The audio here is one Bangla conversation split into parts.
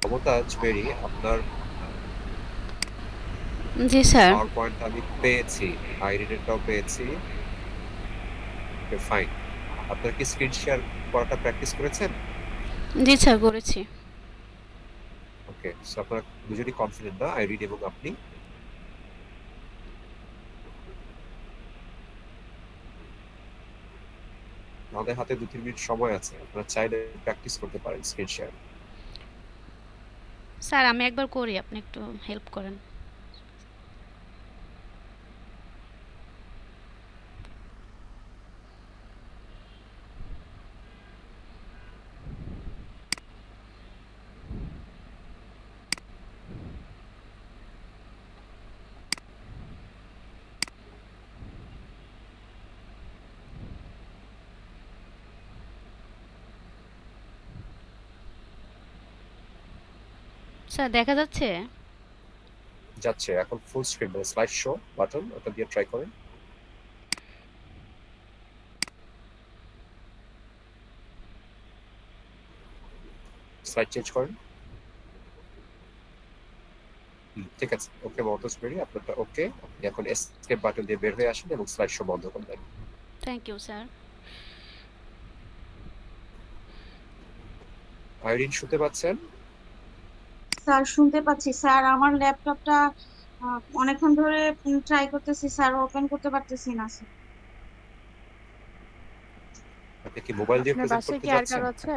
মমতাজ বেরি, আপনার জি স্যার। পাওয়ার পয়েন্ট আমি পেয়েছি, আইরিনেরটাও পেয়েছি। ফাইন। আপনার কি স্ক্রিন শেয়ার করাটা প্র্যাকটিস করেছেন? জি স্যার, করেছি। ওকে, সো আপনারা দুজনই কনফিডেন্ট না, আইরিন এবং আপনি? আমাদের হাতে 2-3 মিনিট সময় আছে, আপনারা চাইলে প্র্যাকটিস করতে পারেন স্ক্রিন শেয়ার। স্যার আমি একবার করি, আপনি একটু হেল্প করেন। স্যার দেখা যাচ্ছে? যাচ্ছে, এখন ফুল স্ক্রিন মানে স্লাইড শো বাটন, ওটা দিয়ে ট্রাই করেন। স্লাইড চেঞ্জ করেন। ঠিক আছে, ওকে মমতাজ বেরি, আপনারটা ওকে। আপনি এখন এসকেপ বাটন দিয়ে বের হয়ে আসেন এবং স্লাইড শো বন্ধ করে দেন। Thank you sir. আইরিন শুনতে পাচ্ছেন? স্যার শুনতে পাচ্ছি স্যার, আমার ল্যাপটপটা অনেকক্ষণ ধরে ট্রাই করতেছি স্যার, ওপেন করতে পারতেছি না স্যার। আপনি কি মোবাইল দিয়ে আপনার প্রেজেন্ট বাসায় করতে কি আর যাচ্ছেন? কারো আছে?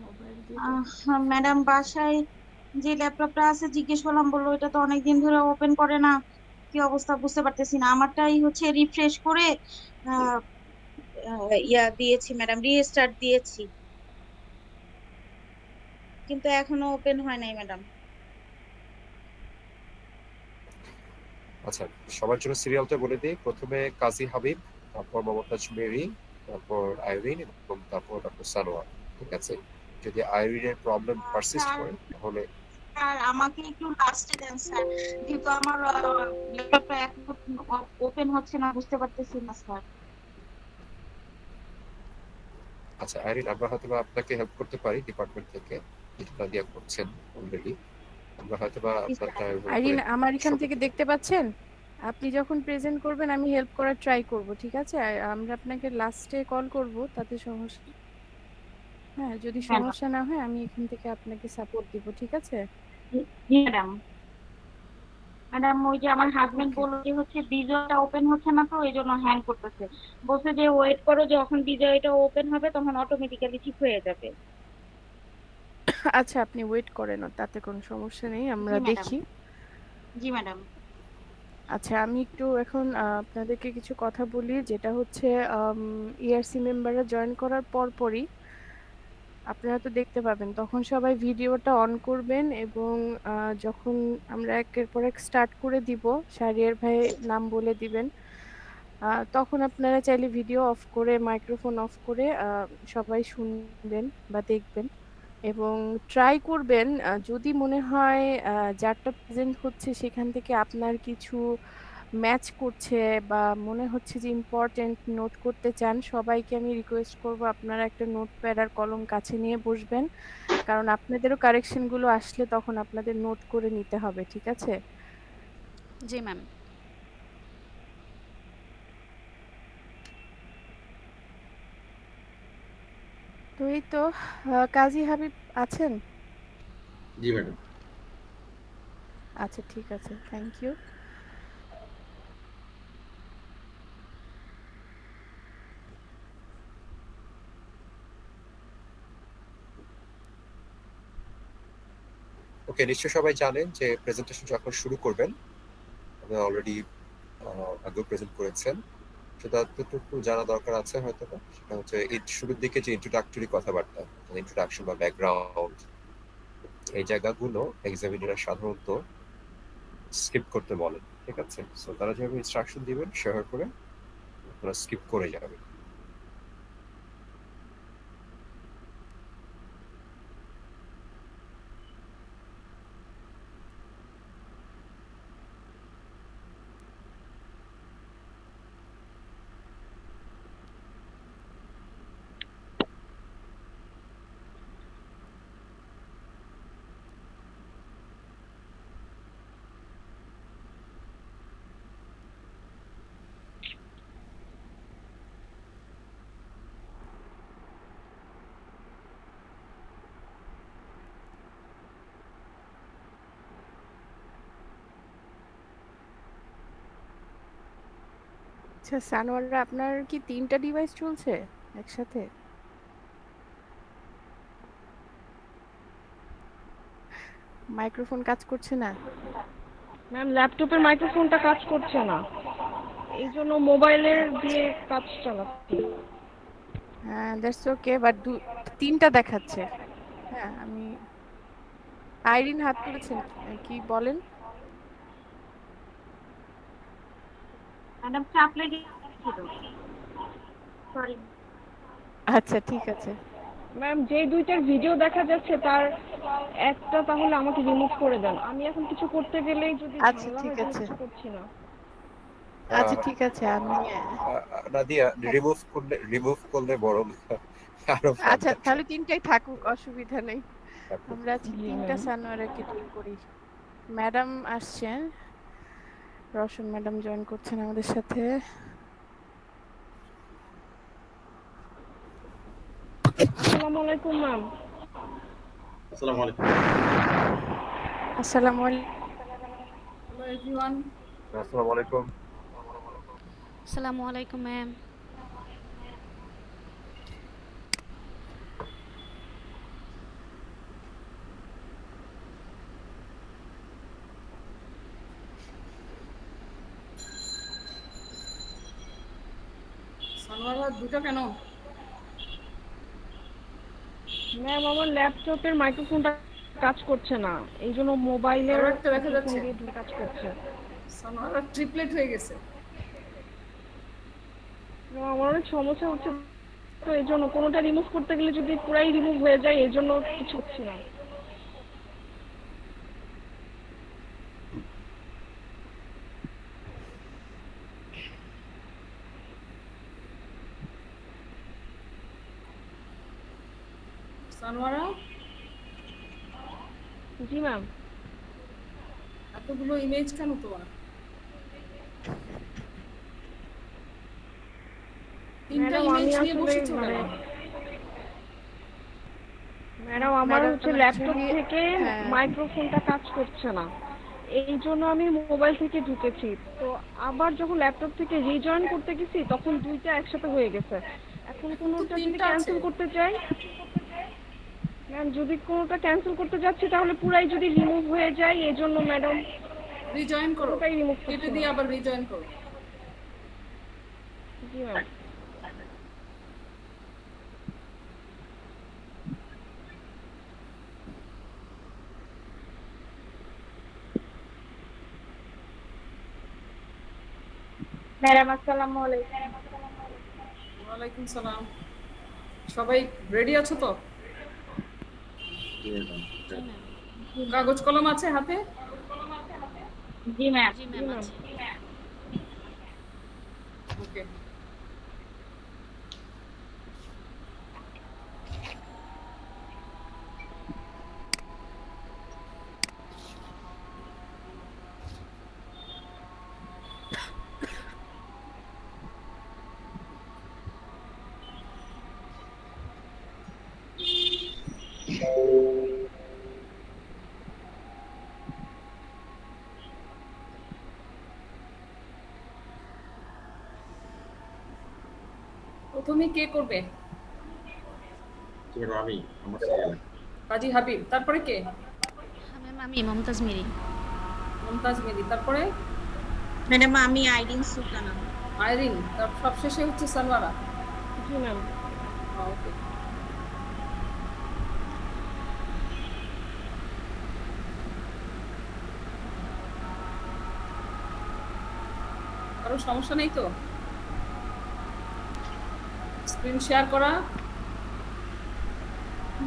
মোবাইল দিয়ে তো ম্যাডাম বাসায় যে ল্যাপটপটা আছে জিজ্ঞেস করলাম, বললো এটা তো অনেকদিন ধরে ওপেন করে না, কি অবস্থা বুঝতে পারতেছি না। আমারটাই হচ্ছে রিফ্রেশ করে আহ, ইয়া দিয়েছি ম্যাডাম, রিস্টার্ট দিয়েছি, কিন্তু এখনো ওপেন হয় নাই ম্যাডাম। আচ্ছা, সবার জন্য সিরিয়ালটা বলে দিই। প্রথমে কাজী হাবিব, তারপর মমতাজ মেরি, তারপর আইরিন এবং তারপর ডক্টর সানোয়ার। ঠিক আছে? যদি আইরিনের প্রবলেম পারসিস্ট স্যার করে তাহলে স্যার আমাকে একটু লাস্টে দেন স্যার, যেহেতু আমার ল্যাপটপটা এখন ওপেন হচ্ছে না, বুঝতে পারতেছি না স্যার। আচ্ছা আইরিন, আমরা হয়তো বা আপনাকে হেল্প করতে পারি ডিপার্টমেন্ট থেকে, যেটা দিয়ে করছেন অলরেডি। আমরা হয়তো বা জি স্যার। আপনারটা এভাবে করে আইরিন, আমার এখান শো থেকে করতে পারি। দেখতে পাচ্ছেন? আপনি যখন প্রেজেন্ট করবেন আমি হেল্প করার ট্রাই করব, ঠিক আছে? আর আমরা আপনাকে লাস্টে কল করব, তাতে সমস্যা, হ্যাঁ, যদি ম্যাডাম, সমস্যা না হয় আমি এখান থেকে আপনাকে সাপোর্ট দিব, ঠিক আছে? জি ম্যাডাম। ম্যাডাম ওই যে আমার হাজবেন্ড ওকে। বললো যে হচ্ছে বিজয়টা ওপেন হচ্ছে না, তো এই জন্য হ্যাং করতেছে। বলছে যে ওয়েট করো, যখন বিজয়টা ওপেন হবে তখন অটোমেটিক্যালি ঠিক হয়ে যাবে। আচ্ছা, আপনি ওয়েট করেন, তাতে কোনো সমস্যা নেই, জি আমরা ম্যাডাম। দেখি। জি ম্যাডাম। আচ্ছা, আমি একটু এখন আপনাদেরকে কিছু কথা বলি, যেটা হচ্ছে ইআরসি মেম্বাররা জয়েন করার পরপরই আপনারা তো দেখতে পাবেন, তখন সবাই ভিডিওটা অন করবেন এবং যখন আমরা একের পর এক স্টার্ট করে দিব, শাহরিয়ার ভাই নাম বলে দিবেন, তখন আপনারা চাইলে ভিডিও অফ করে মাইক্রোফোন অফ করে সবাই শুনবেন বা দেখবেন এবং ট্রাই করবেন, যদি মনে হয় যারটা প্রেজেন্ট হচ্ছে সেখান থেকে আপনার কিছু ম্যাচ করছে বা মনে হচ্ছে যে ইম্পর্টেন্ট নোট করতে চান, সবাইকে আমি রিকোয়েস্ট করব আপনারা একটা নোটপ্যাড আর কলম কাছে নিয়ে বসবেন, কারণ আপনাদেরও কারেকশন গুলো আসলে তখন আপনাদের নোট করে নিতে হবে, ঠিক আছে? জি ম্যাম। তো এই তো, কাজী হাবিব আছেন? জি ম্যাডাম। আচ্ছা, ঠিক আছে, থ্যাংক ইউ। ওকে, নিশ্চয়ই সবাই জানেন যে প্রেজেন্টেশন যখন শুরু করবেন, আপনি অলরেডি আগেও প্রেজেন্ট করেছেন, সেটা যতটুকু জানা দরকার আছে হয়তো বা, সেটা হচ্ছে এই শুরুর দিকে যে ইন্ট্রোডাক্টরি কথাবার্তা, ইন্ট্রোডাকশন বা ব্যাকগ্রাউন্ড, এই জায়গাগুলো এক্সামিনাররা সাধারণত স্কিপ করতে বলেন। ঠিক আছে? সো তারা যেভাবে ইনস্ট্রাকশন দিবেন সেভাবে করে আপনারা স্কিপ করে যাবেন। আচ্ছা সানোয়াররা, আপনার কি 3টা ডিভাইস চলছে একসাথে? মাইক্রোফোন কাজ করছে না? ম্যাম ল্যাপটপের মাইক্রোফোনটা কাজ করছে না, এই জন্য মোবাইলের দিয়ে কাজ চালাচ্ছি। হ্যাঁ, দ্যাটস ওকে, বাট 3টা দেখাচ্ছে। হ্যাঁ, আমি আইরিন হাত তুলেছেন, কি বলেন? ম্যাডাম চাপ লেগেছিল, সরি। আচ্ছা ঠিক আছে। ম্যাম যেই দুইটার ভিডিও দেখা যাচ্ছে তার একটা তাহলে আমাকে রিমুভ করে দেন, আমি এখন কিছু করতে গেলেই যদি আচ্ছা ঝামেলা ঠিক হয় আছে, কিছু করছি না। আচ্ছা আহ, ঠিক আছে, আমি নাদিয়া রিমুভ করলে বরং আরো ফান আচ্ছা থাকবে। তাহলে 3টাই থাকুক, অসুবিধা নেই। থাকুক। আমরা আজকে জি 3টা ম্যাম। সানোয়ারাকে ডিল করি। ম্যাডাম আসছেন, রওশন ম্যাডাম জয়েন করছেন আমাদের সাথে। আসসালামু আলাইকুম ম্যাম। আসসালামু আলাইকুম। আসসালামু আলাইকুম। Hello everyone. আসসালামু আলাইকুম। আসসালামু আলাইকুম ম্যাম। সানোয়ারা দুটো কেন? ম্যাম আমার ল্যাপটপের মাইক্রোফোনটা কাজ করছে না, এই জন্য মোবাইলের আরো একটা দেখা মাইক্রোফোন যাচ্ছে। দিয়ে দুটো কাজ করছে। সানোয়ারা ট্রিপলেট হয়ে গেছে। ম্যাম আমার অনেক সমস্যা হচ্ছে, তো এই জন্য কোনোটা রিমুভ করতে গেলে যদি পুরাই রিমুভ হয়ে যায় এই জন্য কিছু হচ্ছে না। সানোয়ারা জি ম্যাম। এতগুলো ইমেজ কেন তোমার? তিনটা ম্যাডাম ইমেজ আমি নিয়ে আসলে বসেছো কেন? ম্যাডাম আমার ম্যাডাম হচ্ছে ল্যাপটপ actually, থেকে হ্যাঁ, মাইক্রোফোনটা কাজ করছে না, এই জন্য আমি মোবাইল থেকে ঢুকেছি। তো আবার যখন ল্যাপটপ থেকে রিজয়েন করতে গেছি তখন দুইটা একসাথে হয়ে গেছে। এখন কোনোটা যদি তিনটা আছে। ক্যান্সেল করতে চাই, ম্যাম যদি কোনোটা ক্যান্সেল করতে যাচ্ছি তাহলে পুরাই যদি রিমুভ হয়ে যায়, এই জন্য ম্যাডাম রিজয়েন করো, কোনোটাই রিমুভ কেটে করছে দিয়ে না। আবার রিজয়েন করো। জি ম্যাম। ম্যাডাম আসসালামু আলাইকুম। ওয়ালাইকুম সালাম। সবাই রেডি আছো তো? জি ম্যাডাম। জি ম্যাম। কাগজ কলম আছে হাতে? জি ম্যাম। জি ম্যাম আছে। ওকে। প্রথমে কে করবে? জি ম্যাডাম, আমি আমার সিরিয়াল। কাজী হাবিব, তারপরে কে? হ্যাঁ ম্যাম, আমি মমতাজ মিরি। মুমতাজ মেদি, তারপরে ম্যাডাম আমি আইরিন সুলতানা। আইরিন, তার সবশেষে হচ্ছে সানোয়ারা। জি ম্যাম। ওকে। কারো সমস্যা নেই তো? স্ক্রিন শেয়ার করা?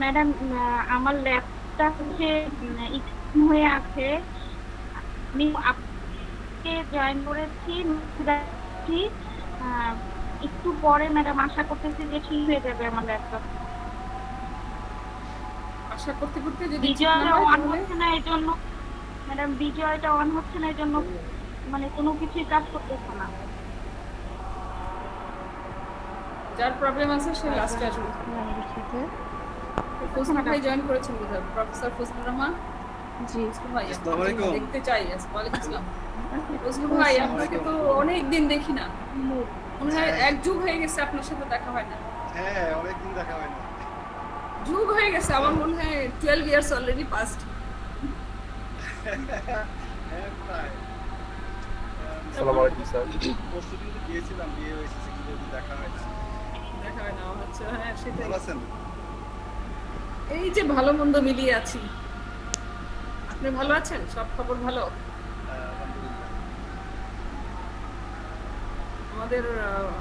ম্যাডাম আমার ল্যাপটা হচ্ছে হয়ে আছে, আমি আপনাকে জয়েন করেছি, একটু পরে ম্যাডাম আশা করতেছি যে ঠিক হয়ে যাবে আমার ল্যাপটপ। আশা করতে করতে যদি ঠিক না বিজয়টা হয় অন তাহলে হচ্ছে না এই জন্য, ম্যাডাম বিজয়টা অন হচ্ছে না এই জন্য মানে কোনো কিছুই কাজ করতেছে না। যার প্রবলেম আছে সে লাস্টে আসবে। আমাদের সাথে ফজলুল ভাই জয়েন করেছেন বোধহয়, প্রফেসর ফজলুর রহমান। জি। ফজলু ভাই আসসালামু আপনাকে আলাইকুম। দেখতে চাই। ওয়ালাইকুম আসসালাম। ফজলু ভাই আপনাকে তো অনেক দিন দেখি না। মনে হয় এক যুগ হয়ে গেছে আপনার সাথে দেখা হয় না। হ্যাঁ, অনেকদিন দেখা হয় না। যুগ হয়ে গেছে আমার মনে হয় 12 ইয়ার্স অলরেডি পাস্ট। হ্যাঁ, প্রায়। আসসালামু আলাইকুম স্যার। পরশুদিন তো গিয়েছিলাম, বিয়ে হয়েছে, কিন্তু দেখা হয় না। দেখা হয় না আচ্ছা হ্যাঁ সেটাই। ভালো আছেন? এই যে ভালো মন্দ মিলিয়ে আছি। আপনি ভালো আছেন? সব খবর ভালো? আলহামদুলিল্লাহ।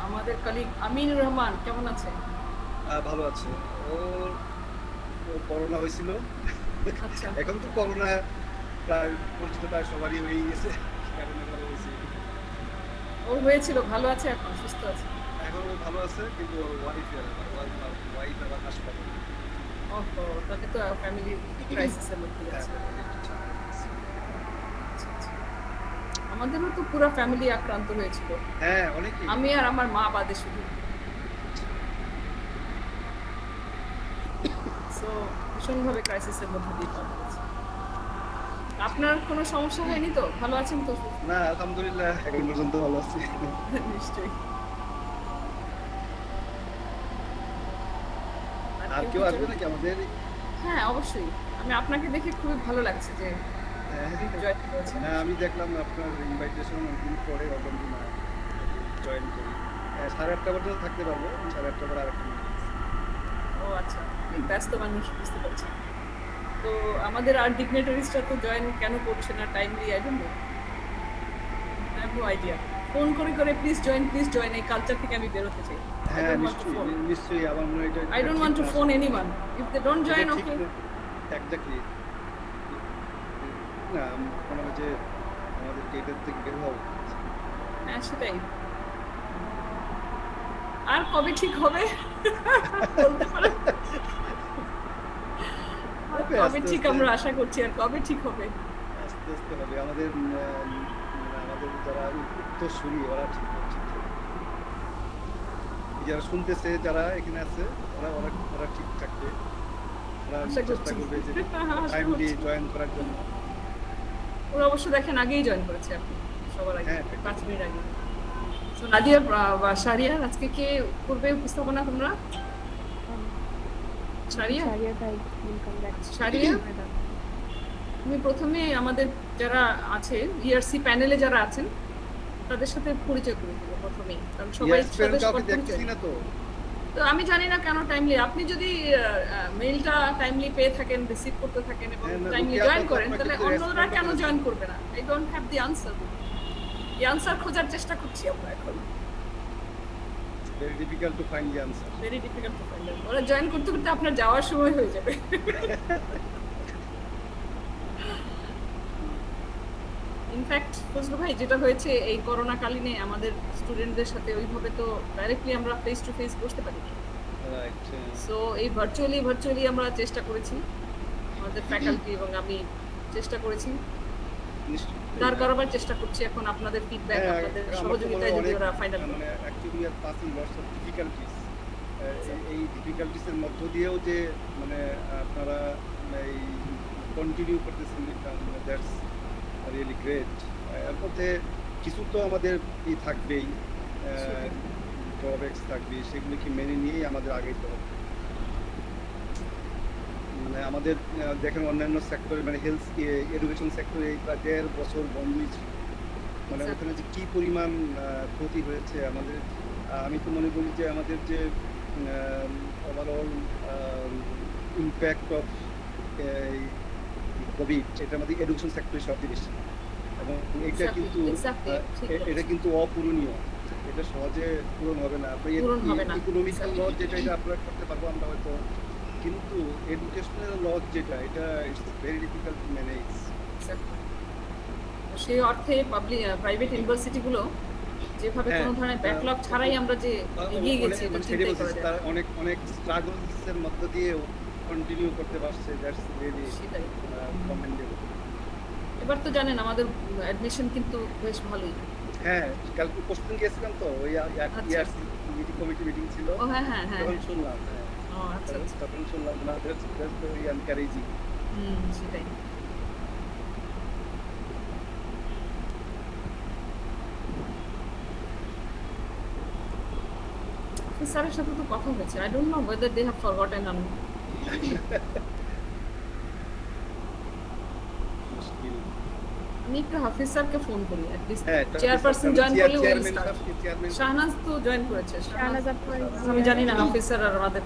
আমাদের কলিগ আমিনুর রহমান কেমন আছে? ভালো আছে। ওর করোনা হয়েছিল। আচ্ছা এখন তো করোনা প্রায় পরিচিত প্রায় সবারই হয়ে গেছে। কারণে ভালো হয়েছে। ও হয়েছিল, ভালো আছে এখন, সুস্থ আছে। এখন ও ভালো আছে, কিন্তু ওর ওয়াইফ আবার হাসপাতালে। ওহো, তাহলে তো ফ্যামিলি ক্রাইসিসের মধ্যে আছে। আচ্ছা, আচ্ছা। আমাদেরও তো পুরো ফ্যামিলি আক্রান্ত হয়েছিল, হ্যাঁ, অনেকেই। আমি আর আমার মা বাদে শুধু। সো ভীষণভাবে ক্রাইসিসের মধ্যে দিয়ে পার হয়েছে। আপনার কোনো সমস্যা হয়নি তো? ভালো আছেন তো? না, আলহামদুলিল্লাহ এখন পর্যন্ত ভালো আছি। নিশ্চয়ই। আর কেউ আসবে নাকি আমাদের? হ্যাঁ অবশ্যই, আমি আপনাকে দেখে খুবই ভালো লাগছে যে জয়েন করেছেন। হ্যাঁ, আমি দেখলাম আপনার ইনভাইটেশন অনেকদিন পরে জয়েন করি। 8:30 পর্যন্ত থাকতে পারবো, 8:30 পর আরেকটা meeting আছে। ও আচ্ছা, ব্যস্ত মানুষ, বুঝতে পারছি। তো আমাদের আর ডিগনিটারিজরা তো জয়েন কেন করছে না timely, I don't know, I have no idea. Phone করে করে প্লিজ জয়েন এই কালচার থেকে আমি বেরোতে চাই। হ্যাঁ, নিশ্চয়ই আমার মনে হয় I don't want to phone anyone. If they don't join, okay. Exactly. না, মনে হয় যে আমাদের গেটের থেকে বের হওয়া উচিত। হ্যাঁ সেটাই। আর কবে ঠিক হবে বলতে পারেন? কবে ঠিক আমরা আশা করছি, আর কবে ঠিক হবে? আস্তে আস্তে হবে। আমাদের যারা উত্তরসূরি ওরা ঠিক করছে। যারা শুনতেছে, যারা এখানে আছে, ওরা ঠিক থাকবে। ওরা আশা চেষ্টা করছি। করবে যে আশা টাইমলি করছি। জয়েন করার জন্য। ওরা অবশ্য দেখেন আগেই জয়েন করেছে আপনি, সবার আগে, হ্যাঁ, 5 মিনিট আগে। তো নাদিয়া বা শারিয়ার আজকে কে করবে উপস্থাপনা তোমরা? শারিয়া? সারিয়া ভাই, ওয়েলকাম ব্যাক। শারিয়া, তুমি প্রথমে আমাদের যারা আছে ইআরসি প্যানেলে যারা আছেন তাদের সাথে পরিচয় করে দিবে প্রথমেই, কারণ সবাই কাউকে দেখছি না তো। তো আমি জানি না কেন টাইমলি, আপনি যদি মেইলটা টাইমলি পেয়ে থাকেন, রিসিভ করতে থাকেন এবং টাইমলি জয়েন করেন, তাহলে অন্যরা কেন জয়েন করবে না? I don't have the answer. এই আনসার খোঁজার চেষ্টা করছি আমরা এখন। Very difficult to find the answer. Very difficult to find. ওরা জয়েন করতে করতে আপনার যাওয়ার সময় হয়ে যাবে। ইনফ্যাক্ট ফজলু ভাই, যেটা হয়েছে এই করোনা কালীনে আমাদের স্টুডেন্টদের সাথে ওইভাবে তো ডাইরেক্টলি আমরা ফেস টু ফেস বসতে পারিনি। রাইট। সো এই ভার্চুয়ালি আমরা চেষ্টা করেছি, আমাদের ফ্যাকাল্টি এবং আমি চেষ্টা করেছি, দাঁড় করাবার চেষ্টা করছি। এখন আপনাদের ফিডব্যাক, আপনাদের সহযোগিতায় যদি ওরা ফাইনাল মানে অ্যাকচুয়ালি আর পাসিং লটস অফ ডিফিকাল্টিস। এই ডিফিকাল্টিসের মধ্য দিয়েও যে মানে আপনারা এই কন্টিনিউ করতেছেন, দ্যাটস রিয়েলি গ্রেট। এর মধ্যে কিছু তো আমাদের থাকবেই, ড্রব্যাকস থাকবে, সেগুলিকে মেনে নিয়েই আমাদের আগাইতে হবে। মানে আমাদের দেখেন অন্যান্য সেক্টরে, মানে হেলথ এডুকেশন সেক্টরে প্রায় 1.5 বছর বন্ধই ছিল। মানে ওখানে যে কি পরিমাণ ক্ষতি হয়েছে আমাদের, আমি তো মনে করি যে আমাদের যে ওভারঅল ইম্প্যাক্ট অফ কোভিড, এটা আমাদের এডুকেশন সেক্টরে সবচেয়ে বেশি, এবং এটা কিন্তু অপূরণীয়। এটা সহজে পূরণ হবে না। ইকোনমিক্যাল লস যেটা, এটা আপনারা করতে পারবো আমরা হয়তো, কিন্তু এডুকেশনাল লস যেটা, এটা it's very difficult to manage. সেই অর্থে প্রাইভেট ইউনিভার্সিটিগুলো যেভাবে কোনো ধরনের ব্যাকলগ ছাড়াই আমরা যে এগিয়ে গেছি, এটা চিন্তাই করা যায়। তারা অনেক স্ট্রাগলসের মধ্য দিয়ে কন্টিনিউ করতে পারছে। That's really commendable. এবার তো জানেন আমাদের অ্যাডমিশন কিন্তু বেশ ভালোই। হ্যাঁ, কালকে পোস্টিং গেছিলাম তো, ওই ইয়ারসি কমিটি মিটিং ছিল। ও হ্যাঁ হ্যাঁ হ্যাঁ, তখন শুনলাম। ও আচ্ছা, তখন শুনলাম না, দ্যাটস ভেরি এনকারেজিং। সেটাই। স্যারের সাথে তো কথা হয়েছে, I don't know whether they have forgotten on. মুশকিল। আমি একটু হাফিজ স্যারকে ফোন করি, অ্যাটলিস্ট হ্যাঁ, চেয়ারপারসন জয়েন করলে উইল চেয়ারম্যান স্টার্ট। সাহেব, চেয়ারম্যান শাহনাজ তো জয়েন করেছে, শাহনাজ আপু আমি জানি না হাফিজ স্যার আর আমাদের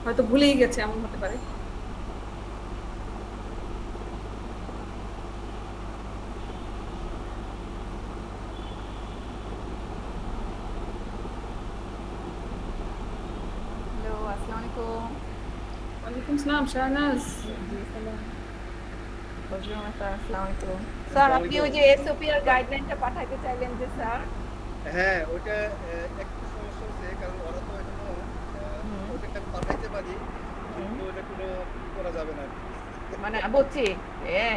হয়তো ভুলেই গেছে, এমন হতে পারে। হ্যালো, আসসালামু আলাইকুম। ওয়ালাইকুম সালাম শাহনাজ। জি সালাম। ফজলুর রহমান স্যার, আসসালামু আলাইকুম। স্যার আপনি ওই যে এসওপি আর গাইডলাইনটা পাঠাইতে চাইলেন যে স্যার? হ্যাঁ, ওটা একটু সমস্যা হচ্ছে, কারণ ওরা তো এখনো ওটা পাঠাইতে পারি, কিন্তু ওটা কোনো করা যাবে না। মানে বুঝছি,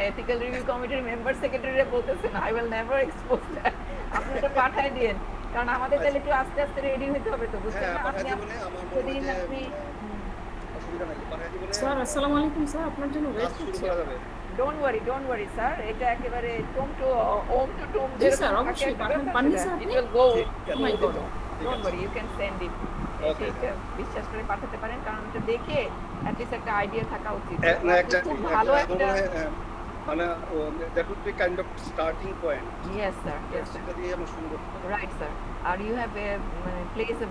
এথিক্যাল রিভিউ কমিটির মেম্বার সেক্রেটারিরা বলতেছেন I will never expose that. আপনি এটা পাঠাই দিয়েন, কারণ আমাদের তাহলে একটু আস্তে আস্তে রেডি হতে হবে তো, বুঝছেন হ্যাঁ, না? পাঠাই আপনি দিব না, আমার মনে যদি হয় যে আপনি অসুবিধা নাই, পাঠাই দিব না। স্যার আসসালামু আলাইকুম স্যার, আপনার জন্য ওয়েট কাজ শুরু করছি। করা যাবে। ডোন্ট ওয়ারি স্যার, এটা একেবারে টুম টু ওম টু টুম জি স্যার, অবশ্যই পাঠান, পাননি স্যার ইট আপনি? উইল গো ঠিক আছে, my God. Don't worry, you can send it. Okay, ঠিক বিশ্বাস করে পাঠাতে পারেন, কারণ এটা দেখে অ্যাটলিস্ট একটা আইডিয়া থাকা উচিত। না, আপনি একটা খুব ভালো আমার একটা মনে হয়, মানে that would be kind of starting point. Yes sir, yes সেটা দিয়ে আমরা শুরু করতে পারি। Right sir. আর ইউ হ্যাভ মানে place a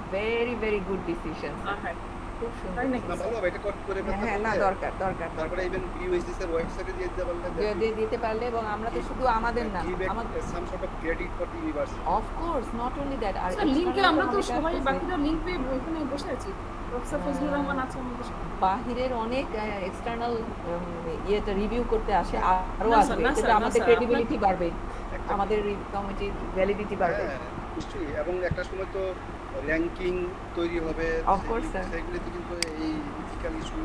very good decision. হ্যাঁ, খুব সুন্দর। তাই নাকি? না, ভালো হবে এটা করে ফেলতে হ্যাঁ না, পারলে। দরকার তারপরে ইভেন ইউএসডিসি এর ওয়েবসাইটে দিয়ে দিতে পারলে যদি দিতে পারলে, এবং আমরা তো শুধু আমাদের না, আমাদের some sort of credit for the university. Of course not only that. আর স্যার লিংকে external আমরা তো অনেক সবাই আসতেছে। বাকিরা লিংক পেয়ে ওখানে বসে আছি। প্রফেসর ফজলুর রহমান আছে আমাদের সাথে। বাহিরের অনেক এক্সটার্নাল ইয়েটা রিভিউ করতে আসে, আরো না আসবে, স্যার, না কিন্তু স্যার, না আমাদের স্যার, ক্রেডিবিলিটি বাড়বে, আমাদের কমিটির ভ্যালিডিটি বাড়বে। হ্যাঁ, নিশ্চয়ই। এবং একটা সময় তো র্যাঙ্কিং তৈরি হবে, Of course, sir. সেগুলিতে কিন্তু এই ethical issue,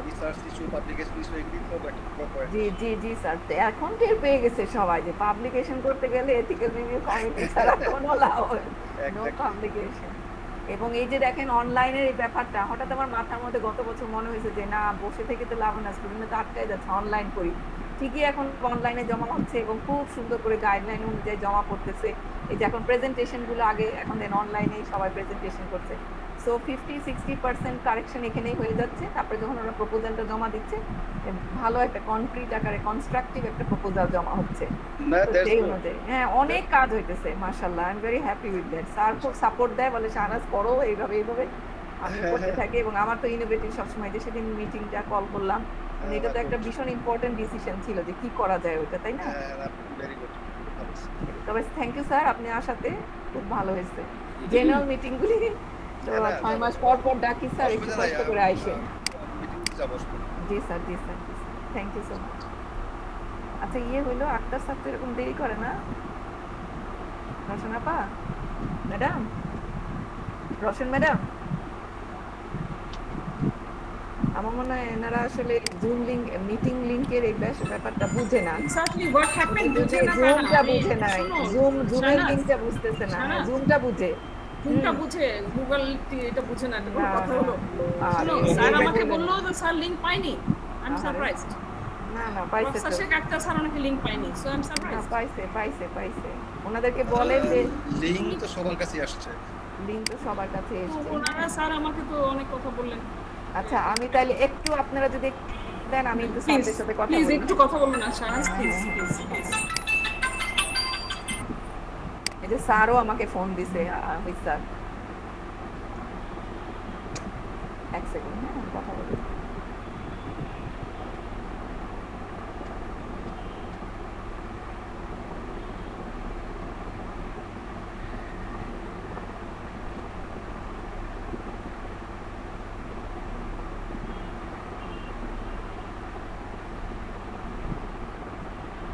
research issue, publication issue, এগুলি তো একটা পয়েন্ট। জি স্যার, এখন টের পেয়ে গেছে সবাই যে পাবলিকেশন করতে গেলে এথিক্যাল রিভিউ কমিটি ছাড়া কোনো লাভ হবে নো Exactly. পাবলিকেশন। এবং এই যে দেখেন অনলাইনের এই ব্যাপারটা, হঠাৎ আমার মাথার মধ্যে গত বছর মনে হয়েছে যে না, বসে থেকে তো লাভ না, স্টুডেন্ট তো আটকায় যাচ্ছে, অনলাইন করি। ঠিকই এখন অনলাইনে জমা হচ্ছে এবং খুব সুন্দর করে গাইডলাইন অনুযায়ী জমা পড়তেছে। এই যে এখন প্রেজেন্টেশন গুলো আগে, এখন দেন অনলাইনেই সবাই প্রেজেন্টেশন করছে। সো 50-60% কারেকশন এখানেই হয়ে যাচ্ছে। তারপরে যখন ওরা প্রপোজালটা জমা দিচ্ছে, ভালো একটা কনক্রিট আকারে কনস্ট্রাকটিভ একটা প্রপোজাল জমা হচ্ছে। না, তো that's সেই good. অনুযায়ী হ্যাঁ, অনেক কাজ হইতেছে মাশাআল্লাহ। I am very happy with that. Sir খুব সাপোর্ট দেয়, বলে শাহনাজ করো এইভাবে। আমি করতে থাকি, এবং আমার তো ইনোভেটিভ সবসময়, যে সেদিন মিটিংটা কল করলাম, মানে এটা তো একটা ভীষণ ইম্পর্টেন্ট ডিসিশন ছিল যে কি করা যায় ওইটা, তাই না? Very good. তবে থ্যাংক ইউ স্যার, আপনি আসাতে খুব ভালো হয়েছে। জেনারেল মিটিং গুলি তো 6 মাস পর পর ডাকি স্যার, একটু কষ্ট করে আইসেন। মিটিংতে যাব। জি sir, thank you so much. আচ্ছা, ইয়ে হইলো, আক্তার স্যার তো এরকম দেরি করে না? রোশন আপা, ম্যাডাম, রোশন ম্যাডাম, আমার মনে হয় এনারা আসলে জুম লিংক, মিটিং লিংকের এই ব্যাপারটা বুঝে না। এক্স্যাক্টলি হোয়াট হ্যাপেন্ড বুঝে না, জুমটা বুঝে নাই, জুমের শাহনাজ, লিংকটা বুঝতেছে না। শাহনাজ। জুমটা বুঝে, জুমটা বুঝে, গুগল এটা বুঝে না, এটা কোনো না, কথা হলো? আরে, শুনো, স্যার এইটা আমাকে বললেন। বললো যে স্যার লিংক পাইনি। আই এম আরে, সারপ্রাইজড। না পাইছে প্রফেসর তো। শেখ আক্তার স্যার আমাকে লিংক পাইনি, সো আই এম না, সারপ্রাইজড। পাইছে। ওনাদেরকে বলেন যে লিংক তো সবার কাছেই আসছে। লিংক তো সবার কাছে তো এসছে। ওনারা স্যার আমাকে তো অনেক কথা বললেন। আচ্ছা, আমি তাইলে একটু, আপনারা যদি দেন আমি একটু প্লিজ স্যারদের সাথে কথা প্লিজ বলি। একটু কথা বলুন না শাহনাজ, প্লিজ প্লিজ প্লিজ। এই যে স্যারও আমাকে ফোন দিছে, স্যার এক সেকেন্ড, হ্যাঁ আমি কথা বলি।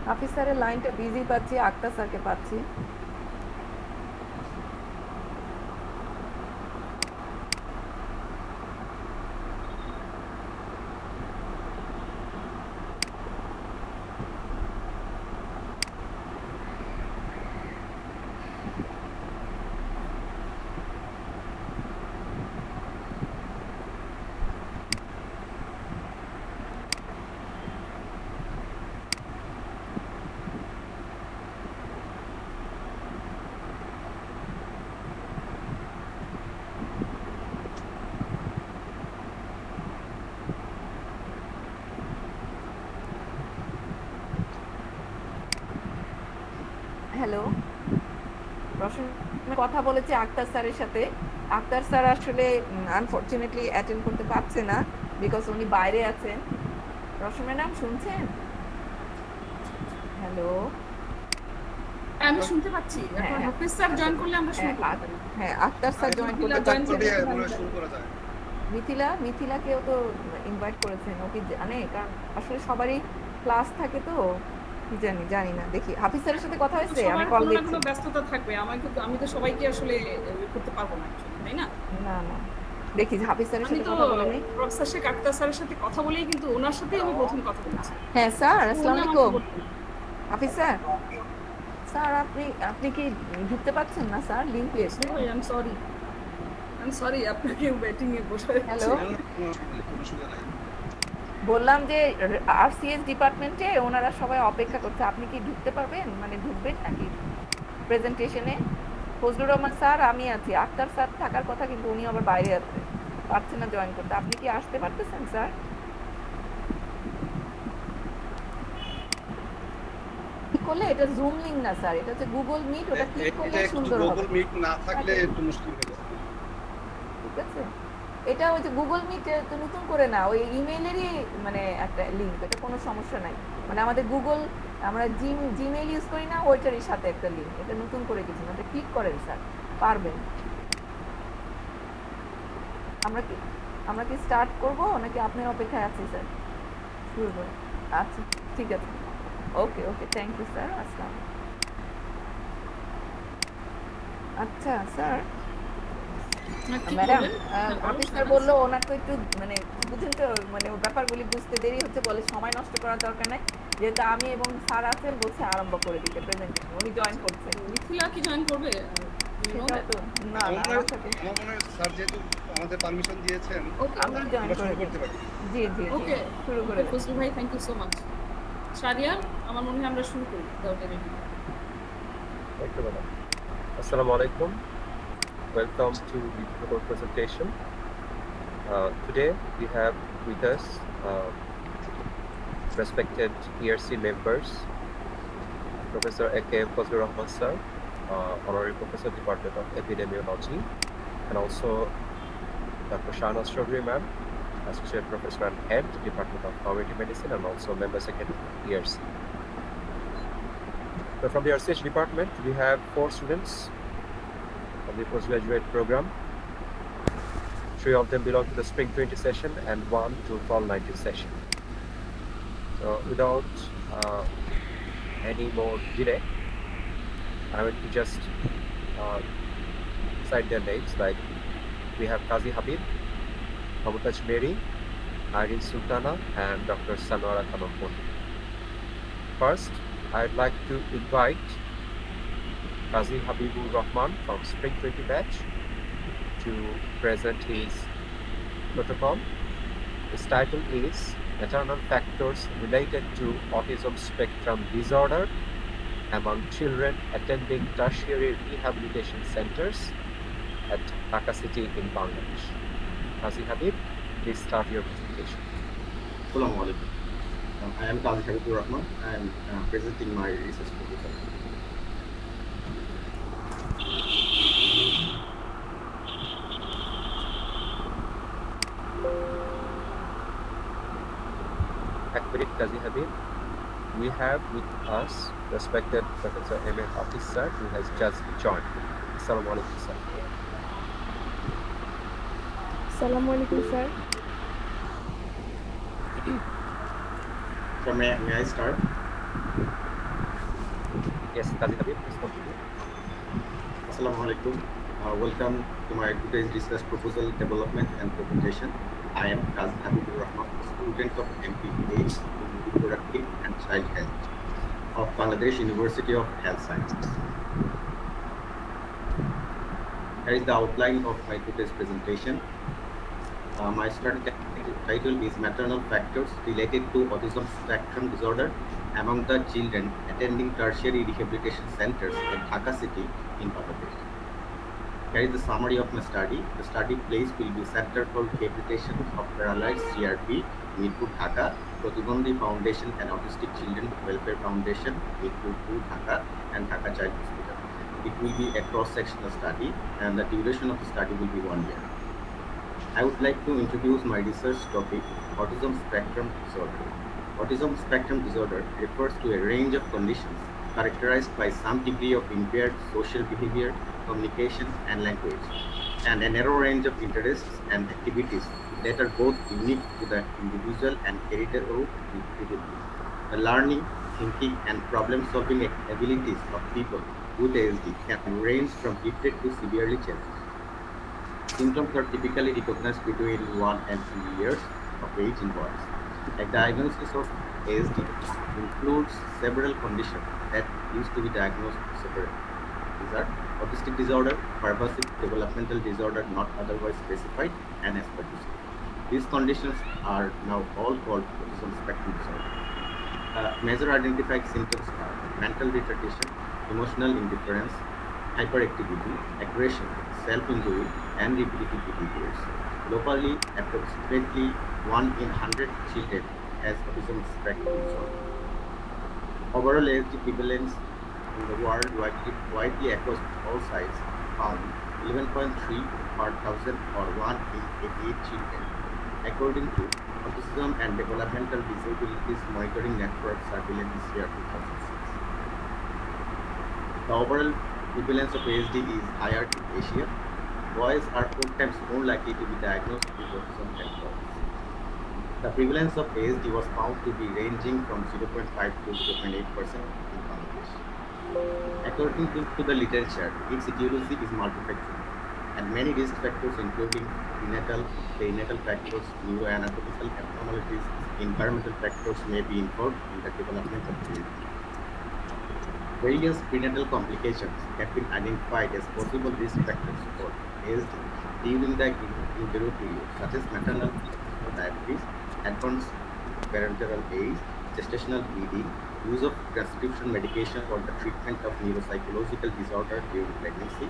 হাফিজ স্যারের লাইনটা বিজি পাচ্ছি, আক্তার স্যারকে পাচ্ছি। হ্যালো, রশন কথা বলেছে আক্তার স্যারের সাথে। আক্তার স্যার আসলে আনফরচুনেটলি অ্যাটেন্ড করতে পারছে না, বিকজ উনি বাইরে আছেন। রশন ম্যাডাম শুনছেন? হ্যালো, আমি শুনতে পাচ্ছি। এখন হাফিজ স্যার জয়েন করলে আমরা শুরু করতে পারি। হ্যাঁ, আক্তার স্যার জয়েন করতে জয়েন পারছে না। মনে হয় শুরু করা যায়। মিথিলাকেও তো ইনভাইট করেছেন, ও কি জানে? কারণ আসলে সবারই ক্লাস থাকে তো, কি জানি না। দেখি হাফিজ স্যারের সাথে কথা হয়েছে, আমি সবার কল কোনো না দিচ্ছি। কোনো ব্যস্ততা থাকবে। আমি তো সবাইকে আসলে করতে পারবো না actually, তাই না? না, দেখি হাফিজ স্যারের আমি সাথে তো কথা বলে নেই। প্রফেসর শেখ আক্তার স্যারের সাথে কথা বলেই কিন্তু ওনার সাথেই আমি প্রথম কথা বলেছি। হ্যাঁ স্যার, উনি আসসালামু আমাকে আলাইকুম। বললেন, হাফিজ স্যার, স্যার আপনি কি ঢুকতে পারছেন না স্যার? লিংক পেয়েছে। I'm sorry আপনাকে ওয়েটিং এ বসে হ্যালো, কোনো অসুবিধা নাই। বললাম যে আরসিএস ডিপার্টমেন্টে ওনারা সবাই অপেক্ষা করছে, আপনি কি ঢুকতে পারবেন? মানে ঢুকবেন নাকি প্রেজেন্টেশনে? ফজলুর রহমান স্যার, আমি আছি। আক্তার স্যার থাকার কথা, কিন্তু উনি আবার বাইরে আছে, পারছেন না জয়েন করতে। আপনি কি আসতে পারতেছেন স্যার? কি করলে এটা জুম লিংক না স্যার, এটা হচ্ছে গুগল মিট, ওটা ক্লিক করলে সুন্দর হবে। গুগল মিট না থাকলে একটু মুশকিল হয়ে যাবে। ঠিক আছে, এটা ওই যে গুগল মিট তো নতুন করে না, ওই ইমেইলেরই মানে একটা লিংক, এটা কোনো সমস্যা নাই। মানে আমাদের গুগল, আমরা জিমেইল ইউজ করি না, ওইটারই সাথে একটা লিংক, এটা নতুন করে কিছু না, এটা ক্লিক করেন স্যার, পারবেন। আমরা কি স্টার্ট করব নাকি আপনার অপেক্ষায় আছি স্যার? শুরু করুন। আচ্ছা, ঠিক আছে, ওকে, থ্যাংক ইউ স্যার, আসসালাম। আচ্ছা স্যার, ম্যাডাম, অফিসার বললো ওনার তো একটু মানে বুঝেন তো, মানে ব্যাপারগুলি বুঝতে দেরি হচ্ছে, বলে সময় নষ্ট করার দরকার নাই, যেহেতু আমি এবং স্যার আছেন, বলছে আরম্ভ করে দিতে প্রেজেন্টেশন। উনি জয়েন করছেন। মিথিলা কি জয়েন করবে? সেটাও তো না, আমার মনে হয় স্যার যেহেতু আমাদের পারমিশন দিয়েছেন, আমি জয়েন আমরা শুরু করতে পারি। জি, ওকে, শুরু করে দিন। ফজলু ভাই, thank you so much. Shahriar, আমার মনে হয় আমরা শুরু করি without any delay. Thank you, madam. Assalamu alaikum. Welcome to the PowerPoint presentation. Today we have with us respected ERC members, Professor A.K.M. Fazlur Rahman sir, Honorary Professor, Department of Epidemiology, and also Dr. Shahnaz Chaudhry ma'am, Associate Professor and Head, Department of Community Medicine, and also Member Secretary ERC. So from the RCH department, we have 4 students of the postgraduate program. 3 of them belong to the Spring 20 session and 1 to Fall 19 session. So without any more delay, I will just cite their names. Like we have Qazi Habib, Mamutaz Mary, Irene Sultana, and Dr. Sanwara Kanampur. First, I'd like to invite Qazi Habibur Rahman from Spring 20 batch to present his protocol. His title is Maternal Factors Related to Autism Spectrum Disorder Among Children Attending Tertiary Rehabilitation Centers at Dhaka City in Bangladesh. Qazi Habib, please start your presentation. Assalamu alaikum. I am Qazi Habibur Rahman. I am presenting my research proposal. Akbarit Qazi Habib, we have with us respected Professor M.A. Hafiz sir, who has just joined. Assalamu alaikum sir. আসসালামু আলাইকুম sir. So may I start? Yes, Qazi Habib, please continue. Assalamu alaikum. Welcome to my today's research proposal development and presentation. I am Qazi Habibur Rahman, student of MPH in Reproductive and Child Health of Bangladesh University of Health Sciences. Here is the outline of my today's presentation. My study title is Maternal Factors Related to Autism Spectrum Disorder Among the Children Attending Tertiary Rehabilitation Centers in Dhaka City in Bangladesh. Here is the summary of my study. The study place will be Center for Rehabilitation of Paralyzed CRP, Mirpur, Dhaka, Pratibandhi Foundation and Autistic Children Welfare Foundation, Ekpur, Dhaka, and Dhaka Child Hospital. It will be a cross-sectional study, and the duration of the study will be 1 year. I would like to introduce my research topic, autism spectrum disorder. Autism spectrum disorder refers to a range of conditions characterized by some degree of impaired social behavior, communication, and language, and a narrow range of interests and activities that are both unique to the individual and heritable with the learning, thinking, and problem-solving abilities of people with ASD can range from gifted to severely challenged. Symptoms are typically recognized between 1 and 2 years of age in boys. A diagnosis of ASD includes several conditions that used to be diagnosed separately. These are autistic disorder, pervasive developmental disorder not otherwise specified, and Asperger's. These conditions are now all called autism spectrum disorder. Major identified symptoms are mental retardation, emotional indifference, hyperactivity, aggression, self-injury, and repetitive behaviors. Globally, approximately 1 in 100 children has autism spectrum disorder. Overall ASD prevalence in the world widely across all sites found 11.3 per thousand or 1 in 88 children, according to Autism and Developmental Disabilities Monitoring Network Surveillance Year 2006. The overall prevalence of ASD is higher in Asia. Boys are 4 times more likely to be diagnosed with autism than girls. The prevalence of ASD was found to be ranging from 0.5 to 0.8% in Bangladesh. According to the literature, its etiology is multifactorial, and many risk factors including prenatal, perinatal factors, neuroanatomical abnormalities, environmental factors may be involved in the development of ASD. Various prenatal complications have been identified as possible risk factors for ASD during the in-utero period, such as maternal diabetes, advanced parenteral age, gestational bleeding, use of prescription medication for the treatment of neuropsychological disorder during pregnancy,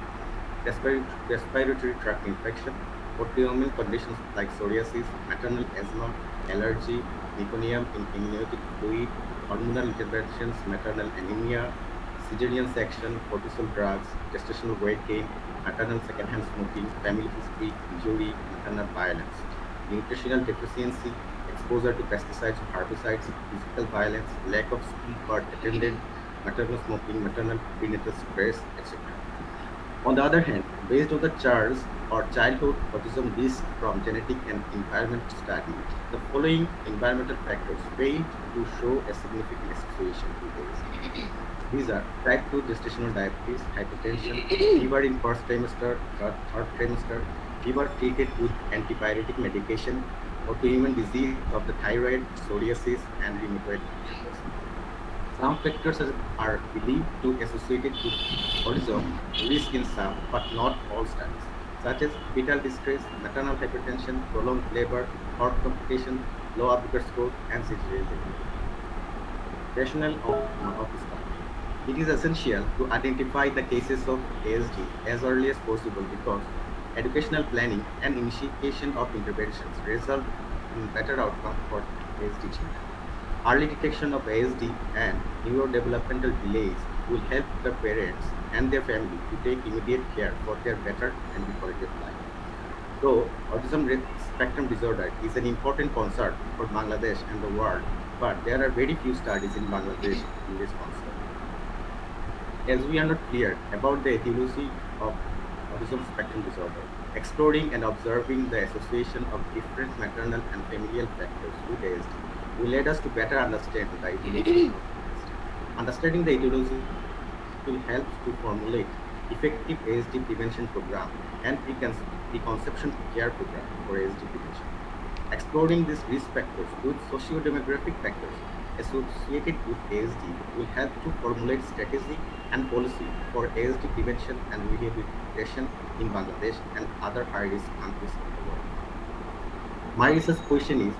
respiratory tract infection, autoimmune conditions like psoriasis, maternal asthma, allergy, meconium in amniotic fluid, hormonal interventions, maternal anemia, cesarean section, cortisol drugs, gestational weight gain, maternal secondhand smoking, family history, injury, maternal violence, nutritional deficiency, exposure to pesticides or herbicides, physical violence, lack of school part attended, maternal smoking, maternal prenatal stress, etc. On the other hand, based on the CHARS or Childhood Autism Risk from Genetic and Environment Study, the following environmental factors failed to show a significant association with ASD. These are type 2 gestational diabetes, hypertension, fever in first trimester, third trimester, fever treated with antipyretic medication, autoimmune disease of the thyroid, psoriasis, and rheumatoid arthritis. Some factors are believed to associated with autism risk in some, but not all studies, such as fetal distress, maternal hypertension, prolonged labor, heart complication, low Apgar score, and cesarean delivery. Rationale of the study. It is essential to identify the cases of ASD as early as possible because educational planning and initiation of interventions result in better outcome for ASD children. Early detection of ASD and neurodevelopmental delays will help the parents and their family to take immediate care for their better and quality of life. Though autism spectrum disorder is an important concern for Bangladesh and the world, but there are very few studies in Bangladesh in this concern. As we are not clear about the etiology of autism spectrum disorder, exploring and observing the association of different maternal and familial factors with ASD will lead us to better understand the etiology of ASD. Understanding the etiology will help to formulate effective ASD prevention program and preconception care program for ASD prevention. Exploring these risk factors with socio-demographic factors associated with ASD will help to formulate strategy and policy for ASD prevention and rehabilitation in Bangladesh and other high-risk countries in the world. My research question is,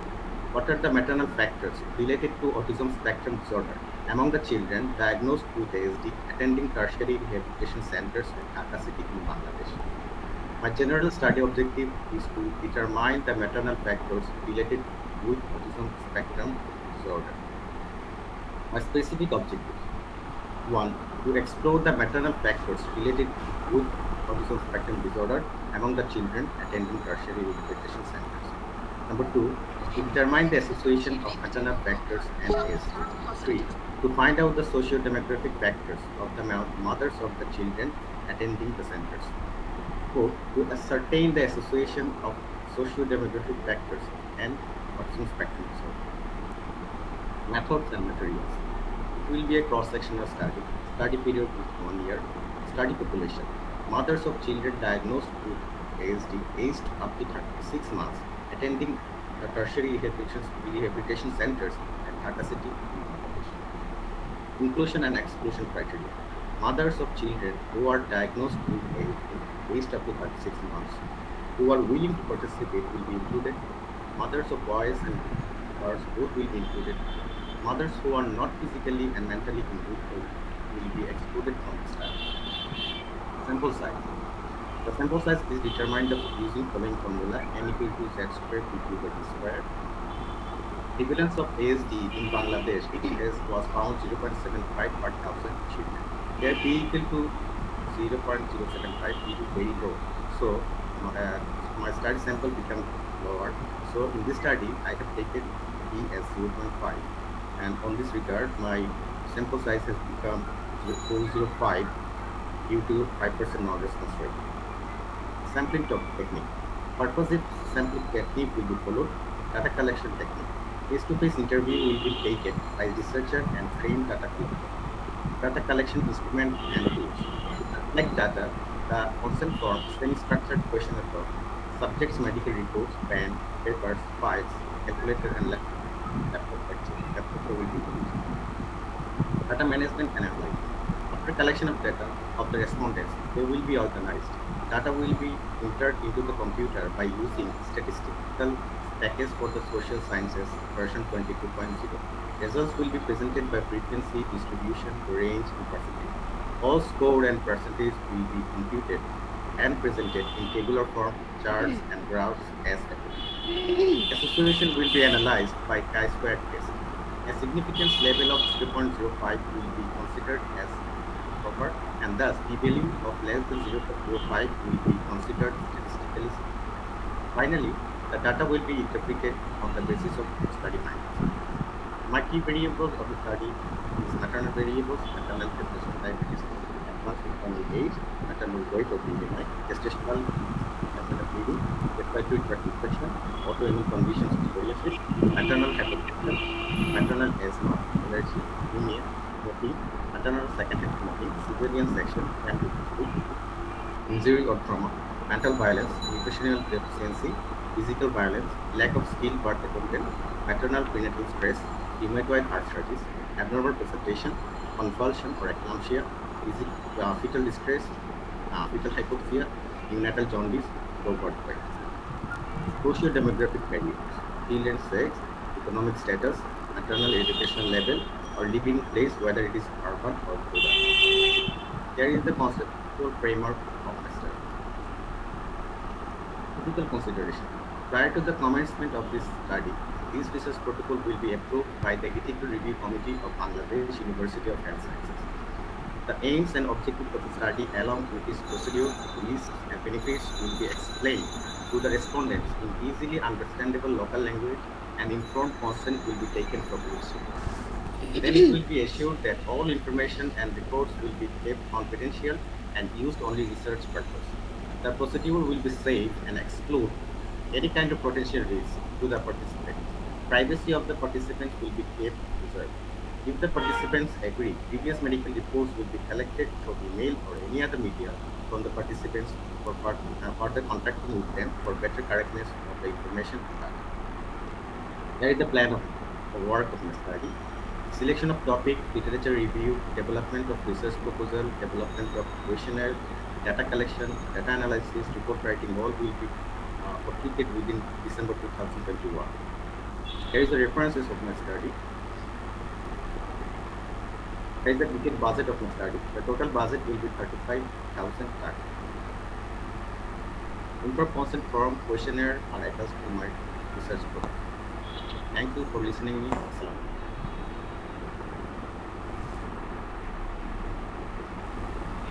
what are the maternal factors related to autism spectrum disorder among the children diagnosed with ASD attending tertiary rehabilitation centers in Dhaka city in Bangladesh? My general study objective is to determine the maternal factors related with autism spectrum disorder. My specific objectives. 1. To explore the maternal factors related with autism spectrum disorder among the children attending tertiary rehabilitation centers. Number 2. To determine the association of maternal factors and age. 3. To find out the socio-demographic factors of the mothers of the children attending the centers. 4. To ascertain the association of socio-demographic factors and autism spectrum disorder. Methods and materials. It will be a cross-sectional study. Study period is 1 year. Study population. Mothers of children diagnosed with ASD aged up to 36 months attending the tertiary rehabilitation centers at Dhaka City. Inclusion and exclusion criteria. Mothers of children who are diagnosed with ASD aged up to 36 months who are willing to participate will be included. Mothers of boys and girls both will be included. Mothers who are not physically and mentally ill will be excluded from the study. Sample size. The sample size is determined using following formula: n equal to z squared q by d squared. Prevalence of ASD in Bangladesh was found 0.75 per thousand children. Their p equal to 0.075 is very low. So my study sample becomes lower. So in this study, I have taken p as 0.5. And on this regard, my sample size has become 0.05 due to 5% non-response rate. Sampling technique. Purposive sampling technique will be followed. Data collection technique. Face-to-face interview will be taken by researcher and trained data collector. Data collection instrument and tools. Like data, the consent form, semi-structured questionnaire form, subjects' medical reports, pen, papers, files, calculator, and laptop will be used. Data management and analysis. After collection of data of the respondents, they will be organized. Data will be entered into the computer by using statistical package for the social sciences version 22.0. Results will be presented by frequency, distribution, range, and percentage. All score and percentage will be computed and presented in tabular form, charts, and graphs as applicable. Association will be analyzed by chi-square test. A significance level of 0.05 will be considered as proper, and thus p-value of less than 0.05 will be considered statistically significant. Finally, the data will be interpreted on the basis of study findings. My key variables of the study is maternal variables, maternal gestational diabetes, advanced maternal age, maternal weight or BMI, gestational maternal bleeding, respiratory tract infection, autoimmune conditions of scoliosis, maternal hypertension, maternal asthma, allergy, anemia, smoking, maternal secondary smoking, cesarean section, and injury or trauma, mental violence, nutritional deficiency, physical violence, lack of skilled birth attendant, maternal prenatal stress, rheumatoid arthritis, abnormal presentation, convulsion or eclampsia, fetal distress, fetal hypoxia, neonatal jaundice, low birth weight. Socio-demographic variables: children's sex, economic status, maternal educational level, or living place, whether it is urban or rural. There is the conceptual framework of the study. Typical consideration. Prior to the commencement of this study, this research protocol will be approved by the Ethical Review Committee of Bangladesh University of Health Sciences. The aims and objectives of the study, along with its procedure, risks, and benefits, will be explained to the respondents in easily understandable local language, and informed consent will be taken from the recipient. Then it will be assured that all information and reports will be kept confidential and used only research purpose. The procedure will be safe and exclude any kind of potential risk to the participants. Privacy of the participants will be kept reserved. If the participants agree, previous medical reports will be collected through email or any other media from the participants for further contacting with them for better correctness of the information. There is the plan of the work of the study. Selection of topic, literature review, development of research proposal, development of questionnaire, data collection, data analysis, report writing, all will be completed within December 2021. Here is the references of my study. Here is the detailed budget of my study. The total budget will be 35,000 TAC. Informed consent form, questionnaire are attached to my research program. Thank you for listening to me. Assalam.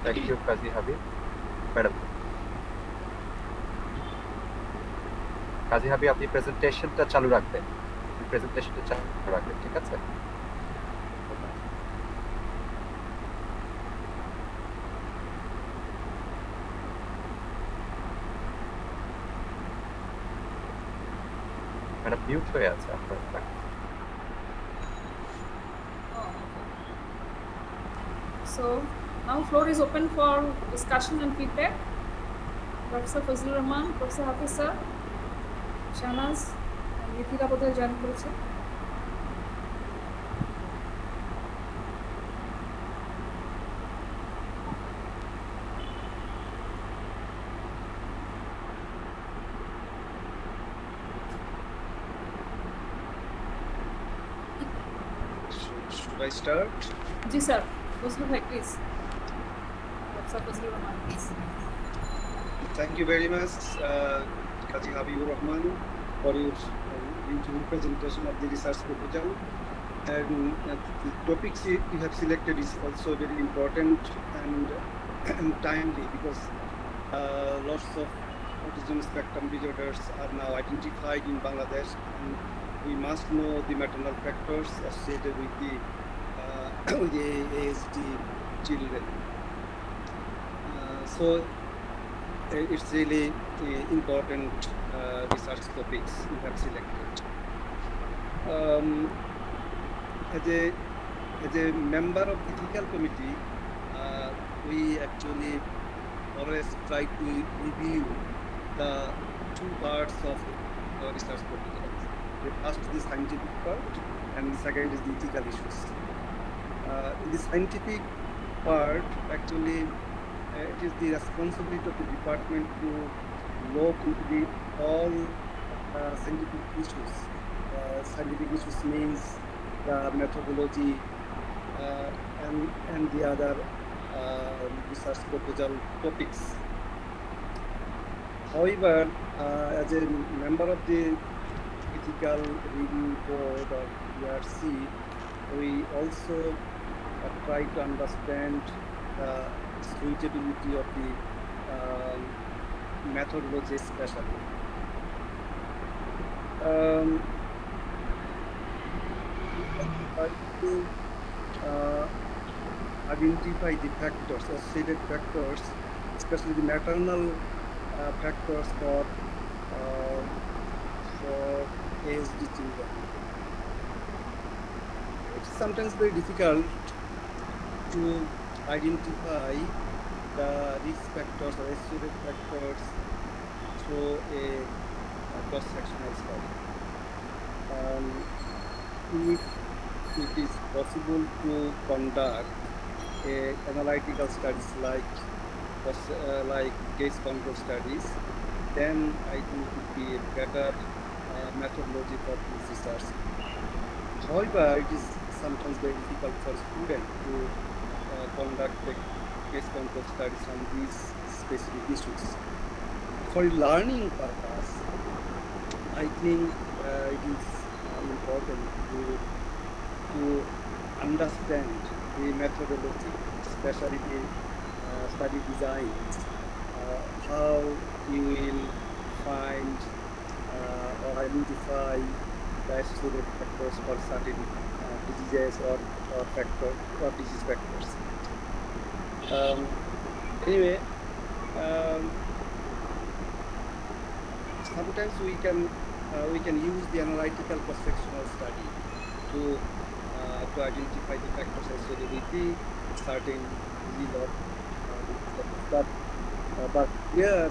Thank you Kazi Habib madam. Kazi Habib আপনি প্রেজেন্টেশনটা চালু রাখবেন, ঠিক আছে? ম্যাডাম মিউট হয়ে আছে আপনার। So now floor is open for discussion and feedback. Professor Fazlur Rahman, Professor Hafiz sir, Shahnaz, and Nithika বোধহয় জয়েন করেছে। Should I start? জি স্যার, ফজলুর ভাই please. Professor Fazlur Rahman please. Thank you very much, Kazi Habibur Rahman, for your beautiful presentation of the research proposal. And the topics you have selected is also very important and timely, because lots of autism spectrum disorders are now identified in Bangladesh, and we must know the maternal factors associated with the ASD children. So it's really important research topics you have selected. As a member of the ethical committee, we actually always try to review the two parts of the research proposal. The first is the scientific part, and the second is the ethical issues. In the scientific part, actually, it is the responsibility of the department to look into all scientific issues. Scientific issues means the methodology and the other research proposal topics. However, as a member of the ethical review board of ERC, we also try to understand the suitability of the methodology especially. Try to identify the factors, associated factors, especially the maternal factors for ASD children. It's sometimes very difficult to identify the risk factors or associated factors through a cross-sectional study. If it is possible to conduct analytical studies like case control studies, then I think it would be a better methodology for this research. However, it is sometimes very difficult for students to conduct the case control studies on these specific issues. For learning purpose, I think it is important to understand the methodology, especially the study design, how you will find or identify the associated factors for certain diseases or disease factors. Anyway, sometimes we can use the analytical cross-sectional study to identify the factors associated with the certain disease or but here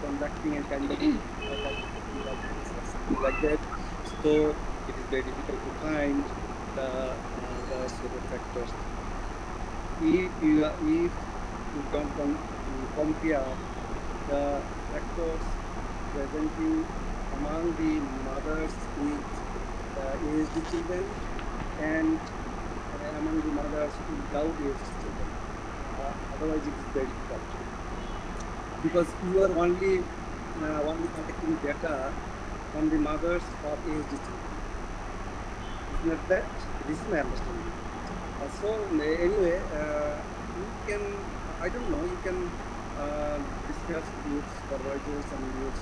conducting a kind of like that, so it is very difficult to find the associated factors. If you don't compare the factors presenting among the mothers with ASD children and among the mothers without ASD children, otherwise it is very difficult, because you are only collecting data on the mothers of ASD children. Isn't that? This is my understanding. So anyway, you can, I don't know, you can discuss with supervisors and with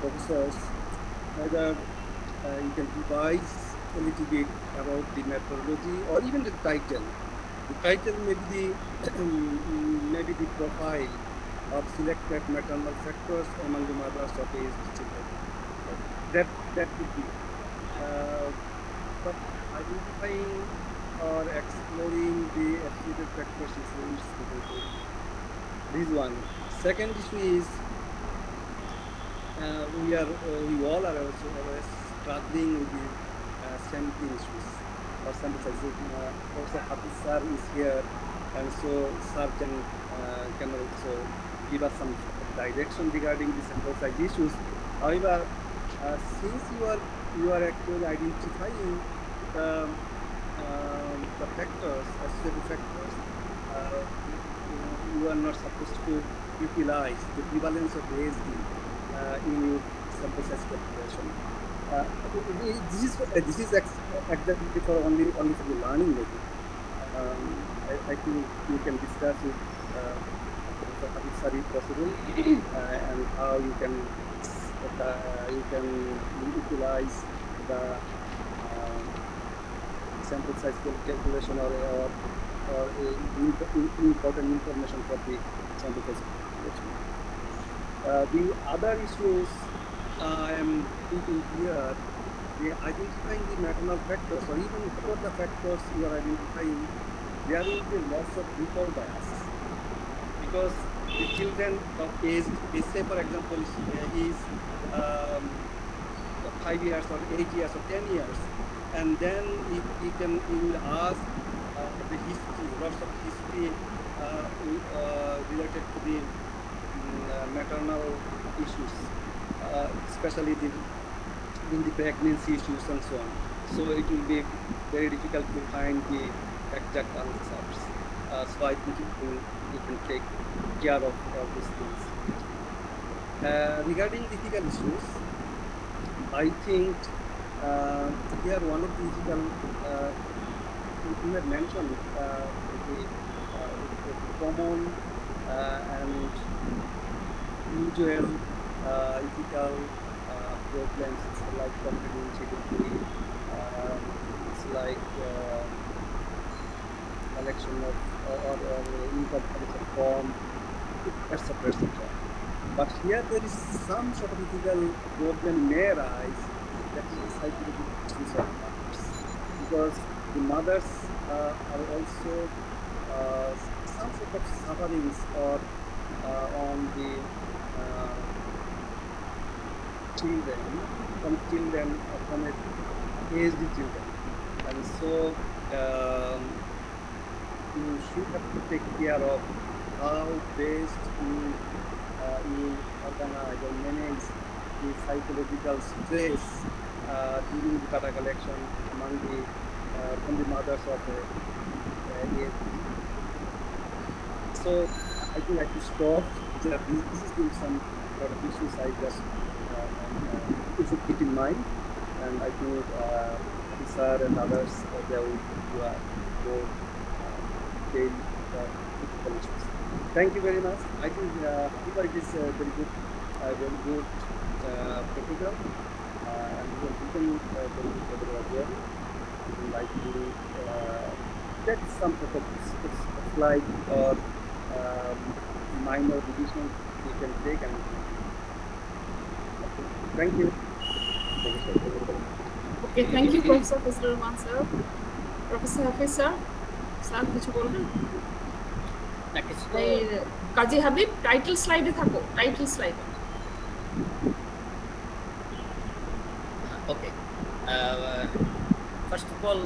professors whether you can revise a little bit about the methodology or even the title. The title may be the maybe the profile of selected maternal factors among the mothers of aged children. That could be. But identifying or exploring the associated factors is difficult. This is one. Second issue is we all are also always struggling with the sampling issues or sample size. Professor Hafiz sir is here, and so sir can also give us some direction regarding the sample size issues. However, since you are actually identifying the factors, associated factors, you are not supposed to utilize the prevalence of ASD in your sample size calculation. This is exactly for only for the learning maybe. I think you can discuss it if possible, and how you can utilize the sample size calculation or important information for the sample size calculation. The other issues I am thinking here, identifying the maternal factors or even before the factors you are identifying, there will be lots of recall bias because the children of age, say for example, is 5 years or 8 years or 10 years, and then you will ask the history, lots of history related to the maternal issues, especially in the pregnancy issues and so on. So it will be very difficult to find the exact answers. So I think you can take care of these things. Regarding ethical issues, I think here one of the ethical, you had mentioned the common and usual ethical problems like confidentiality, it's like collection of or incorporation form, etc. etc. But here there is some sort of ethical problem may arise, that is psychological issues of mothers, because the mothers are also some sort of sufferings or on the children, from aged children, and so you should have to take care of how best you organize or manage the psychological stress during the data collection among the from the mothers of the aged. So I think I should stop. This is some sort of issues I just you should keep in mind, and I think sir and others they will go detail critical issues. Thank you very much. I think it is a very good program, and we will very good program as well. I would like to get some sort of slide or minor division you can take and thank you. Okay, thank you, Professor Fazlur Rahman sir. Professor Hafiz sir, sir কিছু বলবেন? এই কাজী হাবিব টাইটেল স্লাইডে থাকো, টাইটেল স্লাইডে। Okay. First of all,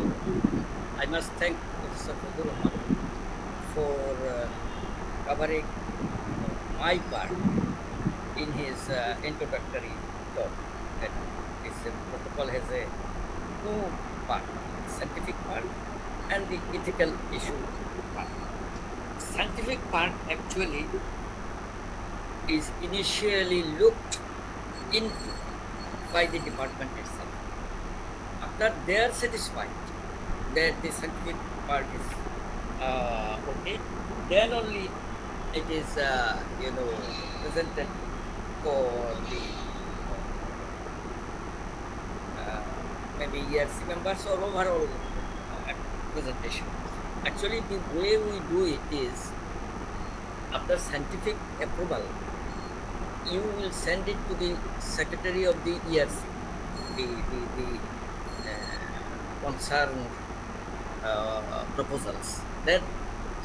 I must thank Professor Fazlur Rahman for covering my part in his introductory talk. That this protocol has a two part, scientific part and the ethical issue part. Scientific part actually is initially looked into by the department itself. After they are satisfied that the scientific part is okay, then only it is presented for the maybe ERC members or overall presentation. Actually, the way we do it is after scientific approval, you will send it to the secretary of the ERC, the concerned proposals. Then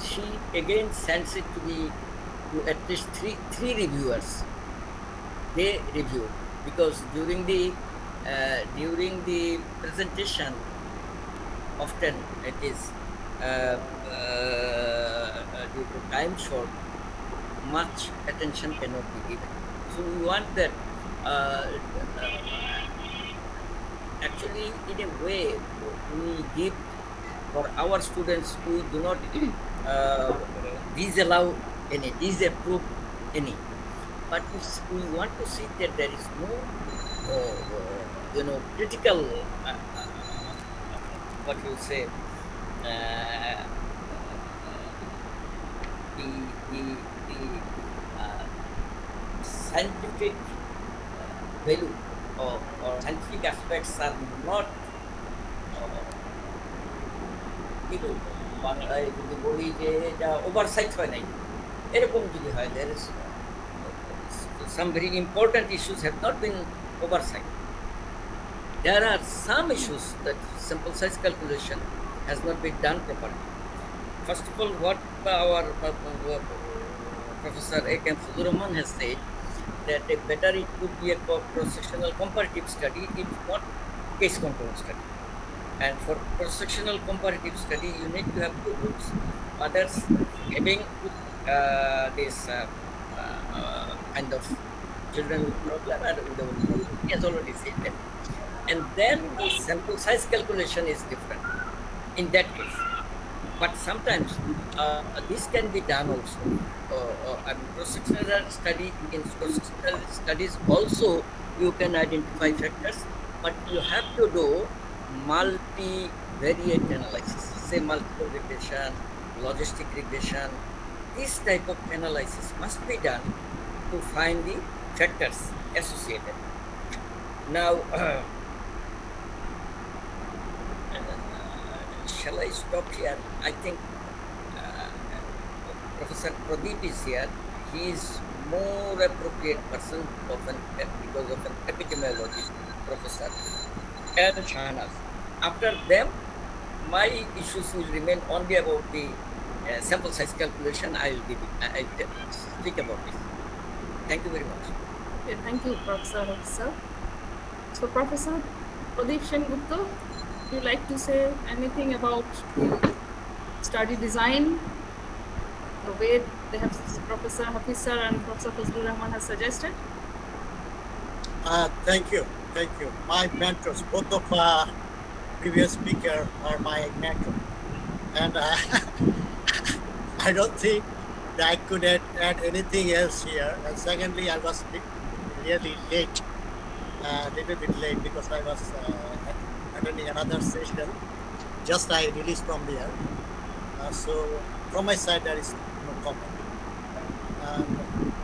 she again sends it to at least three reviewers. They review, because during the presentation, often it is due to time short, much attention cannot be given. So we want that actually in a way we give for our students, we do not disallow any, disapprove any, but we want to see that there is no critical what you say the scientific value or scientific aspects are not বাংলায় যদি বলি যে এটা ওভারসাইট হয় নাই, এরকম যদি হয়, there is some very important issues have not been oversight. There are some issues that sample size calculation has not been done properly. First of all, what our Professor A.K.M. Fazlur Rahman has said, that better it could be a cross-sectional comparative study, if not case control study. And for cross-sectional comparative study, you need to have two groups. Others having this kind of children with problem and without problem. He has already said that. And then the sample size calculation is different in that case. But sometimes this can be done also. Cross-sectional study, in cross-sectional studies also you can identify factors, but you have to do multivariate analysis, say multiple regression, logistic regression. This type of analysis must be done to find the factors associated. Now, shall I stop here? I think Professor Pradeep is here. He is more appropriate person because of an epidemiologist professor. And Shahnaz. After them, my issues will remain only about the sample size calculation. I will speak about this. Thank you very much. Okay, thank you, Professor Sir. So, Professor Pradeep Sengupta, would you like to say anything about study design, the way they have Professor Hafiz Sir and Professor Fazlur Rahman has suggested? Thank you. My mentors, both of previous speaker are my mentor, and I don't think that I could add anything else here. And secondly, I was really late, a little bit late, because I was attending another session. Just I released from there. So from my side, there is no comment.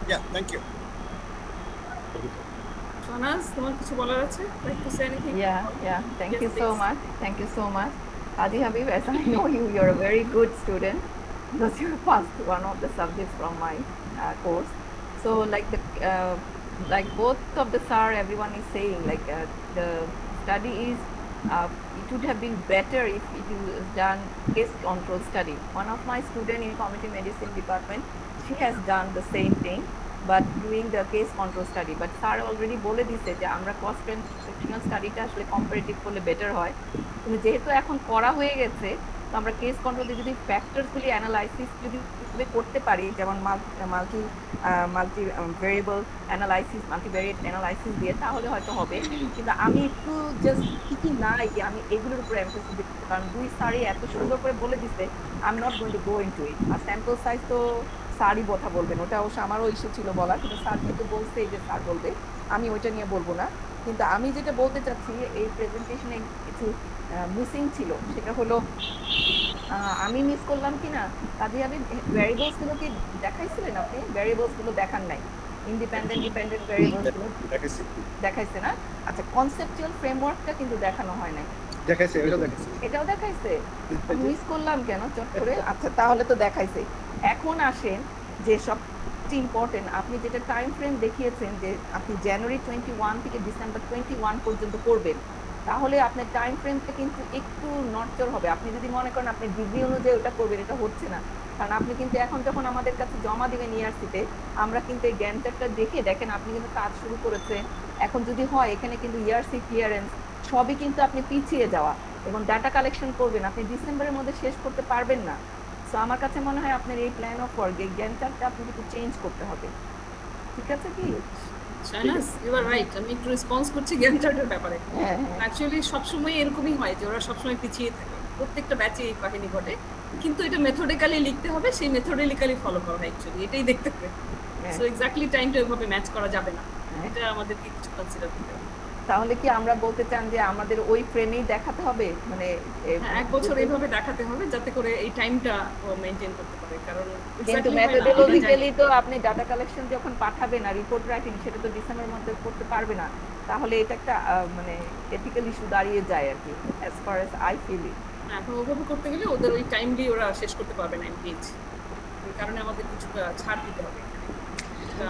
Yeah, thank you. Shahnaz, তোমার কিছু বলার আছে? Like to say anything? Yeah. Thank Yes, you so please. much. Thank you so much. Adi Habib, as I know you, you're a very good student because you passed one of the subjects from my course. So like both of the sir, everyone is saying, the study is, it would have been better if it was done case control study. One of my student in community medicine department, she has done the same thing, but doing the case control study. But sir already বলে দিছে যে আমরা cross sectional স্টাডিটা আসলে কম্পারেটিভ করলে বেটার হয়, কিন্তু যেহেতু এখন করা হয়ে গেছে, তো আমরা কেস কন্ট্রোলে যদি ফ্যাক্টরসগুলি অ্যানালাইসিস যদি করতে পারি, যেমন multi variable analysis, multivariate analysis দিয়ে, তাহলে হয়তো হবে। কিন্তু আমি একটু জাস্ট কি নাই, আমি এগুলোর উপরে এমফেসিস দিতে, কারণ দুই স্যারই এত সুন্দর করে বলে দিছে, I am not going to go into it. আর স্যাম্পল সাইজ তো স্যারই কথা বলবেন, ওটা অবশ্য আমারও ইস্যু ছিল বলা, কিন্তু স্যার যেহেতু বলছে যে স্যার বলবে, আমি ওইটা নিয়ে বলবো না। কিন্তু আমি যেটা বলতে চাচ্ছি এই প্রেজেন্টেশনে কিছু মিসিং ছিল, সেটা হলো আমি মিস করলাম কিনা, কাজে আমি ভ্যারিয়েবলস গুলো কি দেখাইছিলেন আপনি? ভ্যারিয়েবলস গুলো দেখান নাই, ইন্ডিপেন্ডেন্ট ডিপেন্ডেন্ট ভ্যারিয়েবলস গুলো দেখাইছে না? আচ্ছা, কনসেপচুয়াল ফ্রেমওয়ার্কটা কিন্তু দেখানো হয় নাই। দেখাইছে, ওটাও দেখাইছে। এটাও দেখাইছে? মিস করলাম কেন চট করে? আচ্ছা, তাহলে তো দেখাইছে। এখন আসেন যে সবচেয়ে ইম্পর্টেন্ট, আপনি যেটা টাইম ফ্রেম দেখিয়েছেন যে আপনি জানুয়ারি 21 থেকে ডিসেম্বর 21 পর্যন্ত করবেন, তাহলে আপনার টাইম ফ্রেমটা কিন্তু একটু নড়চড় হবে। আপনি যদি মনে করেন আপনি ডিগ্রি অনুযায়ী ওটা করবেন, এটা হচ্ছে না। কারণ আপনি কিন্তু এখন যখন আমাদের কাছে জমা দিবেন ইআরসিতে, আমরা কিন্তু এই গ্যান্ট চার্টটা দেখে দেখেন আপনি কিন্তু কাজ শুরু করেছেন। এখন যদি হয় এখানে কিন্তু ইআরসি ক্লিয়ারেন্স সবই কিন্তু আপনি পিছিয়ে যাওয়া, এবং ডাটা কালেকশন করবেন আপনি ডিসেম্বরের মধ্যে শেষ করতে পারবেন না। সো আমার কাছে মনে হয় আপনার এই প্ল্যান অফ ওয়ার্ক, এই গ্যান্ট চার্টটা আপনাকে একটু চেঞ্জ করতে হবে। ঠিক আছে কি? Shahnaz, you are right. আমি একটু রেসপন্স করছি গ্যান্ট চার্টের ব্যাপারে। অ্যাকচুয়ালি সবসময় এরকমই হয় যে ওরা সবসময় পিছিয়ে থাকে, প্রত্যেকটা ব্যাচে এই কাহিনী ঘটে। কিন্তু এটা মেথডিক্যালি লিখতে হবে, সেই মেথডিক্যালি ফলো করা হয় অ্যাকচুয়ালি, এটাই দেখতে হবে। সো এক্স্যাক্টলি টাইমটা ওইভাবে ম্যাচ করা যাবে না, এটা আমাদেরকে কিছু কনসিডার করতে হবে। তাহলে কি আমরা বলতে চান যে আমাদের ওই ফ্রেমেই দেখাতে হবে, মানে এক বছর এইভাবে দেখাতে হবে যাতে করে এই টাইমটা মেইনটেইন করতে পারে। কারণ কিন্তু মেথডোলজিক্যালি তো আপনি ডাটা কালেকশন যখন পাঠাবেন আর রিপোর্ট রাইটিং, সেটা তো ডিসেম্বরের মধ্যে করতে পারবে না। তাহলে এটা একটা মানে এথিক্যাল ইস্যু দাঁড়িয়ে যায় আর কি, as far as I feel it. এখন ওভাবে করতে গেলে ওদের ওই টাইমলি ওরা শেষ করতে পারবে না এনগেজ, এই কারণে আমাদের কিছু ছাড় দিতে হবে।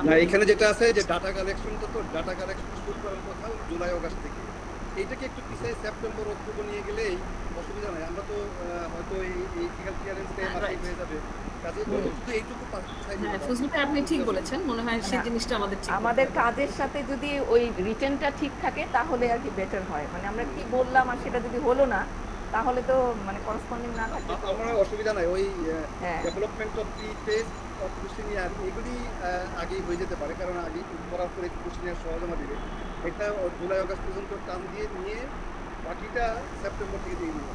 না, এখানে যেটা আছে যে ডাটা কালেকশনটা, তো ডাটা কালেকশন শুরু করার কথা জুলাই অগাস্ট থেকে, এইটাকে একটু পিছিয়ে সেপ্টেম্বর অক্টোবর নিয়ে গেলেই অসুবিধা নাই। আমরা তো হয়তো এই ইথিক্যাল ক্লিয়ারেন্সটা মাথায় হয়ে যাবে, কাজে শুধু এইটুকু ফজলু ভাই আপনি ঠিক বলেছেন, মনে হয় সেই জিনিসটা আমাদের ঠিক আমাদের কাজের সাথে যদি ওই রিটেনটা ঠিক থাকে তাহলে আর কি বেটার হয়। মানে আমরা কি বললাম আর সেটা যদি হলো না, তাহলে তো মানে করসপন্ডিং না থাকলে আমরা অসুবিধা নাই। ওই development of the page of questionnaire এগুলি আগেই হয়ে যেতে পারে, কারণ আগে করার পরে কুশিনিয়ার সহজমা দিবে। এটা জুলাই অগাস্ট পর্যন্ত টান দিয়ে নিয়ে বাকিটা সেপ্টেম্বর থেকে দিয়ে দিবে।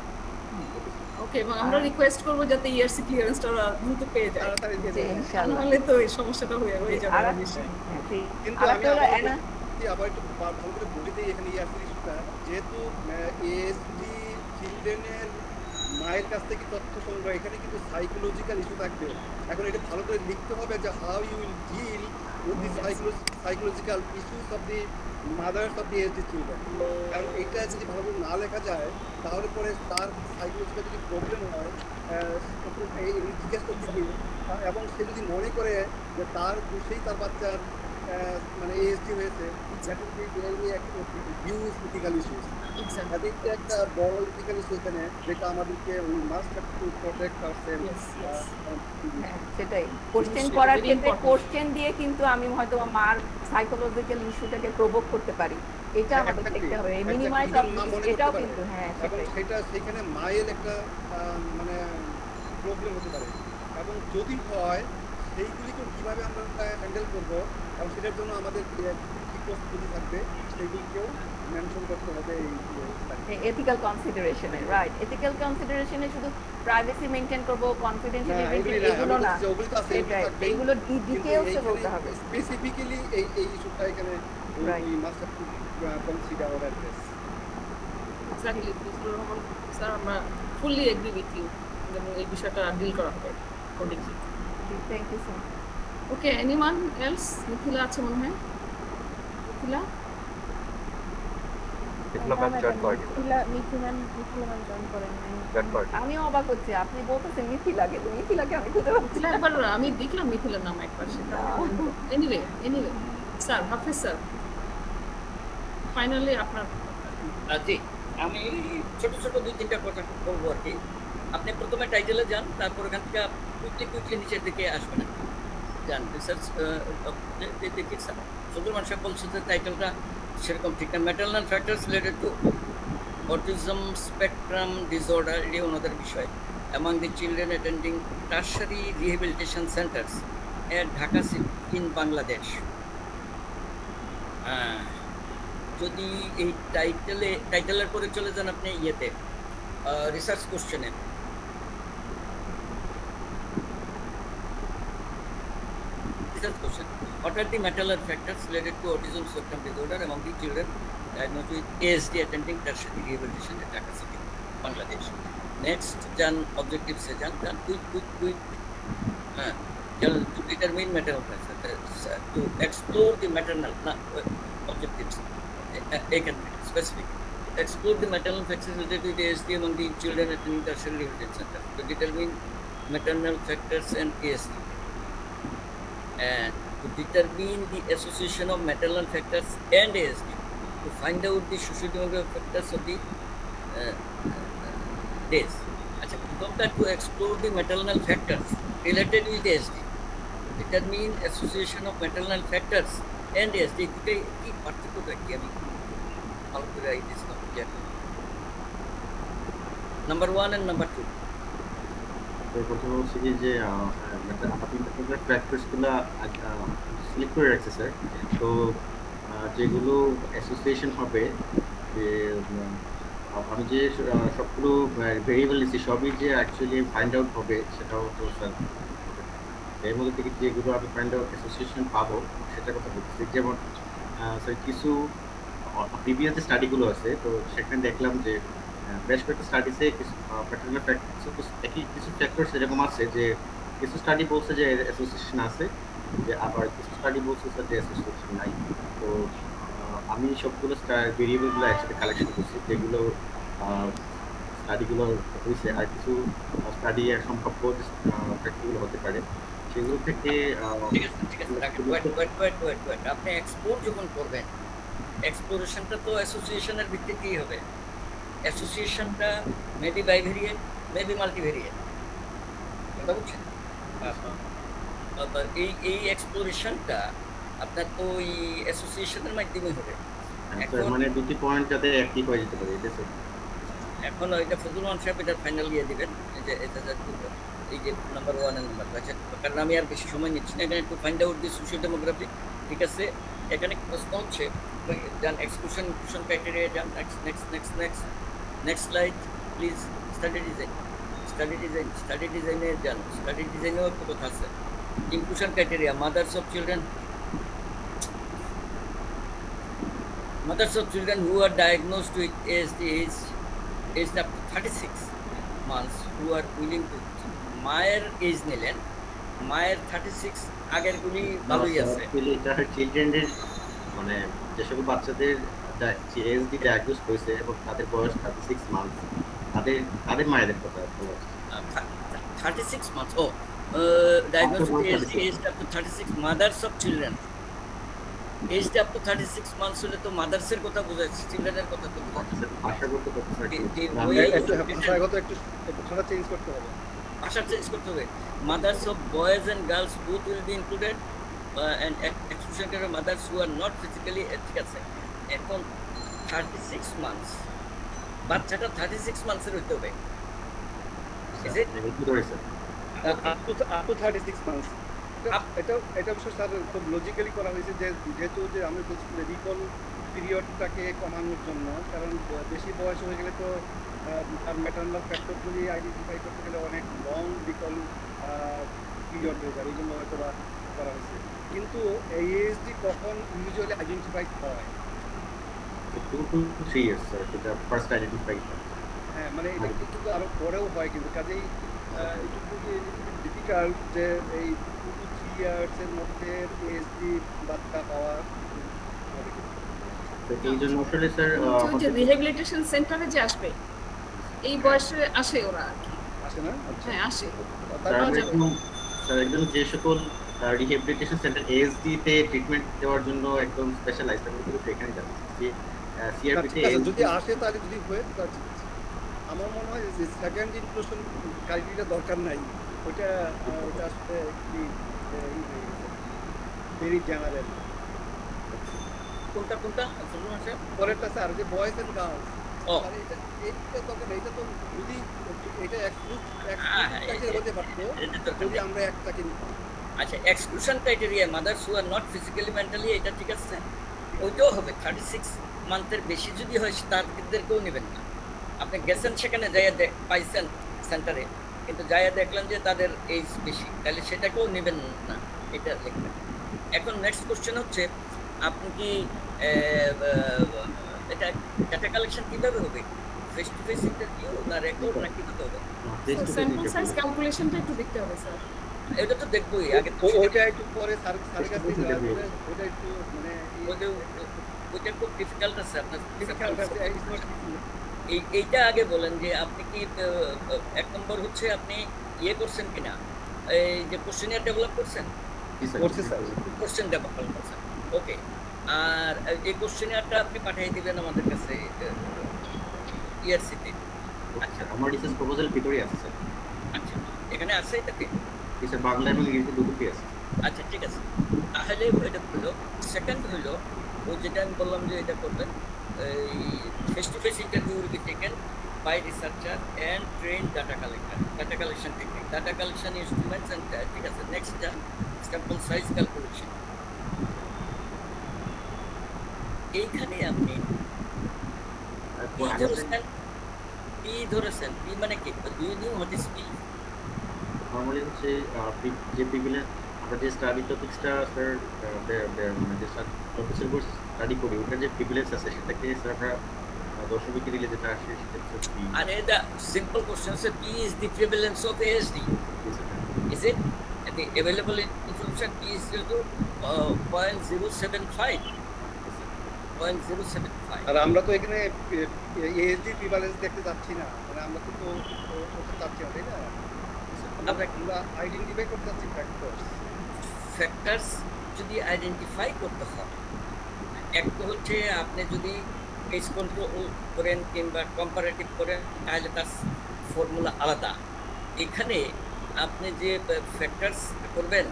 ওকে, এবং আমরা রিকোয়েস্ট করব যাতে ইআরসি ক্লিয়ারেন্সটা ওরা দ্রুত পেয়ে যায়, ইনশাআল্লাহ। নাহলে তো এই সমস্যাটা হয়ে যাবে নিশ্চয়ই। কিন্তু আমি আবার একটু ভালো করে বলে দিই এখানে ইআরসি ইস্যুটা, যেহেতু এএসডি চিলড্রেনের মায়ের কাছ থেকে তথ্য সংগ্রহ, এখানে কিন্তু সাইকোলজিক্যাল ইস্যু থাকবে। এখন এটা ভালো করে লিখতে হবে যে how you will deal with the psychological issues of the mothers of the ASD children. কারণ এটা যদি ভালো করে না লেখা যায়, তাহলে পরে তার সাইকোলজিক্যাল যদি প্রবলেম হয় জিজ্ঞেস করতে গিয়ে, এবং সে যদি মনে করে যে তার দোষেই তার বাচ্চার মানে এএসডি হয়েছে, একটা বড় ইথিক্যাল ইস্যু এখানে, যেটা আমাদেরকে মাস্ট হ্যাভ টু প্রটেক্ট আওরসেলফস। সেটাই কোশ্চেন করার ক্ষেত্রে কোশ্চেন দিয়ে কিন্তু আমি হয়তো মার সাইকোলজিক্যাল ইস্যুটাকে প্রভোক করতে পারি, এটা আমাদের দেখতে হবে। মিনিমাইজ অফ এটাও কিন্তু এবং সেটা সেখানে মায়ের একটা মানে প্রবলেম হতে পারে, এবং যদি হয় সেইগুলিকে কিভাবে আমরা হ্যান্ডেল করবো, এবং সেটার জন্য আমাদের কি প্রস্তুতি থাকবে সেগুলিকেও মেনশন করতে হবে এই এথিক্যাল কনসিডারেশনে। রাইট, এথিক্যাল কনসিডারেশনে শুধু প্রাইভেসি মেইনটেইন করব, কনফিডেন্সিয়ালিটি এগুলো না, এগুলো ডিটেইলসে বলতে হবে। স্পেসিফিক্যালি এই ইস্যুটা এখানে we must have to consider or address. Exactly Fazlur Rahman sir, আমরা ফুললি এগ্রি উইথ ইউ, এবং এই বিষয়টা ডিল করা হবে accordingly. Thank you so much. Okay, anyone else? Mithila আছে মনে হয়। মিথিলা আমি অবাক হচ্ছি, আপনি বলতেছেন মিথিলাকে, তো মিথিলাকে আমি খুঁজে পাচ্ছি না। একবার আমি দেখলাম মিথিলার নাম একবার, সেটা এনিওয়ে স্যার, হাফিজ স্যার, ফাইনালি আপনার। জি, আমি ছোট ছোট 2-3টা কথা বলবো আর কি। আপনি প্রথমে টাইটেলে যান, তারপর ওখান থেকে কুইকলি নিচের দিকে আসবেন, যান রিসার্চ দেখি। সুব্রমণ সাহেব বলছে যে টাইটেলটা সেরকম ঠিক না। Maternal factors related to autism spectrum disorder, এটি ওনাদের বিষয়। Among the children attending tertiary rehabilitation centres at Dhaka in Bangladesh. যদি এই টাইটেলের পরে চলে যান আপনি ইয়েতে রিসার্চ কোশ্চেনে, research question, what are the maternal factors related to autism spectrum disorder among the children diagnosed with ASD attending tertiary rehabilitation at Dhaka City, Bangladesh. Next, Jan objectives se Jan quick to determine maternal factors, to explore the maternal objectives, specific. Explore the maternal factors related with ASD among the children attending tertiary rehabilitation center, to determine maternal factors and ASD, and to determine the association of maternal factors and ASD, to find out the socio-demographic factors of the days. Achha, from that to explore the maternal factors related with ASD, determine association of maternal factors and ASD. দুটোই কি পার্থক্যটা কি আমি ভালো করে আই দিস না ক্লিয়ার। Number 1 and number 2। তো প্রথমে হচ্ছে কি যে আপনি ম্যাটারনাল ফ্যাক্টরসগুলো সিলেক্ট করে রাখছে স্যার। তো যেগুলো অ্যাসোসিয়েশন হবে যে আমি যে সবগুলো ভেরিয়েবল নিচ্ছি সবই যে অ্যাকচুয়ালি ফাইন্ড আউট হবে সেটাও তো স্যার এর মধ্যে থেকে যেগুলো আমি ফাইন্ড আউট অ্যাসোসিয়েশন পাবো সেটার কথা বলছি। যেমন স্যার কিছু প্রিভিয়াস যে স্টাডিগুলো আছে তো সেখানে দেখলাম যে বেশ কয়েকটা স্টাডিতে কিছু ম্যাটারনাল ফ্যাক্টরস কিছু ফ্যাক্টরস এরকম আছে যে কিছু স্টাডি বলছে যে অ্যাসোসিয়েশন আছে, যে আবার কিছু স্টাডি বলছে যে অ্যাসোসিয়েশন নাই। তো আমি সবগুলো ভেরিয়েবলগুলো একসাথে কালেকশন করছি যেগুলো স্টাডিগুলো হয়েছে, আর কিছু স্টাডি সম্ভাব্য যে ফ্যাক্টরগুলো হতে পারে সেগুলো থেকে আপনি এক্সপ্লোর যখন করবেন, এক্সপ্লোরেশনটা তো অ্যাসোসিয়েশনের ভিত্তিতেই হবে। অ্যাসোসিয়েশনটা মেবি বাইভেরিয়েন্ট, মেবি মাল্টিভেরিয়েন্ট, কথা বুঝছেন? এই এক্সপ্লোরেশনটা আপনার তো ওই অ্যাসোসিয়েশনের মাধ্যমে হবে। মানে দুটি পয়েন্ট যাতে একই হয়ে যেতে পারে, এটা এখন এটা ফজলুর রহমান সাহেব এটা ফাইনাল দিয়ে দিবেন যে এটা এই যে নাম্বার 1 আর নাম্বার 2। আচ্ছা, কারণ আমি আর বেশি সময় নিচ্ছি না, এখানে একটু ফাইন্ড আউট দি সোশিও ডেমোগ্রাফি। ঠিক আছে, এখানে প্রশ্ন হচ্ছে যান এক্সক্লুশন ইনক্লুশন ক্রাইটেরিয়া যান। Next slide please. স্টাডি ডিজাইনে যান। স্টাডি ডিজাইনেও একটু কথা আছে। Inclusion criteria, mothers of children who are diagnosed with ASD aged up to 36 months who are willing to মায়ের এজ নিলেন, মায়ের 36 আগের গুলি ভালোই আছে। এটা চিলড্রেনের মানে যে সকল বাচ্চাদের ASD ডায়াগনোস হয়েছে এবং তাদের বয়স 36 মান্থ, তাদের মায়েদের কথা বলা 36 months diagnosed with ASD aged up to 36 mothers of children aged up to 36 months হলে তো মাদার্সের কথা বোঝাচ্ছে, চিলড্রেনের কথা তো বোঝাচ্ছে। ভাষাগত কথা ভাষাগত একটু ভাষা চেঞ্জ করতে হবে, ভাষা চেঞ্জ করতে হবে। mothers of boys and girls both will be included and exclusion of mothers who are not physically, ঠিক আছে। এখন 36 months বাচ্চাটা 36 মান্থসের হইতে হবে। is it up to 36 months? এটা অবশ্য স্যার খুব লজিক্যালি করা হয়েছে যে যেহেতু যে আমি বলছি যে রিকল পিরিয়ডটাকে কমানোর জন্য, কারণ বেশি বয়স হয়ে গেলে তো তার ম্যাটারনাল ফ্যাক্টরগুলি আইডেন্টিফাই করতে গেলে অনেক লং রিকল পিরিয়ড হয়ে যাবে, এই জন্য হয়তো করা হয়েছে। কিন্তু এই এএসডি কখন ইউজুয়ালি আইডেন্টিফাইড হয়? 2 to 3 years স্যার, এটা ফার্স্ট আইডেন্টিফাইড। হ্যাঁ, মানে এটা কিন্তু আরো পরেও হয়, কিন্তু কাজেই একটু ডিফিকাল্ট যে এই 2 to 3 ইয়ার্সের মধ্যে এএসডি বাচ্চা পাওয়া। এই জন্য আসলে স্যার যে রিহ্যাবিলিটেশন সেন্টারে যে আসবে এই বয়সে আসে ওরা আর কি, আসে না? হ্যাঁ আসে। স্যার একদম যে সকল রিহ্যাবিলিটেশন সেন্টার এএসডি তে ট্রিটমেন্ট দেওয়ার জন্য একদম স্পেশালাইজড আমি কিন্তু সেখানে যাচ্ছি। সিআরপি তে যদি আসে তাহলে যদি হয়ে আমার মনে হয় যে সেকেন্ড ইনক্লুশন ক্রাইটেরিয়া দরকার নাই, ওটা আসলে কি ভেরি জেনারেল। কোনটা পরেরটা স্যার যে বয়েজ এন্ড গার্লস, এটা তো যদি এটা এক্সক্লুড হতে পারতো যদি আমরা একটাকে নিতাম। আচ্ছা, exclusion criteria mother's who are not physically mentally, এটা ঠিক আছে, ওইটাও হবে। 36 মান্থের বেশি যদি হয় তাদেরকেও নেবেন না। আপনি গেছেন সেখানে যাইয়া পাইছেন সেন্টারে, কিন্তু যাইয়া দেখলেন যে তাদের এজ বেশি, তাহলে সেটাকেও নেবেন না, এটা লিখবেন। এখন নেক্সট কোশ্চেন হচ্ছে আপনি কি এটা ডাটা কালেকশন কিভাবে হবে? ফেস টু ফেস ইন্টারভিউ না রেকর্ড না কিভাবে হবে? স্যাম্পল সাইজ ক্যালকুলেশনটা একটু দেখতে হবে স্যার। এটা তো দেখবোই আগে তো ওইটা একটু পরে স্যারের কাছে ওইটা একটু মানে ওইটা খুব ডিফিকাল্ট আছে আপনার difficult আছে, it's not easy. এইটা আগে বলেন যে আপনি কি এক নম্বর হচ্ছে আপনি ইয়ে করছেন কিনা, এই যে কোশ্চেনিয়ার ডেভেলপ করছেন? করছে স্যার। কোশ্চেন ডেভেলপ করছেন, ওকে। আর এই কোশ্চেনিয়ারটা আপনি পাঠিয়ে দিবেন আমাদের কাছে ইআরসিতে। আচ্ছা, আমার রিসার্চ প্রপোজাল ভিতরে আছে স্যার। আচ্ছা, এখানে আছে এটাকে? স্যার বাংলা এবং ইংরেজি দুটোই আছে। আচ্ছা, ঠিক আছে। তাহলে এটা হলো সেকেন্ড হলো ওই যেটা আমি বললাম যে এটা করবেন, এই face to face interview will be taken by researcher and trained data collector, data collection technique, data collection instruments and ঠিক আছে। নেক্সট যা sample size calculation, এইখানে আপনি পি ধরেছেন। পি মানে কি? Do you knew what is P? Normally হচ্ছে যে প্রিভিলেন্স আমরা যে স্টাডি টপিকসটা স্যার মানে যে টপিক্সের উপর স্টাডি করি ওটার যে প্রিভিলেন্স আছে সেটাকে স্যার আমরা দর্শককে দিলে যেটা আসে সেটা হচ্ছে P. And the simple question is, P is the prevalence of ASD. Is it? And the available information P is equal to 0.075. 0.075. আর আমরা তো এখানে এএসডি প্রিভালেন্স দেখতে যাচ্ছি না, মানে আমরা তো ওটা চাচ্ছি না, তাই না? আমরা আইডেন্টিফাই করতে চাচ্ছি ফ্যাক্টরস যদি আইডেন্টিফাই করতে হয়, এক তো হচ্ছে আপনি যদি কেস কন্ট্রোল করেন কিংবা কম্পারেটিভ করেন তাহলে তার ফর্মুলা আলাদা। এখানে আপনি যে ফ্যাক্টরস করবেন,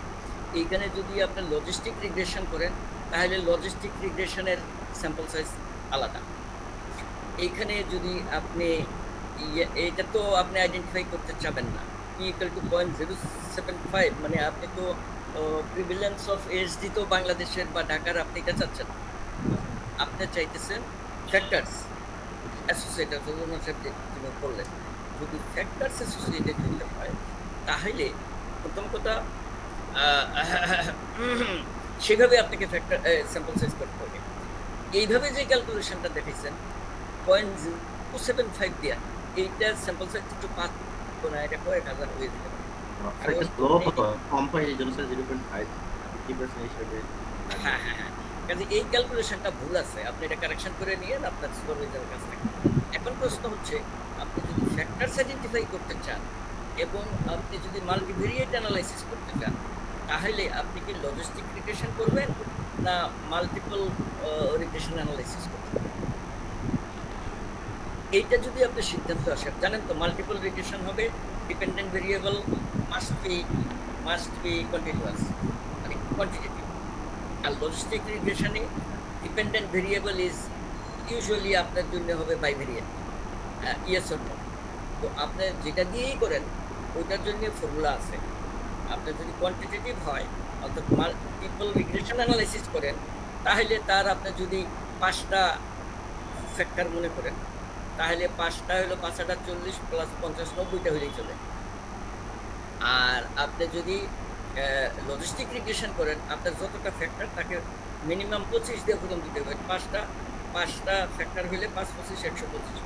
এইখানে যদি আপনি লজিস্টিক রিগ্রেশন করেন তাহলে লজিস্টিক রিগ্রেশনের স্যাম্পল সাইজ আলাদা। এইখানে যদি আপনি এইটা তো আপনি আইডেন্টিফাই করতে চাবেন না, পি ইকুয়াল টু 0.075, মানে আপনি তো প্রিভিলেন্স অফ এসডি তো বাংলাদেশের বা ঢাকার আপনি এটা চাচ্ছেন, আপনি চাইতেছেন ফ্যাক্টরস অ্যাসোসিয়েটেড করলেন। যদি ফ্যাক্টরস অ্যাসোসিয়েটেড হতে হয় তাহলে প্রথম কথা সেভাবে আপনাকে ফ্যাক্টর স্যাম্পল সাইজ করতে হবে। এইভাবে যে ক্যালকুলেশনটা দেখেছেন 0.075 দেওয়া, এইটা স্যাম্পল সাইজ একটু পাত না, এটা কয়েক হাজার হয়ে যেতে পারে। হ্যাঁ হ্যাঁ হ্যাঁ, কাজে এই ক্যালকুলেশনটা ভুল আছে, আপনি এটা কারেকশন করে নিয়েন আপনার সুপারভাইজারের কাছ থেকে। এখন প্রশ্ন হচ্ছে আপনি যদি ফ্যাক্টরস আইডেন্টিফাই করতে চান এবং আপনি যদি মাল্টিভেরিয়েট অ্যানালাইসিস করতে চান তাহলে আপনি কি লজিস্টিক রিগ্রেশন করবেন না মাল্টিপল রিগ্রেশন অ্যানালাইসিস করবেন? এইটা যদি আপনি সিদ্ধান্ত আসেন, জানেন তো মাল্টিপল রিগ্রেশন হবে dependent variable must be continuous, মানে কোয়ান্টিটেটিভ। আর লজিস্টিক রিগ্রেশনে ডিপেন্ডেন্ট ভেরিয়েবল ইজ ইউজুয়ালি আপনার জন্য হবে বাইভেরিয়েন্ট, ইয়েস অর নো। তো আপনি যেটা দিয়েই করেন ওইটার জন্য ফর্মুলা আছে। আপনার যদি কোয়ান্টিটেটিভ হয় অর্থাৎ মাল্টিপল রিগ্রেশন অ্যানালাইসিস করেন তাহলে তার আপনি যদি 5টা ফ্যাক্টর মনে করেন তাহলে 5টা হলো 5টা 40 প্লাস 50 90টা হলেই চলে। আর আপনি যদি লজিস্টিক রিগ্রেশন করেন আপনার যতটা ফ্যাক্টর তাকে মিনিমাম 25 দিয়ে প্রথম দিতে হবে। 5টা ফ্যাক্টর হলে 5 25 125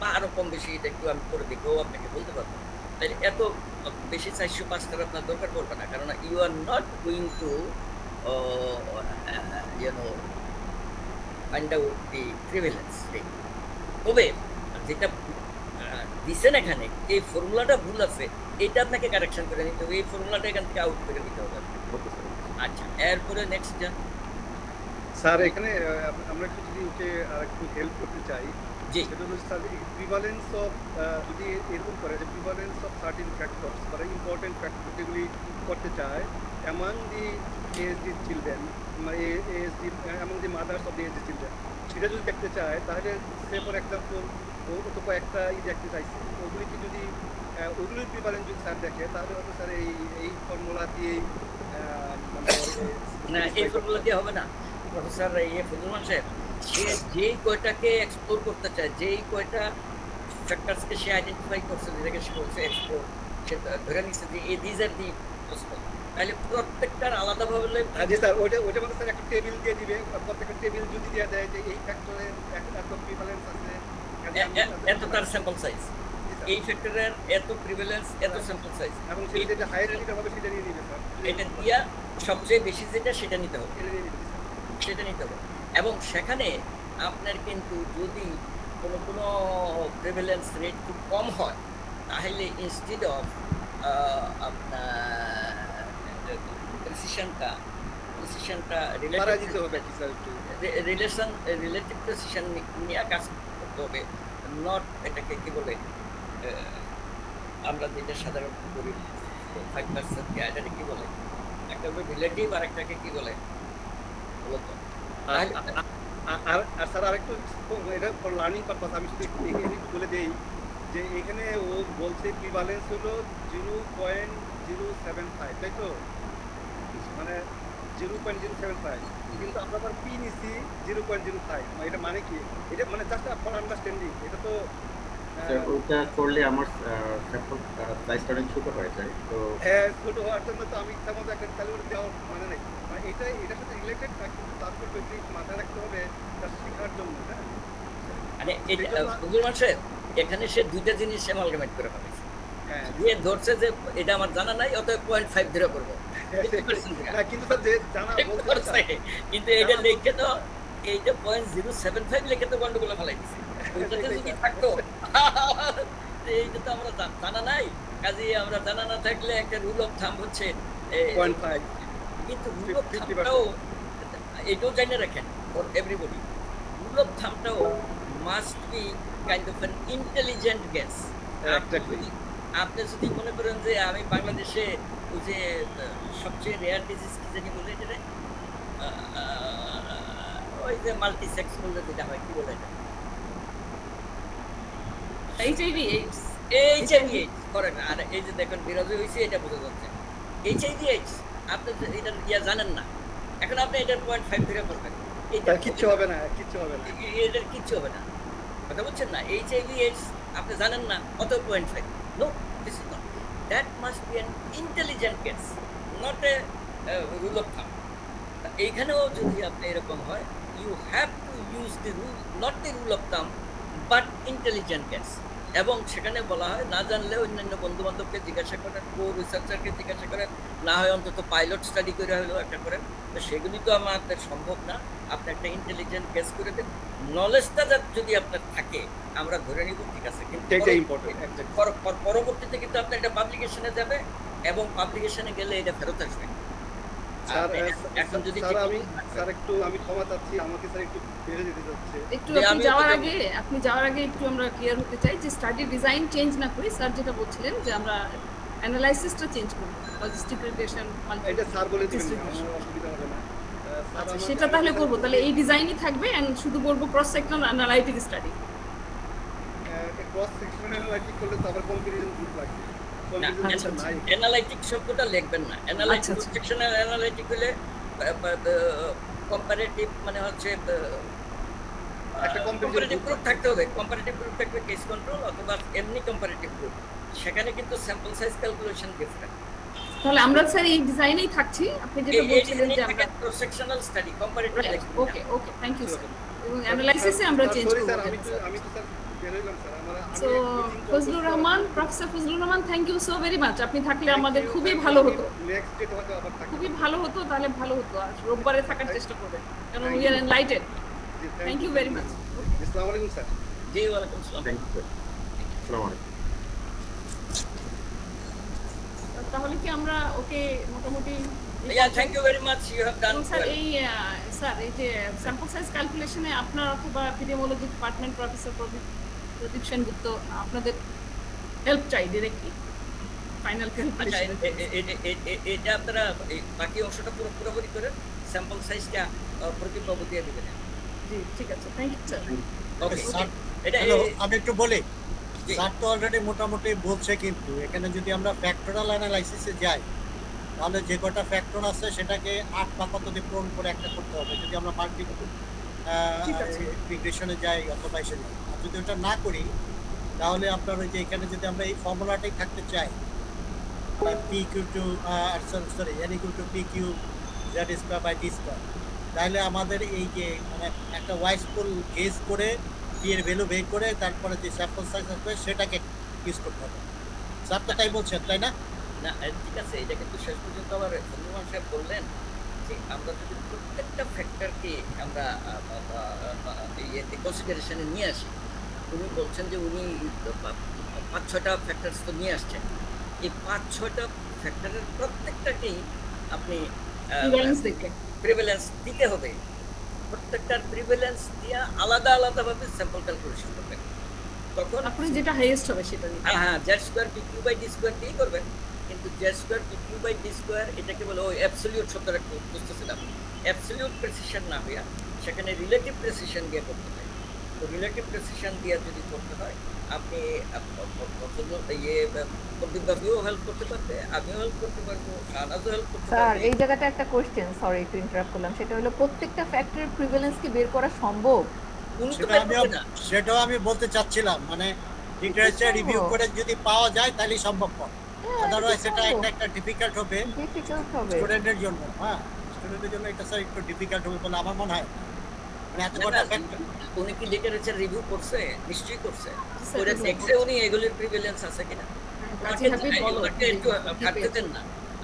বা আরও কম বেশি, এটা একটু আমি করে দেখবো আপনাকে বলতে পারবো। তাই এত বেশি 405টার আপনার দরকার পড়বে না, কারণ you are not going to find out the prevalence. তবে যেটা দিচ্ছেন এখানে এই ফর্মুলাটা ভুল আছে, এটা আপনাকে কারেকশন করে নিতে হবে, এই ফর্মুলাটা এখান থেকে আউট করে দিতে হবে। আচ্ছা, এরপরে নেক্সট যান স্যার। এখানে আমরা একটু যদি ওকে আর একটু হেল্প করতে চাই, জি, সেটা হলো স্যার প্রিভালেন্স অফ, যদি এরকম করে যে প্রিভালেন্স অফ সার্টেন ফ্যাক্টরস বা ইম্পর্টেন্ট ফ্যাক্টর যেগুলি করতে চায় among the ASD children, ASD among the mothers of the ASD children, সেটা যদি দেখতে চায় তাহলে সে ফর এক্সাম্পল ও তো কয়েকটা দেখতে চাইছে, ওগুলি কি যদি ওগুলির প্রিভালেন্স যদি স্যার দেখে তাহলে হয়তো স্যার এই ফর্মুলা দিয়েই না, এই ফর্মুলা দিয়ে হবে না প্রফেসর ফজলুর সাহেব। সে যেই কয়টাকে এক্সপ্লোর করতে চায়, যেই কয়টা ফ্যাক্টরসকে সে আইডেন্টিফাই করছে, যেটাকে সে বলছে এক্সপ্লোর, সে ধরে নিচ্ছে যে দিজ আর দি পসিবল, তাহলে প্রত্যেকটার আলাদাভাবে জি স্যার, ওইটা মানে স্যার একটা টেবিল দিয়ে দিবে, প্রত্যেকটা টেবিল যদি দেওয়া যায় যে এই ফ্যাক্টরে এত প্রিভ্যালেন্স আছে, এত তার স্যাম্পল সাইজ, জি স্যার। এই ফ্যাক্টরের এত প্রিভ্যালেন্স, এত স্যাম্পল সাইজ, এবং সেটা যেটা হায়ার যেটা হবে সেটা নিয়ে নিবে স্যার, এটা দিয়া সবচেয়ে বেশি যেটা সেটা নিতে হবে, এটা নিয়ে নিবে স্যার। সেটা নিতে হবে। এবং সেখানে আপনার কিন্তু যদি কোনো প্রিভ্যালেন্স রেট খুব কম হয়, তাহলে ইনস্টিড অফ আপনার প্রেসিশনটা মারা দিতে হবে কি স্যার একটু। রিলেটিভ প্রেসিশন নিয়ে কাজ করতে হবে, নট এটাকে কি বলে আমরা যেটা সাধারণত করি 5% এটাকে কি বলে, একটা রিলেটিভ আর একটাকে কি বলে বলতো। আর স্যার আরেকটু, এটা ফর লার্নিং পারপাস আমি শুধু এখানে একটু বলে দেই যে এখানে ও বলছে প্রিভ্যালেন্স হলো 0.075, তাই তো? মানে 0.075, কিন্তু আমরা আবার পি নিছি 0.05, এটা মানে কি? এটা মানে জাস্ট ফর আন্ডারস্ট্যান্ডিং, এটা তো স্যার ওটা করলে আমার স্যাম্পল সাইজটা অনেক ছোট হয়ে যায়, তো হ্যাঁ, ছোট হওয়ার জন্য তো আমি ইচ্ছা মতো একটা ক্যালকুলেট দেওয়ার মানে নেই, মানে এটার সাথে রিলেটেড না, কিন্তু তারপর মাথায় রাখতে হবে তার শেখার জন্য। হ্যাঁ, মানে গুগল মাসে এখানে সে দুইটা জিনিস অ্যামালগামেট করে ফেলেছে। হ্যাঁ, দিয়ে ধরছে যে এটা আমার জানা নাই, অতএব 0.5 ধরে করবো। কিন্তু স্যার যে জানা বলছে, কিন্তু এটা লিখে তো এইটা 0.075 লিখে তো গন্ডগোলে ফেলাই দিছে। ওইটাতে যদি থাকতো এইটা তো আমরা জানা নাই, কাজে আমরা জানা না থাকলে একটা রুল অফ থাম্ব হচ্ছে 0.5, কিন্তু রুল অফ থাম্বটাও এটাও জানে রাখেন ফর এভরিবডি, রুল অফ থাম্বটাও must be kind of an intelligent guess. আপনি যদি মনে করেন যে আমি বাংলাদেশে ওই যে সবচেয়ে রেয়ার ডিজিজ কি জানি বলে এটা, ওই যে মাল্টিসেক্স বললে যেটা হয়, কি বলে এটা, এইচআইভি এইডস করেন। আর এই যে দেখেন বিরোধী হয়েছে, এটা বোঝা যাচ্ছে এইচআইভি এইডস আপনি এটা ইয়া জানেন না, এখন আপনি এটার 0.5 ধরে করবেন, এটা কিচ্ছু হবে না, কিচ্ছু হবে না, এটার কিচ্ছু হবে না, কথা বলছেন না? এইচআইভি এইডস আপনি জানেন না, অত 0.5, no, this is not, that must be an intelligent guess, not a rule of thumb. এইখানেও যদি আপনি এরকম হয়, you have to use the rule, not the rule of thumb but intelligent guess. এবং সেখানে বলা হয় না জানলে অন্যান্য বন্ধু বান্ধবকে জিজ্ঞাসা করেন, কো রিসার্চারকে জিজ্ঞাসা করেন, না হয় অন্তত পাইলট স্টাডি করে হলেও একটা করেন। তো সেগুলি তো আমাদের সম্ভব না, আপনি একটা ইন্টেলিজেন্ট গেস করে দেন, নলেজটা যদি আপনার থাকে আমরা ধরে নিব, ঠিক আছে। কিন্তু পরবর্তীতে কিন্তু আপনার এটা পাবলিকেশনে যাবে, এবং পাবলিকেশনে গেলে এটা ফেরত আসবে। এখন যদি আমি ক্ষমা চাচ্ছি, আমাকে স্যার একটু বেড়ে যেতে যাচ্ছে একটু। আপনি যাওয়ার আগে একটু আমরা ক্লিয়ার হতে চাই যে স্টাডি ডিজাইন চেঞ্জ না করি, স্যার যেটা বলছিলেন যে আমরা অ্যানালাইসিসটা চেঞ্জ করব, লজিস্টিক রিগ্রেশন, এটা স্যার বলে দিবেন, অসুবিধা হবে না। আচ্ছা, সেটা তাহলে করব, তাহলে এই ডিজাইনই থাকবে, এন্ড শুধু বলবো cross sectional analytic study. Cross sectional analytic করলে তো আবার কম্পারিজন গ্রুপ লাগবে। অ্যানালাইটিক শব্দটা লিখবেন না, অ্যানালাইটিক সেকশনাল অ্যানালাইটিক হলে কম্পারেটিভ মানে হচ্ছে একটা কম্পারেটিভ গ্রুপ থাকতে হবে, কম্পারেটিভ গ্রুপ থাকবে কেস কন্ট্রোল অথবা এমনি কম্পারেটিভ গ্রুপ, সেখানে কিন্তু স্যাম্পল সাইজ ক্যালকুলেশন ডিফারেন্ট। তাহলে আমরা স্যার এই ডিজাইনেই থাকছি, আপনি যেটা বলছিলেন যে আমরা cross sectional study comparative. Okay, thank you sir. এবং অ্যানালাইসিসে আমরা চেঞ্জ করব। আমি তো স্যার বের হইলাম sir, so Fazlur Rahman, professor Fazlur Rahman, thank you so very much. আপনি থাকলে আমাদের খুবই ভালো হতো, খুবই ভালো হতো, তাহলে ভালো হতো। আর রোববারে থাকার চেষ্টা করবেন, কারণ we are enlightened. Thank you very much. আসসালামু আলাইকুম স্যার। জি, ওয়ালাইকুম আসসালাম। থ্যাংক ইউ স্যার, আসসালামু আলাইকুম। তাহলে কি আমরা ওকে মোটামুটি thank you very much, you have done. Sir এই যে স্যাম্পল সাইজ ক্যালকুলেশনে আপনার অথবা epidemiology department professor Pradip Sengupta আপনাদের হেল্প চাই ডিরেক্টলি ফাইনাল ক্যালকুলেশন। এটা আপনারা বাকি অংশটা পুরোপুরি করে স্যাম্পল সাইজটা প্রদীপ বাবু দিয়ে দিবেন। জি, ঠিক আছে, থ্যাংক ইউ স্যার। ওকে, আমি একটু বলি, স্যার তো অলরেডি মোটামুটি বলছে, কিন্তু এখানে যদি আমরা ফ্যাক্টরাল অ্যানালাইসিসে যাই, তাহলে যে কটা ফ্যাক্টর আছে সেটাকে 8 বা কত দিয়ে পূরণ করে একটা করতে হবে, যদি আমরা মাল্টিপল রিগ্রেশনে যাই অথবা এসে যাই। আর যদি ওটা না করি, তাহলে আপনার ওই যে এখানে যদি আমরা এই ফর্মুলাটাই থাকতে চাই, P equal to sorry n equal to p cube z square by d square, তাহলে আমাদের এই যে মানে একটা ওয়াইসফুল গেস করে p এর ভ্যালু বের করে তারপরে যে স্যাম্পল সাইজ আসবে সেটাকে ইউজ করতে হবে। স্যার তো তাই বলছেন তাই না? না ঠিক আছে, এটা কিন্তু শেষ পর্যন্ত আবার চন্দ্রমান সাহেব বললেন যে আমরা যদি প্রত্যেকটা ফ্যাক্টরকে আমরা কনসিডারেশনে নিয়ে আসি, উনি বলছেন যে উনি 5-6টা ফ্যাক্টরস তো নিয়ে আসছেন, এই 5-6টা ফ্যাক্টরের প্রত্যেকটাকেই আপনি প্রিভ্যালেন্স দিতে হবে, প্রত্যেকটার প্রিভ্যালেন্স দিয়ে আলাদা আলাদাভাবে স্যাম্পল ক্যালকুলেশন করবেন। তখন আপনি যেটা হাইয়েস্ট হবে সেটা নিয়ে হ্যাঁ Z square P Q by D square দিয়েই করবেন, কিন্তু Z square P Q by D square এটাকে বলে ওই অ্যাবসলিউট শব্দটা বুঝতেছিলাম, অ্যাবসলিউট প্রেসিশন না হইয়া সেখানে রিলেটিভ প্রেসিশন দিয়ে করতে হয়। তো রিলেটিভ প্রেসিশন দিয়ে যদি করতে হয় আপনি প্রদীপবাবুও হেল্প করতে পারবে, আমিও হেল্প করতে পারবো, শাহনাজও হেল্প করতে স্যার পারবে। এই জায়গাটা একটা কোশ্চেন, সরি একটু ইন্টারাপ্ট করলাম, সেটা হলো প্রত্যেকটা ফ্যাক্টরের প্রিভ্যালেন্স কি বের করা সম্ভব? সেটাও আমি বলতে চাচ্ছিলাম, মানে লিটারেচার রিভিউ করে যদি পাওয়া যায় তাহলে সম্ভবপর, আদারওয়াইজ এটা একটা ডিফিকাল্ট হবে স্টুডেন্টের জন্য। হ্যাঁ স্টুডেন্টের জন্য এটা স্যার একটু ডিফিকাল্ট হবে বলে আমার মনে হয়। মানে এত কটা ফ্যাক্টর উনি কি লিটারেচার রিভিউ করছে? নিশ্চয়ই করছে, ওরা দেখছে উনি এগুলির প্রিভ্যালেন্স আছে কিনা।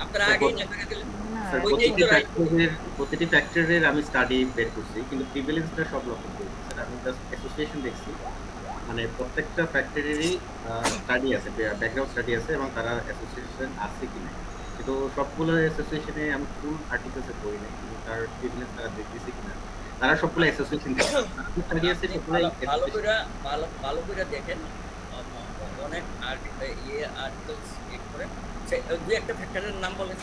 আপনারা আগেই না করে দিলেন। প্রতিটি ফ্যাক্টরের আমি স্টাডি বের করছি, কিন্তু প্রিভ্যালেন্সটা সব লক্ষ্য করেছি স্যার। আমি জাস্ট অ্যাসোসিয়েশন দেখছি, মানে প্রত্যেকটা ফ্যাক্টরেরই স্টাডি আছে, ব্যাকগ্রাউন্ড স্টাডি আছে এবং তারা অ্যাসোসিয়েশন আছে কিনা। কিন্তু সবগুলো অ্যাসোসিয়েশনে আমি ফুল আর্টিকেলসে পড়ি নাই, কিন্তু তার প্রিভ্যালেন্স তারা দেখতেছে কিনা। তারা সবগুলো অ্যাসোসিয়েশন স্টাডি আছে, ভালো করে দেখেন। অনেক আর্টিকেলস করে দুই একটা ফ্যাক্টরের নাম বলেন,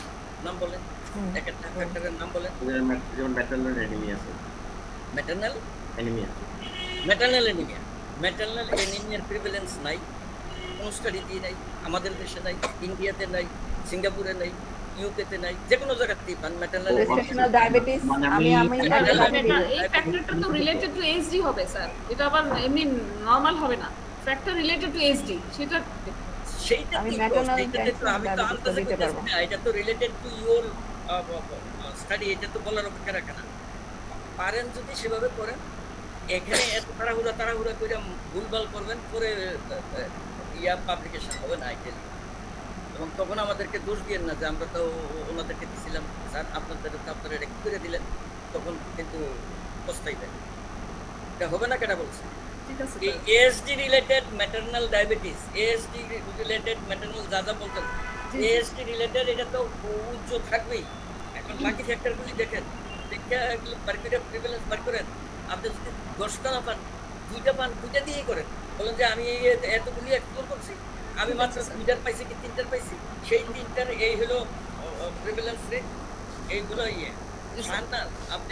একটা ফ্যাক্টরের নাম বলেন। যেমন ম্যাটারনাল অ্যানিমিয়া আছে, ম্যাটারনাল অ্যানিমিয়ার প্রিভ্যালেন্স নাই, কোন স্টাডিতেই নাই, আমাদের দেশে নাই, ইন্ডিয়াতে নাই, সিঙ্গাপুরে নাই, ইউকেতে নাই, যে কোনো জায়গাতেই পান ম্যাটারনাল ডায়াবেটিস। এই ফ্যাক্টরটা তো রিলেটেড টু এইচডি হবে স্যার, এটা আবার এমনি নরমাল হবে না। ফ্যাক্টর রিলেটেড টু এইচডি সেটা এটা তো রিলেটেড টু ইওর স্টাডি, এটা তো বলার অপেক্ষা রাখে না। পারেন যদি সেভাবে করেন, এখানে এত তাড়াহুড়া করে ভুলভাল করবেন, পরে পাবলিকেশন হবে না আইটেলি। এবং তখন আমাদেরকে দোষ দিয়েন না যে আমরা তো ওনাদেরকে দিছিলাম স্যার, আপনারা এটা কি করে দিলেন, তখন কিন্তু পস্তাইবেন। এটা হবে না, কেটা বলছে। ASD related maternal diabetes, ASD related maternal যা বলতেন, এএসডি রিলেটেড এটা তো উচ্চ থাকবেই। এখন বাকি ফ্যাক্টরগুলি দেখেন, দেখে প্রিভ্যালেন্স বার করেন। আপনি যদি 10টা না পান, 2টা পান, 2টা দিয়েই করেন। বলেন যে আমি এতগুলি এক্সপ্লোর করছি, আমি মাত্র 2টার পাইছি কি 3টার পাইছি, সেই 3টার এই হলো প্রিভ্যালেন্স রেট, এইগুলো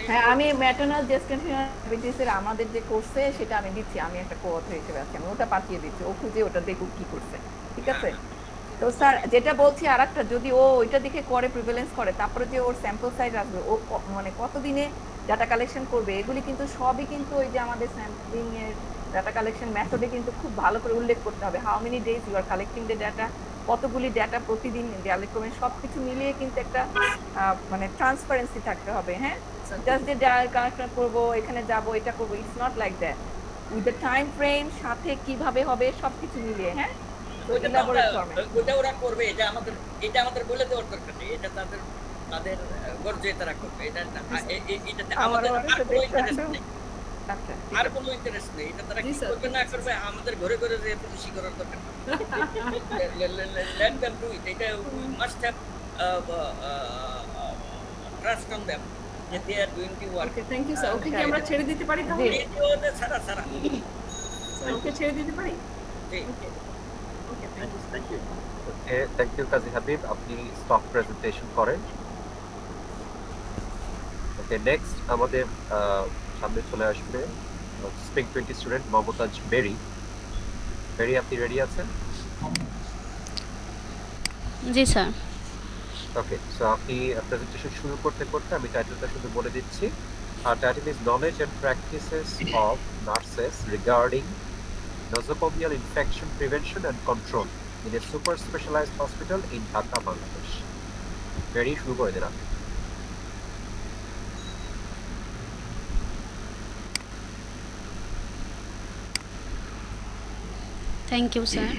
হ্যাঁ আমি ম্যাটারনাল জেস্টেশনাল ডায়াবেটিসের আমাদের যে কোর্সে সেটা আমি দিচ্ছি, আমি একটা কো-অথর হিসেবে আছি, আমি ওটা পাঠিয়ে দিচ্ছি, ও খুঁজে ওটা দেখুক কি করছে, ঠিক আছে। তো স্যার যেটা বলছি আরেকটা, যদি ও ওইটা দেখে করে প্রিভ্যালেন্স করে, তারপরে যে ওর স্যাম্পল সাইজ আসবে, ও মানে কতদিনে ডাটা কালেকশন করবে, এগুলি কিন্তু সবই কিন্তু ওই যে আমাদের স্যাম্পলিং এর ডাটা কালেকশন মেথডে কিন্তু খুব ভালো করে উল্লেখ করতে হবে। How many days you are collecting the data, কতগুলি ডাটা প্রতিদিন কালেক্ট করবেন, সবকিছু মিলিয়ে কিন্তু একটা মানে ট্রান্সপারেন্সি থাকতে হবে। হ্যাঁ জাস্ট যে কালেকশন করবো, এখানে যাবো, এটা করবো, it's not like that. With the time frame, সাথে কিভাবে হবে, সবকিছু মিলিয়ে। হ্যাঁ ওটা ওরা করবে, এটা আমাদের বলে দেওয়ার দরকার নেই, এটা তাদের গর্জে তারা করবে। এটাতে আমাদের আর কোনো ইন্টারেস্ট নেই, এটা তারা কি করবে না করবে আমাদের ঘরে ঘরে যে পুলিশি করার দরকার নেই। Let them do it. এটা we must have trust on them that they are doing the work. Okay, thank you sir. ওকে কি আমরা ছেড়ে দিতে পারি তাহলে? ভিডিওতে ছাড়া ওকে ছেড়ে দিতে পারি? Okay thank you. Okay thank you Kazi Habib, আপনি স্টক প্রেজেন্টেশন করেন। ওকে নেক্সট আমাদের সামনে চলে আসবে spring 20 student Momtaz Mary. Mary আপনি রেডি আছেন? জি স্যার। ওকে সো আপনি প্রেজেন্টেশন শুরু করতে করতে আমি টাইটেলটা শুধু বলে দিচ্ছি। Title is knowledge and practices of nurses regarding nosocomial infection prevention and control. in a super specialized hospital in Dhaka, Bangladesh. Ready? শুরু করে দিন আপনি। Thank you, sir.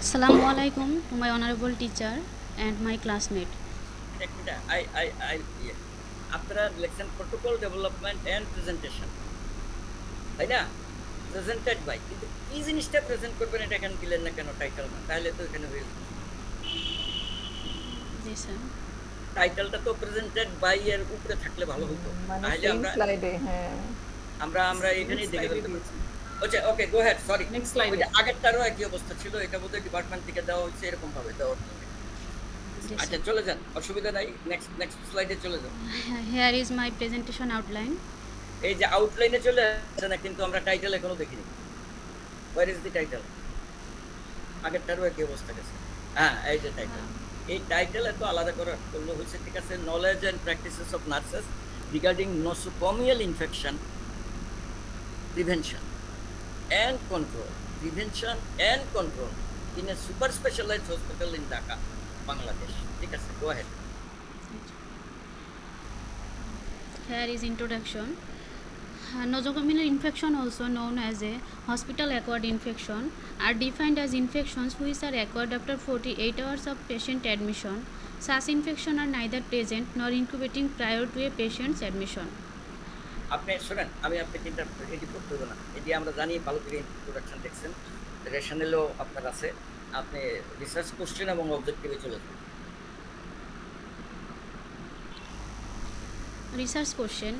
Assalamu alaikum to my honorable teacher and my classmate. আপনারা লিখছেন প্রোটোকল ডেভেলপমেন্ট এন্ড প্রেজেন্টেশন, তাই না? প্রেজেন্টেড বাই, কিন্তু কি জিনিসটা প্রেজেন্ট করবেন এটা এখানে দিলেন না কেন? টাইটেল না, তাহলে তো এখানে হয়ে যাবে। জি স্যার। টাইটেলটা তো প্রেজেন্টেড বাই এর উপরে থাকলে ভালো হতো। মানে তাহলে সেম আমরা স্লাইডে, হ্যাঁ আমরা এখানেই দেখে ফেলতে পারছি। আচ্ছা, okay, go ahead. Sorry, next slide. আগেরটারও একই অবস্থা ছিল, এটা বোধহয় ডিপার্টমেন্ট থেকে দেওয়া হচ্ছে এরকম ভাবে দেওয়ার জন্য। আচ্ছা, চলে যান, অসুবিধা নাই। নেক্সট স্লাইডে চলে যান। Here is my presentation outline. এই যে আউটলাইনে চলে আসছে না, কিন্তু আমরা টাইটেল এখনো দেখিনি। Where is the title? আগেরটারও একই অবস্থা গেছে। হ্যাঁ, এই যে টাইটেল। এই টাইটেল এত আলাদা করলে হয়েছে, ঠিক আছে? Knowledge and practices of nurses regarding nosocomial infection prevention and control, prevention and control in a super specialized hospital in Dhaka, Bangladesh. ঠিক আছে, go ahead. Here is introduction. Nosocomial infection, also known as a hospital-acquired infection, are defined as infections which are acquired after 48 hours of patient admission. Such infections are neither present nor incubating prior to a patient's admission. আপনি শোনেন, আমি আপনাকে এটি করতে দেবো না। এটি আমরা জানি, ভালো করে ইন্ট্রোডাকশন দেখছেন, রেশনেলও আপনার আছে। আপনি রিসার্চ কোশ্চেন এবং অবজেক্টিভে চলে যান। Research question: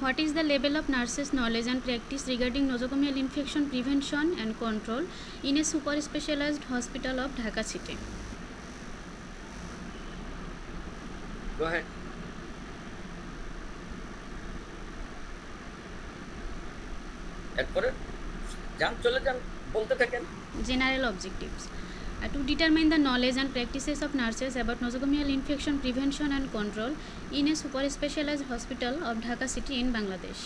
what is the level of nurses' knowledge and practice regarding nosocomial infection prevention and control in a super specialized hospital of Dhaka city? Go ahead. এরপরে যান, চলে যান, বলতে থাকেন। General objectives: to determine the knowledge and practices of nurses about nosocomial infection prevention and control in a super specialized hospital of Dhaka city in Bangladesh.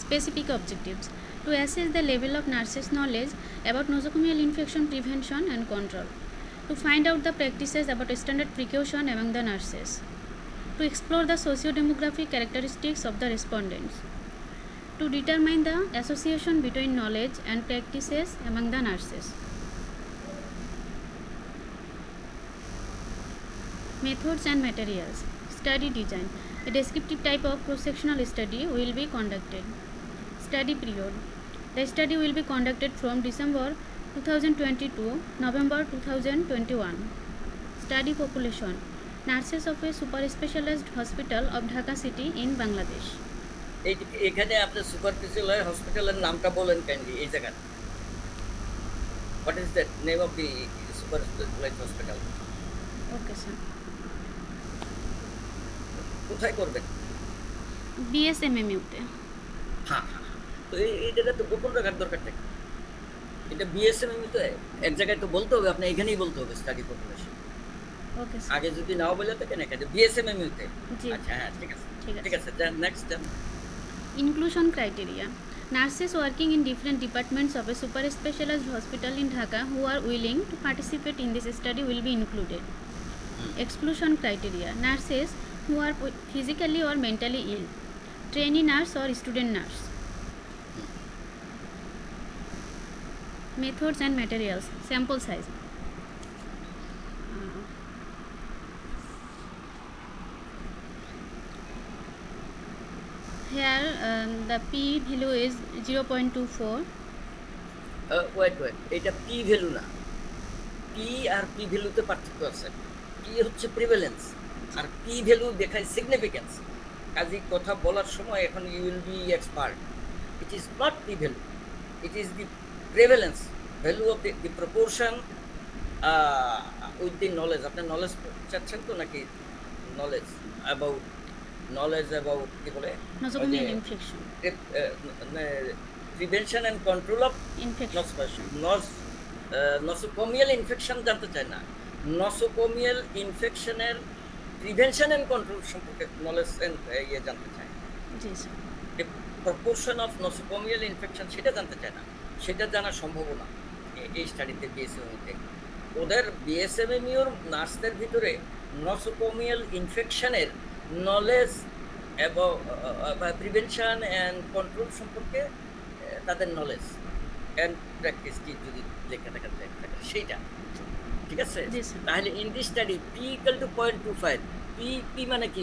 Specific objectives: to assess the level of nurses' knowledge about nosocomial infection prevention and control, to find out the practices about standard precaution among the nurses, to explore the socio-demographic characteristics of the respondents, to determine the association between knowledge and practices among the nurses. Methods and materials. Study design: a descriptive type of cross-sectional study will be conducted. Study period: the study will be conducted from December 2020 to November 2021. Study population: nurses of a super specialized hospital of Dhaka city in Bangladesh. এখানে আপনি সুপার স্পেশালাইজড হসপিটালের নামটা বলেন কাইন্ডলি। এই জায়গাটা what is the name of the super specialized hospital? Okay sir. কোথায় করবেন? BSMMU তে। হ্যাঁ, তো এই জায়গা তো গোপন রাখার দরকার থাকে। এটা বিএসএমএমই তো এক জায়গায় তো বলতে হবে, আপনি এখানেই বলতে হবে স্টাডি পপুলেশন। Okay sir. আগে যদি নাও বলে থাকেন এখানে বিএসএমএমই তে। জি। আচ্ছা, হ্যাঁ, ঠিক আছে, ঠিক আছে। ঠিক আছে। Next Inclusion criteria: nurses working in different departments of a super specialized hospital in Dhaka who are willing to participate in this study will be included. Exclusion criteria: nurses who are physically or mentally ill, trainee nurse or student nurse. Methods and materials. Sample size: here the p value is 0.24. Wait, এটা পি ভ্যালু না। পি আর পি ভ্যালুতে পার্থক্য আছে। পি হচ্ছে প্রিভ্যালেন্স, আর পি ভ্যালু দেখায় সিগনিফিকেন্স। কাজে কথা বলার সময় এখন you will be expert. It is not P value, it is the prevalence value of the proportion with the knowledge. আপনার নলেজ চাচ্ছেন তো নাকি? নলেজ অ্যাবাউট কি বলে? Nosocomial infection. Prevention and control of nosocomial infection জানতে চায় না, নসোকমিয়াল ইনফেকশনের প্রিভেনশন অ্যান্ড কন্ট্রোল সম্পর্কে নলেজ জানতে চায়। জি sir. Proportion of nosocomial infection সেটা জানতে চায় না, সেটা জানা সম্ভব না এই স্টাডিতে বিএসএমইতে। ওদের বিএসএমইউর নার্সদের ভিতরে নসোকোমিয়াল ইনফেকশনের নলেজ এবং প্রিভেনশন অ্যান্ড কন্ট্রোল সম্পর্কে তাদের নলেজ অ্যান্ড প্র্যাকটিস কি যদি লেখা থাকে সেইটা, ঠিক আছে? জি স্যার। তাহলে in this study P equal to 0.25, P মানে কি?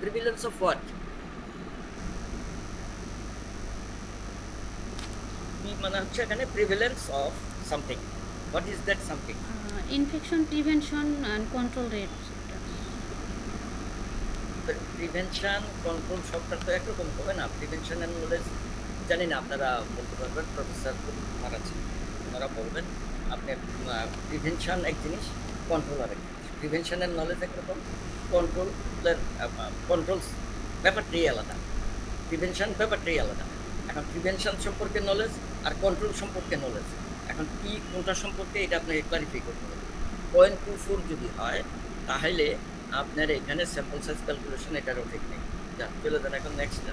Prevalence of what? পি মানে হচ্ছে এখানে prevalence of something. What is that something? Infection prevention and control rate. Prevention control সবটা তো একরকম হবে না। প্রিভেনশনের নলেজ জানি না, আপনারা বলতে পারবেন, প্রফেসর কুমার আছেন, ওনারা বলবেন। আপনি প্রিভেনশন এক জিনিস, কন্ট্রোল আর এক জিনিস। প্রিভেনশনের নলেজ একরকম, কন্ট্রোলস ব্যাপারটাই আলাদা, প্রিভেনশন ব্যাপারটাই আলাদা। এখন প্রিভেনশন সম্পর্কে নলেজ আর কন্ট্রোল সম্পর্কে নলেজ, এখন কি কোনটা সম্পর্কে এটা আপনাকে ক্লারিফাই করতে হবে। 0.24 যদি হয় তাহলে আপনার এখানে স্যাম্পল সাইজ ক্যালকুলেশন এটারও ঠিক নেই। চলে যান এখন next.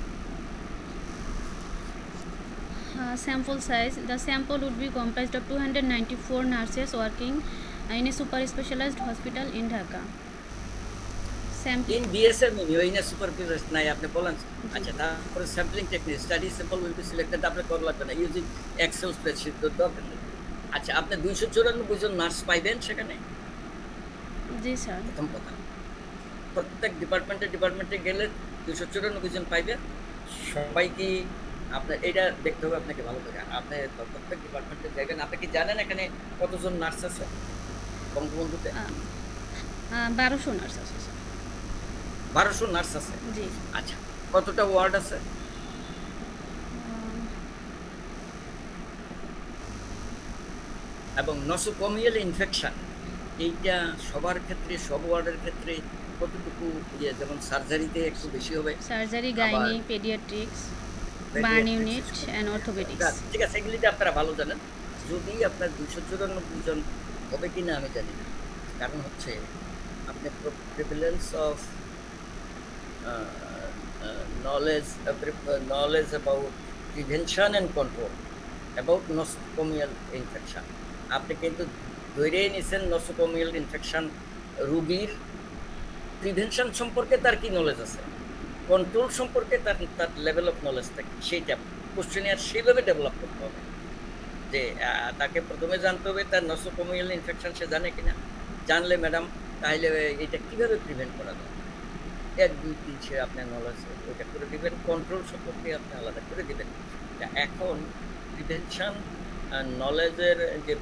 Sample size. The sample would be comprised of 294 nurses working in a super specialized hospital in Dhaka. In BSME, in a supervised নাই আপনি বলেন। আচ্ছা, তারপরে sampling technique, study sample will be selected, আপনি করা লাগবে না, ইউজিং এক্সেল স্প্রেডশিট দরকার নেই। আচ্ছা, আপনি 294 জন নার্স পাইবেন সেখানে? জি স্যার। প্রথম কথা, প্রত্যেক ডিপার্টমেন্টে গেলে 294 জন পাইবেন। সবাই কি আপনার এটা দেখতে হবে আপনাকে ভালো করে। আপনি প্রত্যেক ডিপার্টমেন্টে যাবেন, আপনি কি জানেন এখানে কতজন নার্স আছে বঙ্গবন্ধুতে? 1200 নার্স আছে স্যার। 1200 নার্স আছে? জি। আচ্ছা, কতটা ওয়ার্ড আছে? এবং নসোকোমিয়াল ইনফেকশন এইটা সবার ক্ষেত্রে, সব ওয়ার্ডের ক্ষেত্রে কতটুকু? যেমন সার্জারিতে একটু বেশি হবে, surgery, gynae, paediatrics, burn unit and orthopaedics. ঠিক আছে, এগুলিতে আপনারা ভালো জানেন। যদি আপনার 294 জন হবে কিনা আমি জানি না, কারণ হচ্ছে আপনি prevalence of knowledge about prevention and control about nosocomial infection, আপনি কিন্তু ধরেই নিছেন nosocomial infection রোগীর প্রিভেনশন সম্পর্কে তার কি নলেজ আছে, কন্ট্রোল সম্পর্কে তার লেভেল অফ নলেজ থাকে, সেইটা কোশ্চেনিয়ার সেইভাবে ডেভেলপ করতে হবে। যে তাকে প্রথমে জানতে হবে তার নসোকোমিয়াল ইনফেকশন সে জানে কিনা, জানলে ম্যাডাম তাহলে এটা কীভাবে প্রিভেন্ট করা যায়, 1, 2, 3 সে আপনার নলেজ ওইটা করে দেবেন, কন্ট্রোল সম্পর্কে আপনি আলাদা করে দেবেন। এখন প্রিভেনশন নলেজের যে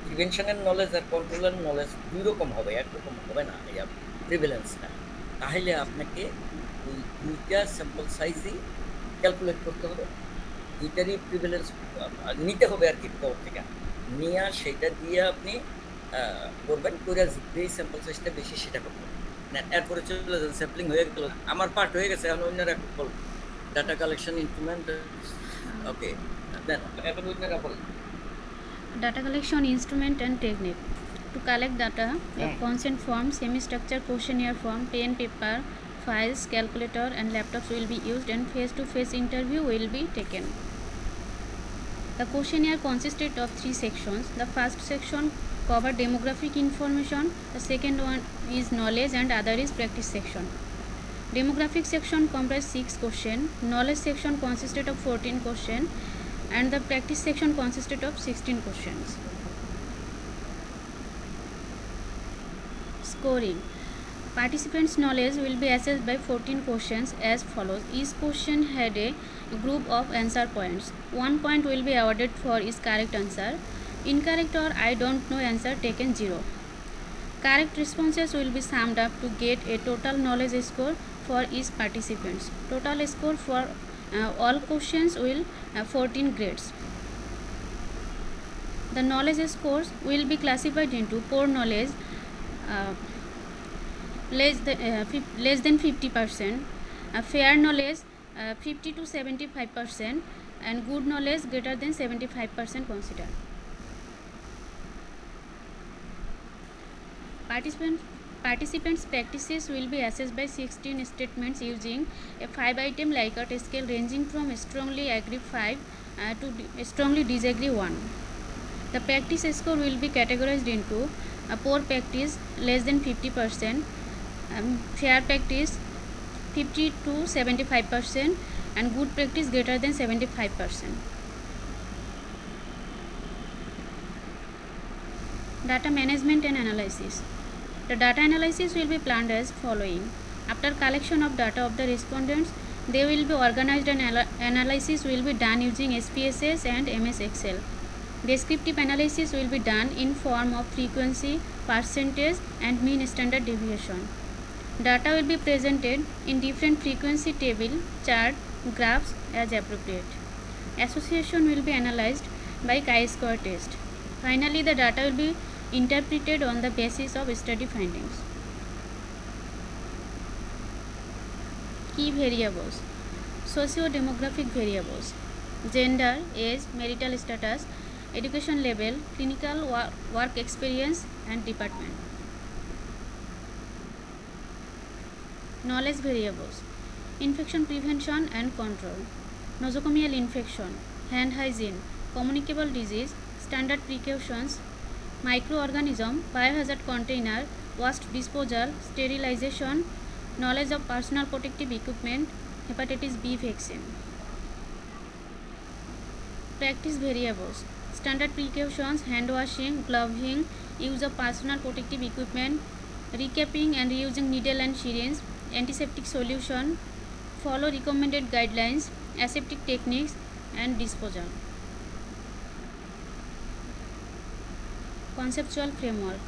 প্রিভেনশনের নলেজ আর কন্ট্রোলের নলেজ দুই রকম হবে, একরকম হবে না প্রিভেলেন্সটা। তাহলে আপনাকে ওই দুইটা স্যাম্পল সাইজই ক্যালকুলেট করতে হবে, দুইটারই প্রিভেলেন্স নিতে হবে আর কি, পর থেকে নিয়ে সেটা দিয়ে আপনি করবেন, করে যেই স্যাম্পল সাইজটা বেশি সেটা করবেন। এরপরে চলে যান, স্যাম্পলিং হয়ে গেল, আমার পার্ট হয়ে গেছে, এখন অন্যরা বল ডাটা কালেকশন ইনস্ট্রুমেন্ট। ওকে, দেন এখন অন্যরা বল Data collection instrument and technique. To collect data, a consent form, semi-structured questionnaire form, pen, paper, files, calculator and laptops will be used and face-to-face interview will be taken. The questionnaire consisted of 3 sections. The first section covered demographic information, the second one is knowledge and other is practice section. Demographic section comprised 6 questions, knowledge section consisted of 14 questions and the practice section consisted of 16 questions. Scoring. Participants' knowledge will be assessed by 14 questions as follows. Each question had a group of answer points. 1 point will be awarded for each correct answer. Incorrect or I don't know answer taken 0. Correct responses will be summed up to get a total knowledge score for each participant. Total score for all questions will 14 grades. The knowledge scores will be classified into poor knowledge less than 50%, fair knowledge 50 to 75% and good knowledge greater than 75% considered. Participants' practices will be assessed by 16 statements using a 5-item Likert scale ranging from strongly agree 5 to strongly disagree 1. The practice score will be categorized into poor practice less than 50%, fair practice 50 to 75%, and good practice greater than 75%. Data management and analysis. The data analysis will be planned as following. After collection of data of the respondents, they will be organized and analysis will be done using SPSS and MS Excel. Descriptive analysis will be done in form of frequency, percentage, and mean standard deviation. Data will be presented in different frequency table, chart, graphs as appropriate. Association will be analyzed by chi-square test. Finally, the data will be interpreted on the basis of study findings. Key variables. Socio-demographic variables. Gender, age, marital status, education level, clinical work experience, and department. Knowledge variables. Infection prevention and control. Nosocomial infection, hand hygiene, communicable disease, standard precautions, microorganism, biohazard container, waste disposal, sterilization, knowledge of personal protective equipment, hepatitis B vaccine. Practice variables. Standard precautions, hand washing, gloving, use of personal protective equipment, recapping and reusing needle and syringe, antiseptic solution, follow recommended guidelines, aseptic techniques, and disposal. Conceptual framework.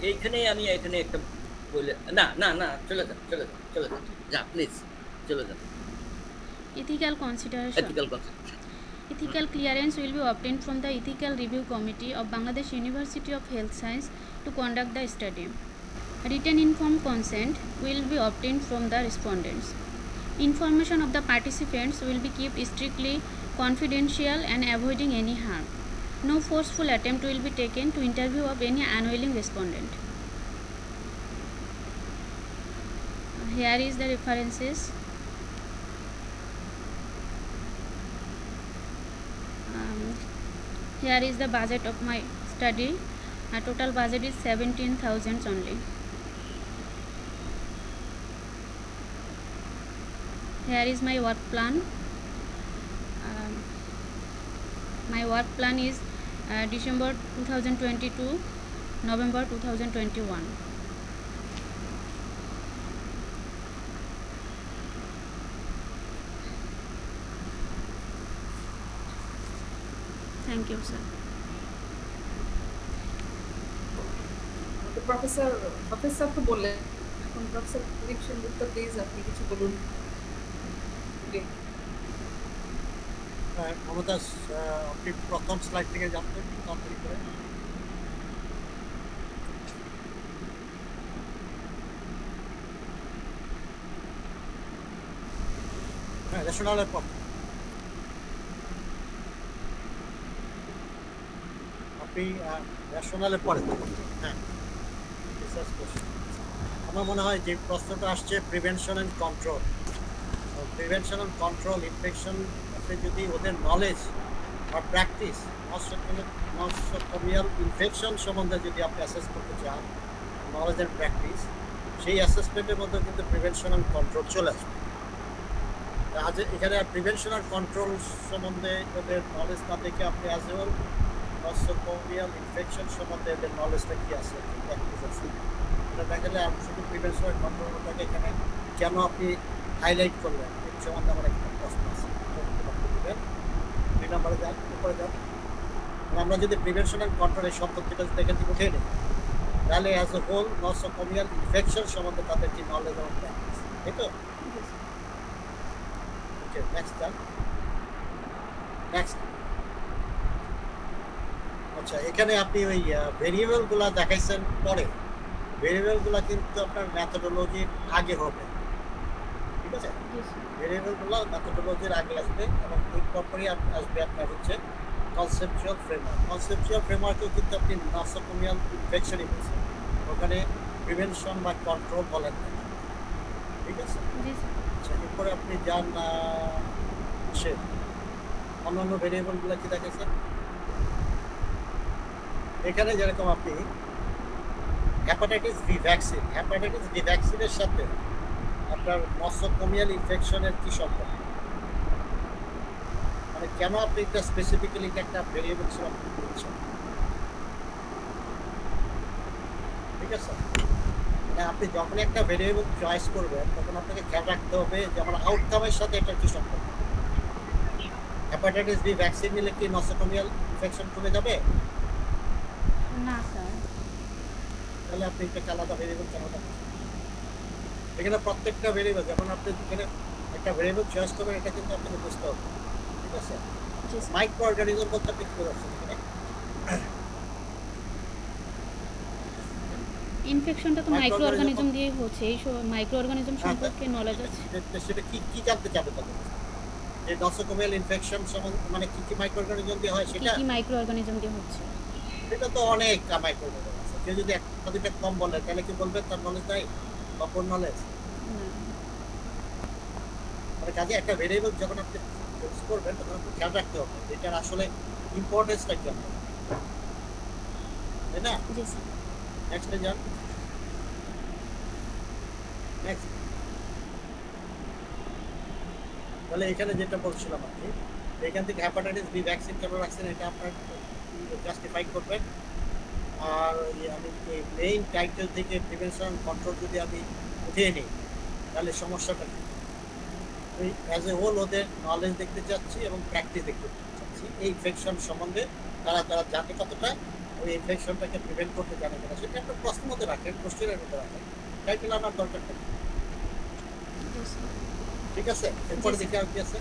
এইখানে আমি এখানে একটা বলে না না না চলে যান চলে যান চলে যান যা প্লিজ চলে যান Ethical consideration. Ethical clearance will be obtained from the Ethical Review Committee of Bangladesh University of Health Science to conduct the study. Written informed consent will be obtained from the respondents. Information of the participants will be kept strictly confidential and avoiding any harm. No forceful attempt will be taken to interview of any unwilling respondent. Here is the references. Here is the budget of my study. Total budget is 17,000 only. Here is my work plan. My work plan is December 2022, November 2021. Thank you, sir. Professor তো বললেন, এখন প্রফেসর দীপসেন গুপ্ত প্লিজ আপনি কিছু বলুন। মমতাজ আপনি প্রথম স্লাইড থেকে জানতে তাড়াতাড়ি করে। হ্যাঁ রেশনালের পর আপনি রেশনালের পরে হ্যাঁ রিসার্চ কোশ্চেন আমার মনে হয় যে প্রশ্নটা আসছে prevention and control. Prevention and control infection যদি ওদের নলেজ বা প্র্যাকটিস নসোকমিয়াল ইনফেকশন সম্বন্ধে যদি আপনি অ্যাসেস করতে চান নলেজ অ্যান্ড প্র্যাকটিস সেই অ্যাসেসমেন্টের মধ্যে কিন্তু প্রিভেনশন অ্যান্ড কন্ট্রোল চলে আসবে। আজ এখানে প্রিভেনশন অ্যান্ড কন্ট্রোল সম্বন্ধে ওদের নলেজ না দেখে আপনি অ্যাজ ওয়েল নসোকমিয়াল ইনফেকশন সম্বন্ধে ওদের নলেজটা কী আছে প্র্যাকটিস আছে এটা দেখালে আমি শুধু প্রিভেনশন অ্যান্ড কন্ট্রোলটাকে এখানে কেন আপনি হাইলাইট করলেন এই সম্বন্ধে আমার একটা প্রশ্ন আছে। 2 নম্বরে যান উপরে যান। আমরা যদি প্রিভেনশন অ্যান্ড কন্ট্রোল এই শব্দটা দেখে দিই উঠে নেই তাহলে as a whole nosocomial infection সম্বন্ধে তাদের কি নলেজ এবং প্র্যাকটিস তাই তো? ওকে নেক্সট যান নেক্সট। আচ্ছা এখানে আপনি ওই ভেরিয়েবলগুলো দেখাইছেন পরে ভেরিয়েবলগুলো কিন্তু আপনার ম্যাথোডোলজির আগে হবে ঠিক আছে? Yes, sir. ভেরিয়েবল গুলো মেথোডোলজির আগে আসবে এবং এর পরপরই আসবে আপনার হচ্ছে কনসেপচুয়াল ফ্রেমওয়ার্ক। কনসেপচুয়াল ফ্রেমওয়ার্কেও কিন্তু আপনি নসোকোমিয়াল ইনফেকশনই বলছেন, ওখানে প্রিভেনশন বা কন্ট্রোল বলেন না, ঠিক আছে? Yes, sir. আচ্ছা, এরপরে আপনি যান সে অন্যান্য ভেরিয়েবলগুলো কি দেখেছেন? এখানে যেরকম আপনি হেপাটাইটিস বি ভ্যাকসিনের সাথে আপনার নসোকোমিয়াল ইনফেকশনের কি সম্পর্ক, মানে কেন আপনি এটা স্পেসিফিক্যালি একটা ভেরিয়েবল হিসেবে আপনি বলছেন, ঠিক আছে? মানে আপনি যখন একটা ভেরিয়েবল চয়েস করবেন তখন আপনাকে খেয়াল রাখতে হবে যে আমার আউটকামের সাথে এটা কি সম্পর্ক। হেপাটাইটিস বি ভ্যাকসিন নিলে কি নসোকোমিয়াল ইনফেকশন কমে যাবে? না স্যার। তাহলে আপনি একটা আলাদা ভেরিয়েবল কেন রাখছেন? এখানে প্রত্যেকটা ভেরিয়েবল যখন আপনি এখানে একটা ভেরিয়েবল চয়েস করবেন এটা কিন্তু আপনাকে বুঝতে হবে, ঠিক আছে? মাইক্রো অর্গানিজম বলতে আপনি কি বোঝাচ্ছেন এখানে? ইনফেকশনটা তো মাইক্রো Microorganism- অর্গানিজম দিয়ে হচ্ছে, এই মাইক্রো অর্গানিজম সম্পর্কে নলেজ আছে। সেটা কি কি জানতে চাবে তাদের? এই নসোকোমিয়াল ইনফেকশন মানে কি কি মাইক্রো অর্গানিজম দিয়ে হয় কি সেটা? কি মাইক্রো অর্গানিজম দিয়ে হচ্ছে? এটা তো অনেক মাইক্রো অর্গানিজম আছে। কেউ যদি একটা দুইটা কম বলে তাহলে কি বলবে তার নলেজ নাই বা কোন নলেজ? না। মানে কাজে একটা ভেরিয়েবল যখন আপনি চুজ করবেন তখন আপনি খেয়াল রাখতে হবে এটার আসলে ইম্পর্টেন্সটা কি আপনার, তাই না? জি স্যার। নেক্সটে যান। নেক্সট, তাহলে এখানে যেটা বলছিলাম আপনি এখান থেকে হেপাটাইটিস বি ভ্যাকসিন কেন রাখছেন এটা আপনার জাস্টিফাই করবেন। আর আমি মেইন টাইটেল থেকে প্রিভেনশন কন্ট্রোল যদি আমি উঠিয়ে নিই তাহলে সমস্যাটা কি? অ্যাজ এ হোল ওদের নলেজ দেখতে চাচ্ছি এবং প্র্যাকটিস দেখতে চাচ্ছি এই ইনফেকশন সম্বন্ধে তারা জানে কতটা, ওই ইনফেকশনটাকে প্রিভেন্ট করতে জানে কিনা সেটা একটা প্রশ্ন মধ্যে রাখেন, কোশ্চেনের মধ্যে রাখেন। টাইটেল আমার দরকার নেই, ঠিক আছে? এরপরে দেখি আর কি আছে।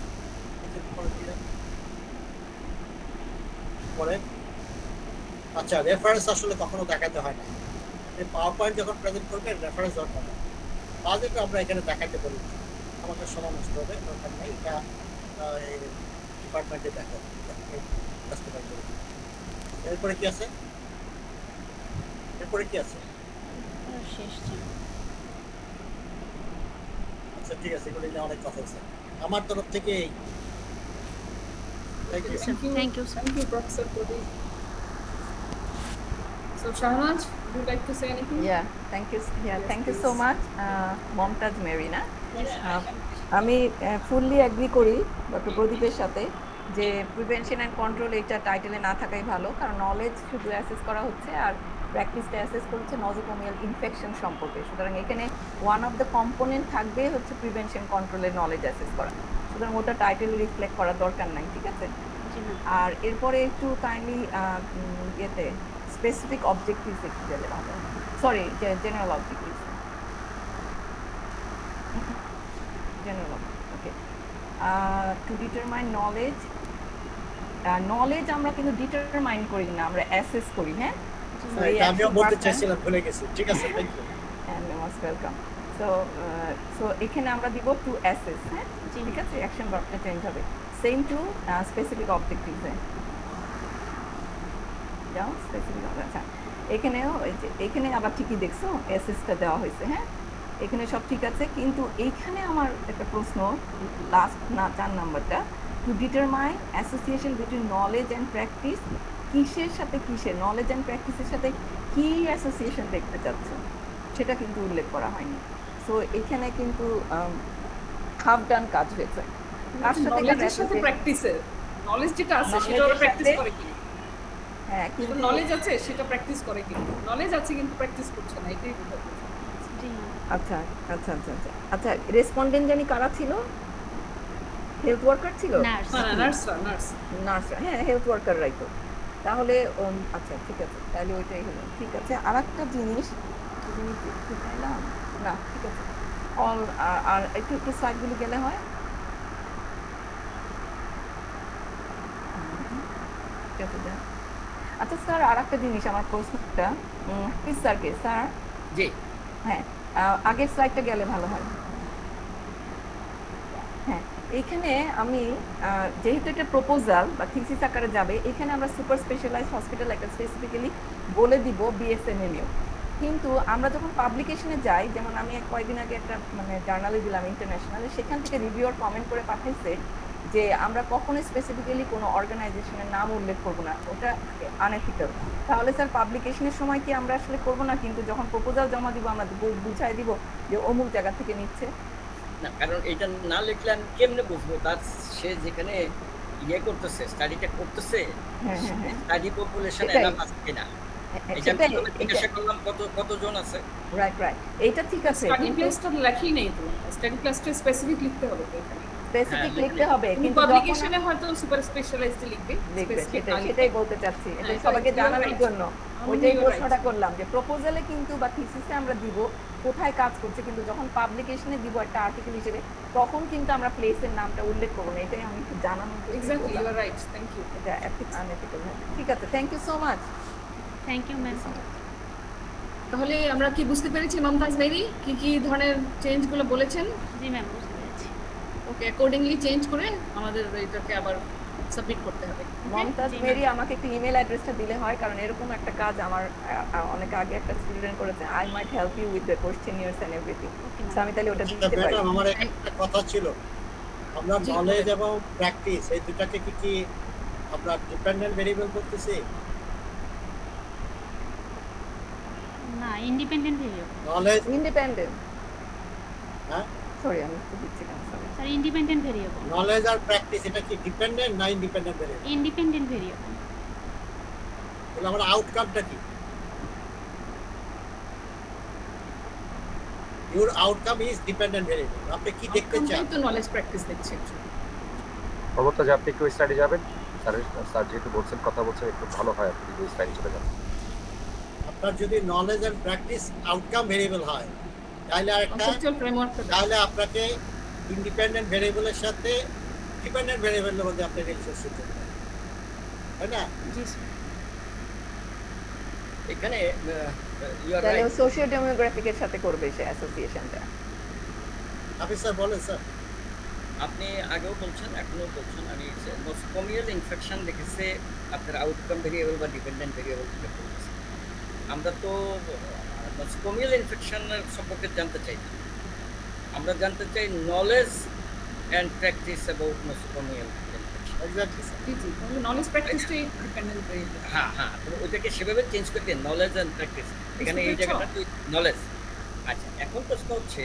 পরে আচ্ছা, রেফারেন্স আসলে কখনো দেখাতে হয় না। পাওয়ার পয়েন্ট যখন প্রেজেন্ট করবেন রেফারেন্স দরকার হয়। বাজেট আমরা এখানে দেখাতে বলি, আমাদের সময় নষ্ট হবে, দরকার নেই। এটা ডিপার্টমেন্টে দেখা কাস্টমাইজ করে। এরপরে কি আছে? এরপরে কি আছে? শেষ। আচ্ছা ঠিক আছে, এগুলো নিয়ে অনেক কথা হয়েছে আমার তরফ থেকে। Thank you. Thank you, sir. Thank you, Professor Pradip. So, Shahnaz, would you like to say anything? Yeah, thank you. Yeah, Yes, thank you please. so much, Momtaz Mary না? আমি ফুললি এগ্রি করি ডক্টর প্রদীপের সাথে যে প্রিভেনশন অ্যান্ড কন্ট্রোল এটা টাইটেলে না থাকাই ভালো, কারণ নলেজ শুধু অ্যাসেস করা হচ্ছে আর প্র্যাকটিসটা অ্যাসেস করছে নজোকোমিয়াল ইনফেকশন সম্পর্কে। সুতরাং এখানে ওয়ান অফ দ্য কম্পোনেন্ট থাকবে হচ্ছে প্রিভেনশন কন্ট্রোলের নলেজ অ্যাসেস করা, সুতরাং ওটা টাইটেলে রিফ্লেক্ট করার দরকার নাই, ঠিক আছে? আর এরপরে একটু কাইন্ডলি ইয়েতে স্পেসিফিক অবজেক্টিভস একটু গেলে ভালো, sorry general objectives, general okay. To determine knowledge, knowledge আমরা কিন্তু ডিটারমাইন করি না, আমরা অ্যাসেস করি। হ্যাঁ, আমিও বলতে চাইছিলাম, ভুলে গেছি। ঠিক আছে, thank you. Most welcome. So এখানে আমরা দিব টু অ্যাসেস। হ্যাঁ, ঠিক আছে, অ্যাকশন ভার্বটা চেঞ্জ হবে, সেম টু স্পেসিফিক অবজেক্টিভস। যাও স্পেসিফিক। আচ্ছা, এখানেও এখানে আবার ঠিকই দেখছো অ্যাসেসটা দেওয়া হয়েছে। হ্যাঁ, এখানে সব ঠিক আছে, কিন্তু এইখানে আমার একটা প্রশ্ন, লাস্ট না 4 নাম্বারটা, to determine association between knowledge and practice, কিসের সাথে কিসের, নলেজ অ্যান্ড প্র্যাকটিসের সাথে কি অ্যাসোসিয়েশন দেখতে চাচ্ছ সেটা কিন্তু উল্লেখ করা হয়নি। সো এখানে কিন্তু হাফ ডান কাজ হয়েছে। কার সাথে নলেজের সাথে প্র্যাকটিসের, নলেজ যেটা আছে সেটা ওরা প্র্যাকটিস করে কি? হ্যাঁ, কিন্তু নলেজ আছে সেটা প্র্যাকটিস করে কি? নলেজ আছে কিন্তু প্র্যাকটিস করছে না, এটাই বোঝাতে চাই। আচ্ছা আচ্ছা আচ্ছা আচ্ছা আচ্ছা, রেসপন্ডেন্ট জানি কারা ছিল? হেলথ ওয়ার্কার ছিল? নার্সরা, হ্যাঁ, হেলথ ওয়ার্কাররাই তো। তাহলে আচ্ছা ঠিক আছে, তাহলে ওইটাই হলো। ঠিক আছে, আর একটা জিনিস পাইলাম না, ঠিক আছে, অল আর একটু একটু সাইডগুলো গেলে হয়। আচ্ছা স্যার, আর একটা জিনিস আমার প্রশ্নটা প্লিজ স্যারকে। স্যার, জি, হ্যাঁ, আগের স্লাইডটা গেলে ভালো হয়। হ্যাঁ, এইখানে আমি যেহেতু এটা প্রপোজাল বা থিসিস আকারে যাবে, এখানে আমরা সুপার স্পেশালাইজড হসপিটাল একটা স্পেসিফিক্যালি বলে দিব বিএসএমএলইউ। কিন্তু আমরা যখন পাবলিকেশনে যাই, যেমন আমি কয়েকদিন আগে একটা মানে জার্নালে দিলাম ইন্টারন্যাশনালে, সেখান থেকে রিভিউয়ার কমেন্ট করে পাঠাইছে যে আমরা কখনোই স্পেসিফিক্যালি কোনো অর্গানাইজেশনের নাম উল্লেখ করব না, ওটা আনএথিক্যাল। তাহলে স্যার পাবলিকেশনের সময় কি আমরা আসলে করব না, কিন্তু যখন প্রপোজাল জমা দিব আমরা বুঝাই দিব যে অমুক জায়গা থেকে নিচ্ছে? না, কারণ এটা না লিখলে আমি কেমনে বুঝবো তার সে যেখানে ইয়ে করতেছে, স্টাডিটা করতেছে, স্টাডি পপুলেশন এনাফ আছে কিনা। এটা আমি প্রথমে জিজ্ঞাসা করলাম কতজন আছে। রাইট রাইট, এইটা ঠিক আছে। স্টাডি প্লেসটা লেখি নেই তো, স্টাডি প্লেসটা স্পেসিফিক লিখতে হবে তো এখানে। স্পেসিফিক লিখতে হবে, কিন্তু পাবলিকেশনে হয়তো সুপার স্পেশালাইজড লিখবে। সেটাই বলতে চাচ্ছি, এটা সবাইকে জানানোর জন্য ওইটাই প্রশ্নটা করলাম যে প্রপোজালে কিন্তু বা থিসিসে আমরা দিব কোথায় কাজ করছে, কিন্তু যখন পাবলিকেশনে দিব একটা আর্টিকেল হিসেবে, তখন কিন্তু আমরা প্লেসের নামটা উল্লেখ করব না। এটাই আমি একটু জানানোর জন্য। Exactly, you are right, thank you. এটা আনএথিক্যাল। ঠিক আছে, thank you so much. Thank you ma'am. তাহলে আমরা কি বুঝতে পেরেছি মমতাজ মেরি কি কি ধরনের চেঞ্জগুলো বলেছেন? জি ম্যাম, বুঝতে পেরেছি। ওকে, অ্যাকর্ডিংলি চেঞ্জ করে আমাদের এটাকে আবার সাবমিট করতে হবে। মমতাজ মেরি আমাকে একটু ইমেল অ্যাড্রেসটা দিলে হয়, কারণ এরকম একটা কাজ আমার অনেক আগে একটা স্টুডেন্ট করেছে। I might help you with the questionnaires and everything. So আমি তাহলে ওটা দিতে পারি। আমার একটা কথা ছিল, আমরা নলেজ এবং প্র্যাকটিস এই দুটাকে কি আমরা ডিপেন্ডেন্ট ভেরিয়েবল করতেছি? না, ইন্ডিপেন্ডেন্ট ভেরিয়েবল। Knowledge independent. হ্যাঁ, সরি আমি একটু দিচ্ছি না, sorry sir, independent variable. Knowledge আর প্র্যাকটিস এটা কি ডিপেন্ডেন্ট না ইন্ডিপেন্ডেন্ট ভেরিয়েবল? Independent variable. তাহলে আমার আউটকামটা কি? Your outcome is dependent variable. আপনি কি দেখতে চান? তো নলেজ প্র্যাকটিস দেখছেন। অবশ্য যে আপনি একটু স্টাডি যাবেন, স্যার যেহেতু বলছেন, কথা বলছেন, একটু ভালো হয় আপনি যদি স্টাডি চলে যান। আপনার যদি knowledge and practice outcome variable হয়, তাহলে তাহলে আপনাকে ইন্ডিপেন্ডেন্ট ভেরিয়েবলের সাথে ডিপেন্ডেন্ট ভেরিয়েবলের মধ্যে আপনি রিলেশনশিপ করতে হবে, তাই না? জি স্যার। এখানে ইউ আর তাহলে রাইট। সোশিও ডেমোগ্রাফিকের সাথে করবে সে অ্যাসোসিয়েশনটা। আপনি স্যার বলেন স্যার। আপনি আগেও বলছেন, এখনো বলছেন, আমি নসোকোমিয়াল ইনফেকশন দেখেছে আপনার আউটকাম ভেরিয়েবল বা ডিপেন্ডেন্ট ভেরিয়েবল থেকে বলতেছে। আমরা তো নসোকোমিয়াল ইনফেকশনের সম্পর্কে জানতে চাই না, আমরা জানতে চাই knowledge and practice about nosocomial infection. Exactly sir. জি জি, তাহলে নলেজ প্র্যাকটিসটাই ডিপেন্ডেন্ট ভেরিয়েবল। হ্যাঁ হ্যাঁ, তো ওইটাকে সেভাবে চেঞ্জ করে দিন, নলেজ অ্যান্ড প্র্যাকটিস। এখানে এই জায়গাটা তো নলেজ। আচ্ছা, এখন প্রশ্ন হচ্ছে,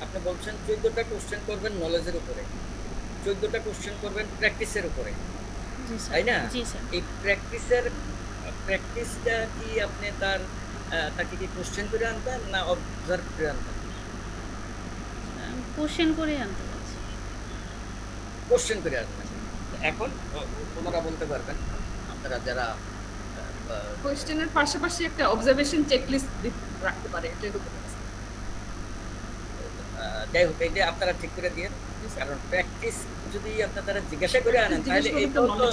আপনি বলছেন 14টা কোশ্চেন করবেন নলেজের উপরে, 14টা কোশ্চেন করবেন প্র্যাকটিসের উপরে, জি স্যার। তাই না? জি স্যার। এই প্র্যাকটিসটা কি আপনি তাকে কি কোশ্চেন করে আনতেন না অবজার্ভ করে আনতেন? কোশ্চেন করে আনতে বলছি। কোশ্চেন করে আনতেন। এখন ওনারা বলতে পারবেন, আপনারা যারা কোশ্চেনের পাশাপাশি একটা অবজারভেশন চেকলিস্ট রাখতে পারে, এটাই হতে পারে। যাই হোক, এই যে আপনারা ঠিক করে দিয়ে, কারণ প্র্যাকটিস যদি আপনার দ্বারা জিজ্ঞাসা করে আনেন, তাহলে এটা হলো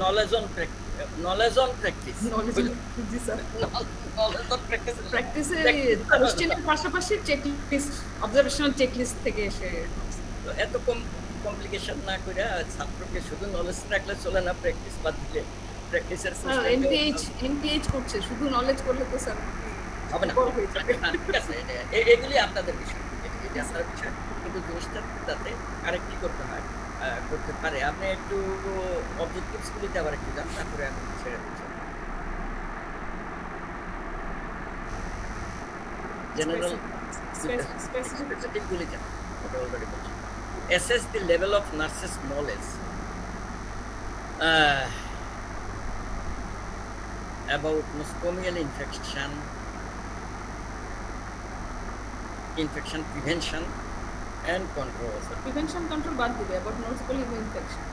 knowledge on practice. Knowledge on practice. জি স্যার। Knowledge on practice. প্র্যাকটিসে কোশ্চেনের পাশাপাশি চেকলিস্ট, অবজারভেশনাল চেকলিস্ট থেকে এসে এত কমপ্লিকেশন না করে ছাত্রকে শুধু নলেজ রাখলে চলে না, প্র্যাকটিস বাদ দিলে প্র্যাকটিসের এনপিএইচ করছে, শুধু নলেজ করলে তো স্যার হবে না। ঠিক আছে, এগুলি আপনাদের বিষয়, এটা আপনার বিষয়, কিন্তু জিনিসটা যাতে আরেকটি করতে হয়, করতে পারে। আপনি একটু অবজেক্টিভসগুলিতে আবার একটু যান, তারপরে আমি ছেড়ে দিচ্ছি। জেনারেল স্পেসিফিকগুলি যান, ওটা অলরেডি বলছি। Assess the level of nurses' knowledge about nosocomial infection, infection prevention and control. Prevention control বাদ দিবে, about nosocomial infection.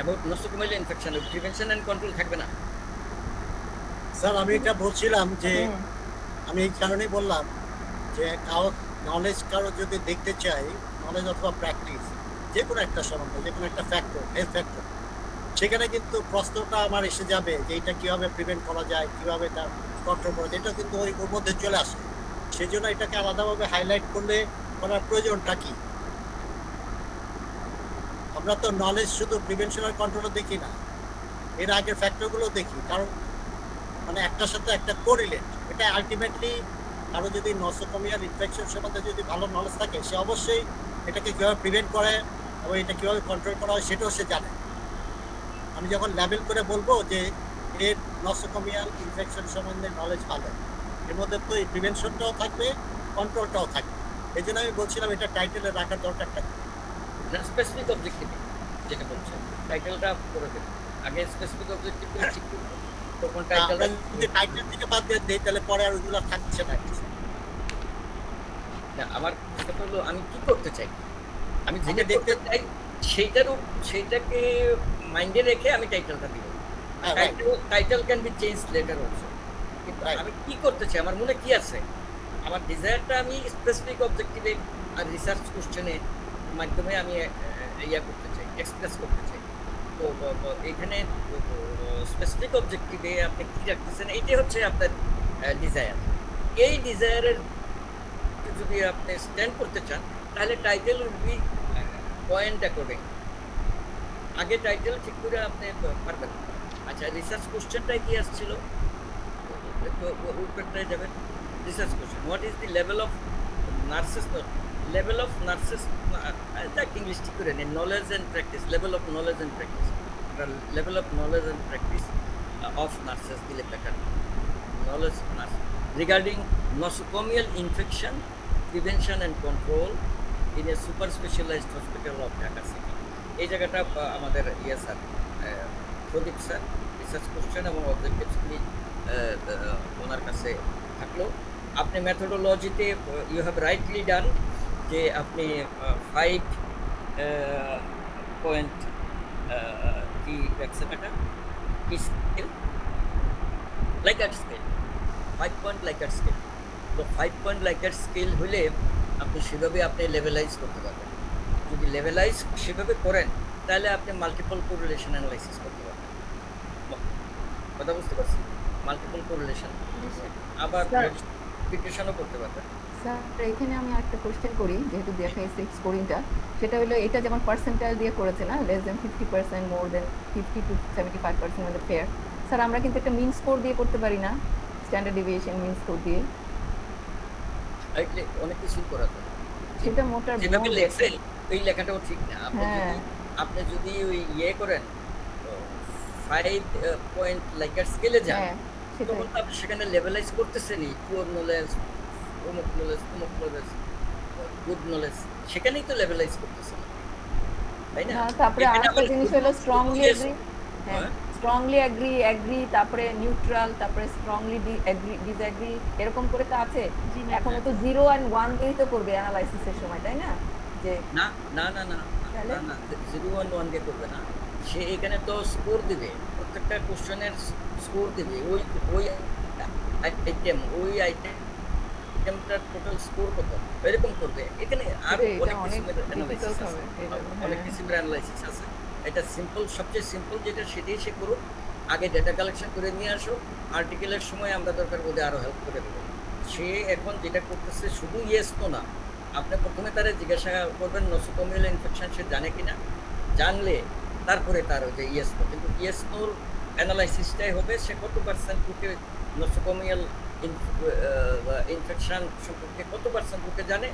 About nosocomial infection, prevention and control থাকবে না। স্যার আমি এটা বলছিলাম যে আমি এই কারণেই বললাম যে নলেজ কারো যদি দেখতে চাই, নলেজ অথবা প্র্যাকটিস যে কোনো একটা সম্বন্ধে, যে কোনো একটা ফ্যাক্টর, হেলথ ফ্যাক্টর, সেখানে কিন্তু প্রশ্নটা আমার এসে যাবে যে এটা কীভাবে প্রিভেন্ট করা যায়, কীভাবে তার কন্ট্রোল করা যায়, এটা কিন্তু ওর মধ্যে চলে আসে। সেজন্য এটাকে আলাদাভাবে হাইলাইট করলে করার প্রয়োজনটা কি? আমরা তো নলেজ শুধু প্রিভেনশন আর কন্ট্রোল দেখি না, এর আগের ফ্যাক্টরগুলো দেখি, কারণ মানে একটার সাথে একটা কোরিলেট। এটা আলটিমেটলি কারো যদি নসোকোমিয়াল ইনফেকশন সম্বন্ধে যদি ভালো নলেজ থাকে, সে অবশ্যই এটাকে কীভাবে প্রিভেন্ট করে এবং এটা কীভাবে কন্ট্রোল করা হয় সেটাও সে জানে। আমি যখন লেবেল করে বলবো যে এর নসোকোমিয়াল ইনফেকশন সম্বন্ধে নলেজ ভালো, এর মধ্যে তো এই প্রিভেনশনটাও থাকবে, কন্ট্রোলটাও থাকবে। এই জন্য আমি বলছিলাম এটা টাইটেলে রাখার দরকারটা কি। স্পেসিফিক অবজেক্টিভ যেটা বলছেন, টাইটেলটা করে দেবেন আগে, স্পেসিফিক অবজেক্টিভ ঠিক করবেন, তখন টাইটেলটা যদি টাইটেল থেকে বাদ দিয়ে দেই তাহলে পরে আর ওইগুলো থাকছে না। না, আমার কথা হলো আমি কি করতে চাই, আমি যেটা দেখতে চাই সেইটাকে মাইন্ডে রেখে আমি টাইটেলটা দিব। Title can be change letter also, কিন্তু আমি কি করতে চাই, আমার মনে কি আছে, আমার ডিজায়ারটা আমি স্পেসিফিক অবজেক্টিভে আর রিসার্চ কোশ্চেনের মাধ্যমে আমি ইয়া করতে চাই, এক্সপ্রেস করতে চাই। তো এখানে স্পেসিফিক অবজেক্টিভে আপনি কি রাখতেছেন, এইটাই হচ্ছে আপনার ডিজায়ার। এই ডিজায়ারের যদি আপনি স্ট্যান্ড করতে চান তাহলে title will be point according. আগে টাইটেল ঠিক করে আপনি পারবেন। আচ্ছা, রিসার্চ কোশ্চেনটাই কি আসছিল, উপরটায় যাবেন। Research question, what is the level of nurses, level of nurses, English ঠিক করে নিন, knowledge and practice, level of knowledge and practice, level of knowledge and practice of nurses দিলে better. Knowledge nurse regarding nosocomial infection, prevention and control in a super specialized hospital of Dhaka City. এই জায়গাটা আমাদের স্যার প্রদীপ স্যার রিসার্চ কোশ্চেন এবং অবজেক্টিভসগুলি ওনার কাছে থাকলো। আপনি মেথোডোলজিতে ইউ হ্যাভ রাইটলি ডান যে আপনি 5 পয়েন্ট কি রাখছেন, এটা কি স্কেল, লাইকার্ট স্কেল, 5 পয়েন্ট লাইকার্ট স্কেল। তো 5 পয়েন্ট লাইকার্ট স্কেল হলে আপনি সেভাবে আপনি লেভেলাইজ করতে পারবেন। যদি লেভেলাইজ সেভাবে করেন তাহলে আপনি মাল্টিপল কোরিলেশন অ্যানালাইসিস করতে পারবেন। কথা বুঝতে পারছি? মাল্টিপল কোরিলেশন, আবার মডিফিকেশনও করতে পারবেন। স্যার এখানে আমি একটা কোশ্চেন করি, যেহেতু দেখাইছে স্কোরিংটা, সেটা হলো এটা যেমন পার্সেন্টাইল দিয়ে করেছে না, less than 50%, more then 50 to 75% মানে ফেয়ার। স্যার আমরা কিন্তু একটা মিন স্কোর দিয়ে করতে পারি না, স্ট্যান্ডার্ড ডেভিয়েশন মিন স্কোর দিয়ে অনেক কিছু করা যায়, সেটা মোটার যেভাবে লেখছেন এই লেখাটাও ঠিক না। আপনি যদি ওই করেন 5 পয়েন্ট লাইকার স্কেলে যান, তখন তো আপনি সেখানে লেভেলাইজ করতেছেনই, পুয়ার নলেজ, অমুক নলেজ, অমুক নলেজ, গুড নলেজ, সেখানেই তো লেভেলাইজ করতেছেন, তাই না? তারপরে আরেকটা জিনিস হলো স্ট্রংলি এগ্রি, স্ট্রংলি এগ্রি, তারপরে নিউট্রাল, তারপরে স্ট্রংলি ডিসএগ্রি, এরকম করে তো আছে। এখন তো 0 and 1 দিয়েই তো করবে অ্যানালাইসিসের সময়, তাই না? যে না না না না না 0 and 1 দিয়ে করবে না, সে এখানে তো স্কোর দিবে, প্রত্যেকটা কোশ্চেনের স্কোর দিবে, ওই আইটেমটার টোটাল স্কোর কত এরকম করবে। এখানে আরো অনেক কিসিমের অ্যানালাইসিস আছে। এটা সিম্পল, সবচেয়ে সিম্পল যেটা সেটাই সে করুক, আগে ডেটা কালেকশন করে নিয়ে আসো, আর্টিকেলের সময় আমরা দরকার বোধে আরও হেল্প করে দেবো। সে এখন যেটা করতেছে শুধু ইয়েস তো না, আপনি প্রথমে তারা জিজ্ঞাসা করবেন নসোকোমিয়াল ইনফেকশন সে জানে কিনা, জানলে তারপরে তার ওই যে ইয়েস নো, কিন্তু ইয়েস নোর অ্যানালাইসিসটাই হবে সে কত পার্সেন্ট লোকে নসোকোমিয়াল ইনফেকশন সম্পর্কে কত পার্সেন্ট লোকে জানে,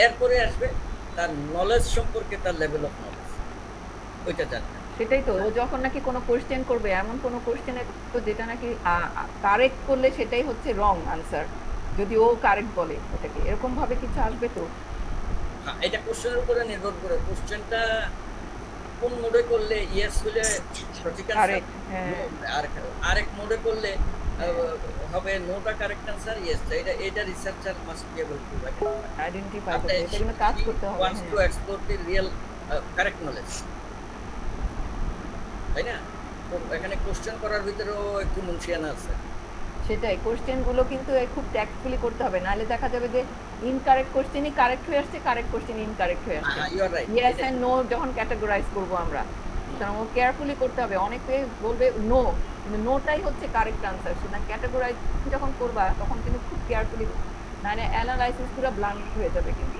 এরপরে আসবে তার নলেজ সম্পর্কে, তার লেভেল অফ নলেজ, ওইটা জানবে। সেটাই তো, ও যখন নাকি কোনো কোশ্চেন করবে, এমন কোনো কোশ্চেনে তো যেটা নাকি কারেক্ট করলে সেটাই হচ্ছে রং আনসার, যদি ও কারেক্ট বলে ওটাকে, এরকম ভাবে কিছু আসবে তো? হ্যাঁ, এটা কোশ্চেনের উপরে নির্ভর করে, কোশ্চেনটা কোন মোডে করলে ইয়েস হলে সঠিক আনসার, আর আরেক মোডে করলে হবে নোটা কারেক্ট আনসার, ইয়েস। এটা researcher must be able to identify করতে, এটা কিন্তু কাজ করতে হবে, wants to explore the real correct knowledge, তাই না? তো এখানে কোশ্চেন করার ভিতরেও একটু মুনশিয়ানা আছে। সেটাই, কোশ্চেন গুলো কিন্তু খুব ট্যাক্টফুলি করতে হবে, নাহলে দেখা যাবে যে ইনকারেক্ট কোশ্চেনই কারেক্ট হয়ে আসছে, কারেক্ট কোশ্চেন ইনকারেক্ট হয়ে আসছে। ইয়েস এন্ড নো যখন ক্যাটাগরাইজ করব আমরা, তখন কেয়ারফুলি করতে হবে। অনেকে বলবে নো, কিন্তু নোটাই হচ্ছে কারেক্ট আনসার, সেটা ক্যাটাগরাইজ যখন করবা তখন কিন্তু খুব কেয়ারফুলি নাহলে অ্যানালাইসিস পুরো ব্লাঙ্ক হয়ে যাবে কিন্তু।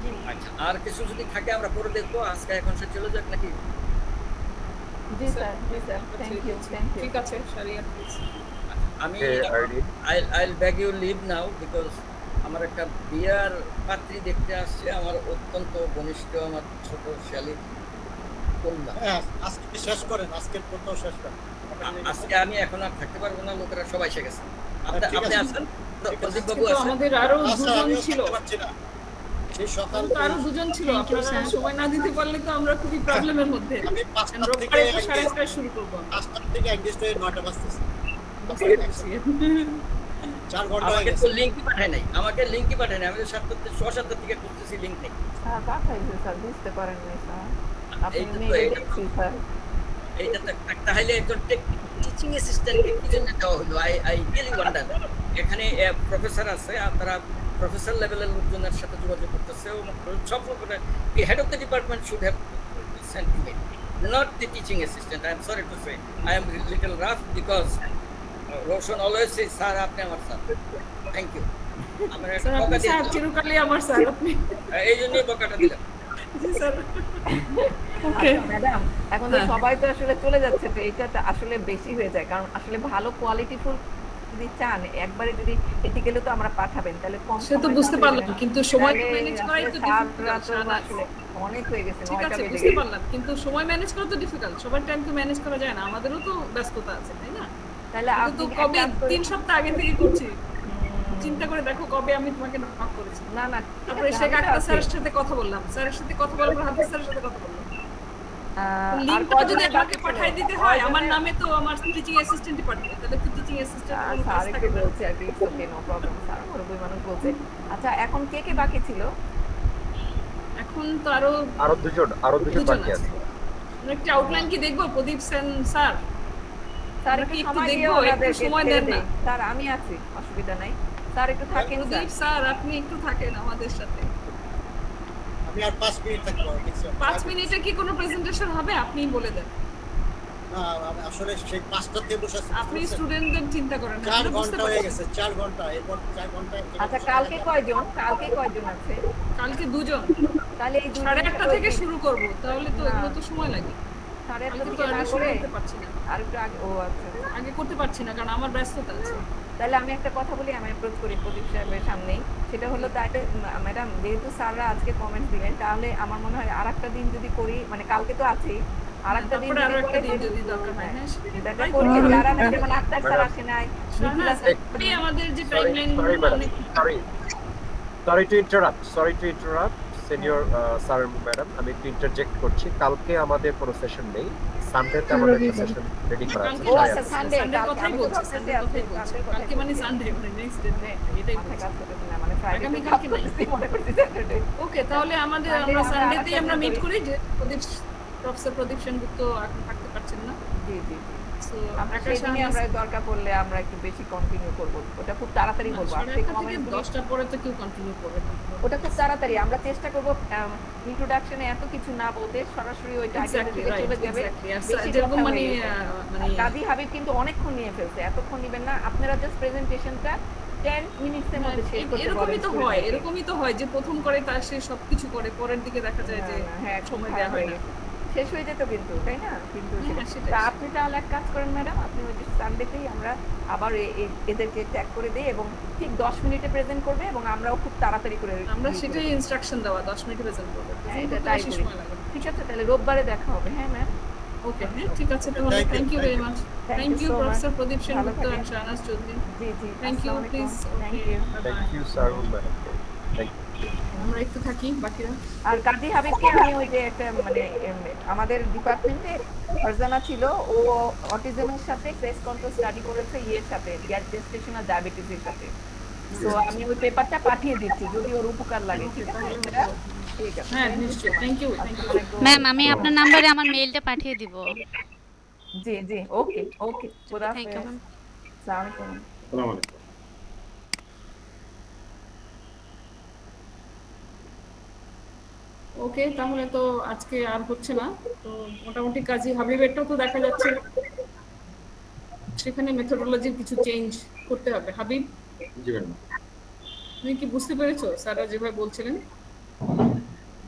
জি আচ্ছা, আর কিছু যদি থাকে আমরা পরে দেখবো, আজকে এখন সে চলে যাক নাকি? জি স্যার, জি sir, thank you, thank you. ঠিক আছে শারিয়া প্লিজ। আমি Okay, I'll beg you leave now because আমার একটা বিয়ার পাত্রী দেখতে আসছে, আমার অত্যন্ত ঘনিষ্ঠ, আমার ছোট শালী কন্যা। হ্যাঁ, আজকে শেষ করেন, আজকের পর্ব শেষ করেন। আজকে আমি এখন আর থাকতে পারবো না, লোকেরা সবাই এসে গেছে। ঠিক আপনি আছে। আছেন? প্রদীপ আজকে বাবু তো আছেন? আমাদের আরো আচ্ছা, দুজন আমিও ছিল, থাকতে পারছি না। সেই সকাল তো আরো দুজন ছিল, Thank you, আপনারা sir. সময় না দিতে পারলে তো আমরা খুবই প্রবলেমের মধ্যে। আমি 5টা রোববারে থেকে তো 8:30টায় শুরু করবো। 5টা থেকে এঙ্গেজ হয়ে 9টা বাজতেছে। বুঝতে পেরেছি। 4 ঘন্টা হয়ে আমাকে গেছে। তো লিঙ্কই পাঠায় নাই, আমি তো 7টা থেকে খুঁজতেছি, লিঙ্ক নেই। স্যার পাঠাইছে স্যার, বুঝতে পারেন নাই স্যার, আপনি এইটা তো মেইলে এইটা দেখছি স্যার। এইটা তো তাহলে একজন টিচিং অ্যাসিস্ট্যান্টকে কি জন্য দেওয়া হলো? I really wonder. এখানে প্রফেসর আছে, আপনারা প্রফেসর লেভেলের লোকজনের সাথে যোগাযোগ করতেছে, সব লোকের head of the department should have sent to me, not the teaching assistant. I am sorry to say, I am little rough because Roshan always say sir, আপনি আমার স্যার। Thank you. আমার একটা স্যার আপনি বকা দিয়ে স্যার, দিলাম। চিরকালই আমার স্যার আপনি। এই জন্যই বকাটা দিলাম। জি স্যার। ওকে আচ্ছা ম্যাডাম, এখন তো হ্যাঁ। সবাই তো আসলে চলে যাচ্ছে, তো এটা তো আসলে বেশি হয়ে যায়, কারণ আসলে ভালো কোয়ালিটিফুল যদি চান একবারে যদি এথিক্যালি তো আমরা পাঠাবেন, তাহলে কম সে তো সময় বুঝতে লাগবে পারলাম, না। কিন্তু সময় তাহলে ম্যানেজ করাই তো আসলে difficult, সারা রাত তো শাহনাজ। আসলে অনেক হয়ে গেছে, ঠিক 9টা আছে, বেজে বুঝতে গেছে। পারলাম, কিন্তু সময় ম্যানেজ করা তো ডিফিকাল্ট, সবার টাইম তো ম্যানেজ করা যায় না, আমাদেরও তো ব্যস্ততা আছে, তাই না? তাহলে কিন্তু আপনি তো এক কবে কাজ করে- 3 সপ্তাহ আগে থেকে করছি, চিন্তা করে দেখো কবে আমি তোমাকে নক করেছি। না না, তারপরে শেখ আক্তার স্যারের সাথে কথা বললাম, স্যারের সাথে কথা বলার পর হাফিজ স্যারের সাথে কথা বললাম। আর লিঙ্কটা যদি কজনের আমাকে বাকি ছিল? পাঠিয়ে দিতে হয়, আমার কজনের- নামে তো আমার টিচিং অ্যাসিস্ট্যান্টই পাঠাবে, তাহলে তো টিচিং অ্যাসিস্ট্যান্ট কোনো স্যার কাজ একটু থাকে না। বলছে আর কি, ওকে, নো প্রবলেম স্যার, মুরব্বী মানুষ বলছে। আচ্ছা, এখন কে কে বাকি ছিল? এখন তো আরো আরো দুজন বাকি আছে। আমরা একটা আউটলাইন কি দেখবো প্রদীপ সেন স্যার? স্যার আমরা একটু কি একটু সময় দিয়ে দেখবো, একটু ওনাদেরকে সময় ছেড়ে দেন না? দেই। স্যার আমি আছি, অসুবিধা নাই, স্যার একটু থাকেন স্যার। প্রদীপ স্যার আপনি একটু থাকেন আমাদের সাথে। আমি আর 5 মিনিট থাকবো। 5 মিনিটে কি কোনো প্রেজেন্টেশন হবে? আপনিই বলে দেন। না, আমি আসলে সেই 5টা থেকে বসে আছি। আপনি স্টুডেন্টদের চিন্তা করেন না, 4 আমরা বুঝতে ঘন্টা হয়ে পারছি। গেছে, 4 ঘন্টা, এরপর 4 ঘন্টা। আচ্ছা, কালকে কয়জন আছে? কালকে 2 জন, তাহলে এই 8:30 থেকে শুরু করব, তাহলে তো না। এগুলো তো সময় লাগে। 8:30 কালকে তো থেকে না আগে শুরু করে করতে পারছি না, আর একটু আগে। ও আচ্ছা, আগে করতে পারছি না কারণ আমার ব্যস্ততা আছে। তাহলে আমি একটা কথা বলি, আমি অ্যাপ্রোচ করি প্রদীপ সাহেবের সামনেই, সেটা হলো তাই ম্যাডাম, যেহেতু স্যাররা আজকে কমেন্ট দিলেন, তাহলে আমার মনে হয় আরেকটা দিন যদি করি, মানে কালকে তো আছেই, আরেকটা দিন তারপরে আরো একটা করে দিন দিই। যদি দরকার হয়, হ্যাঁ দেখা করি, যারা না, যেমন আক্তার স্যার আসে নাই, শাহনাজ, এই আমাদের যে টাইমলাইন অনেক Sorry to interrupt, senior sir and madam, আমি একটু ইন্টারজেক্ট করছি। কালকে আমাদের কোনো সেশন নেই, সানডেতে আমাদের একটা সেশন রেডি করা আছে। কালকে ও তাই আচ্ছা, আছে। সানডে, সানডের কালকে কথাই আমি তো বলছি, ভাবতেছি সানডের কথাই আজকে, বলছি। সানডের কথাই কালকে মানে বলছি। সানডে, মানে নেক্সট ডে, এটাই মাথায় বলছি। কাজ করতেছে না, মানে ফ্রাইডে আগামী কাজ কালকে নাই। করতেছি, মনে করছি স্যাটারডে। ওকে, তাহলে আমাদের Sunday আমরা আমরা সানডেতেই আরেকটা আমরা দিন মিট করি। করি, যে প্রফেসর প্রদীপ সেনগুপ্ত এখন থাকতে পারছেন না, জি জি, সো আমরা আকাশ সেদিনই আমরা দরকার পড়লে আমরা একটু বেশি কন্টিনিউ করব, ওটা খুব তাড়াতাড়ি বলবো। আজকে 8:30 থেকে কমেন্ট 10টার পরে তো কেউ কন্টিনিউ করবে না। ওটা খুব তাড়াতাড়ি আমরা চেষ্টা করব, ইন্ট্রোডাকশনে এত কিছু না বলতে, সরাসরি ওই টাইটেল Exactly, থেকে right, চলে যাবে। exactly. আর বেশি যেরকম কথা মানে, হয়ে গেছে। মানে আর কাজী হাবিব কিন্তু অনেকক্ষণ নিয়ে ফেলছে, এতক্ষণ নেবেন না, আপনারা জাস্ট প্রেজেন্টেশনটা 10 মিনিটসের মধ্যে শেষ করতে এরকমই পারেন তো হয়, এরকমই তো হয় যে প্রথম করে তার সে সবকিছু করে, পরের দিকে দেখা যায় যে হ্যাঁ, সময় খারাপ দেওয়া হয় হয়ে না। গেছে। শেষ হয়ে যেত কিন্তু, তাই না? কিন্তু হ্যাঁ, সেটাই। তা আপনি তাহলে এক কাজ করেন ম্যাডাম, আপনি ওই সানডেতেই আমরা আবার এদেরকে ট্যাগ করে দিই, এবং ঠিক 10 মিনিটে প্রেজেন্ট করবে, এবং আমরাও খুব তাড়াতাড়ি করে আমরা review সেটাই করব। ইনস্ট্রাকশন দেওয়া 10 মিনিটে প্রেজেন্ট করব। হ্যাঁ, এটা তাই করি। ঠিক আছে, তাহলে রোববারে দেখা হবে। হ্যাঁ ম্যাম, ওকে, হ্যাঁ ঠিক আছে, তাহলে thank you very much. Thank you so much. Professor Pradip ভালো সেনগুপ্ত থাকেন। এন্ড শাহনাজ চৌধুরী। জি জি, থ্যাংক ইউ, আসসালামু প্লিজ। আলাইকুম। Thank you. Thank you, sir and madam. Thank you. আমরা একটু থাকি বাকিরা। আর কাজী হাবিবকে আমি ওই যে একটা মানে আমাদের ডিপার্টমেন্টে ফারজানা ছিল, ও অটিজমের সাথে ফেস কন্ট্রোল স্টাডি করেছে, ইয়ের সাথে গ্যাস্ট্রেশনাল ডায়াবেটিসের সাথে। তো আমি ওই পেপারটা পাঠিয়ে দিচ্ছি, যদি ওর উপকার লাগে। ঠিক আছে, ঠিক আছে, হ্যাঁ নিশ্চয়ই, thank you, thank you. Ma'am, আমি আপনার নাম্বারে আমার মেইলটা পাঠিয়ে দিব। জি জি, ওকে ওকে, খোদা থ্যাংক ইউ হাফেজ। ম্যাম। আসসালামু আলাইকুম। আসসালামু আলাইকুম। ওকে, তাহলে তো আজকে আর হচ্ছে না, তো মোটামুটি কাজী হাবিবেরটাও তো দেখা যাচ্ছে সেখানে মেথোডোলজির কিছু চেঞ্জ করতে হবে। হাবিব, জি ম্যাডাম। তুমি কি বুঝতে পেরেছো স্যাররা যেভাবে বলছিলেন?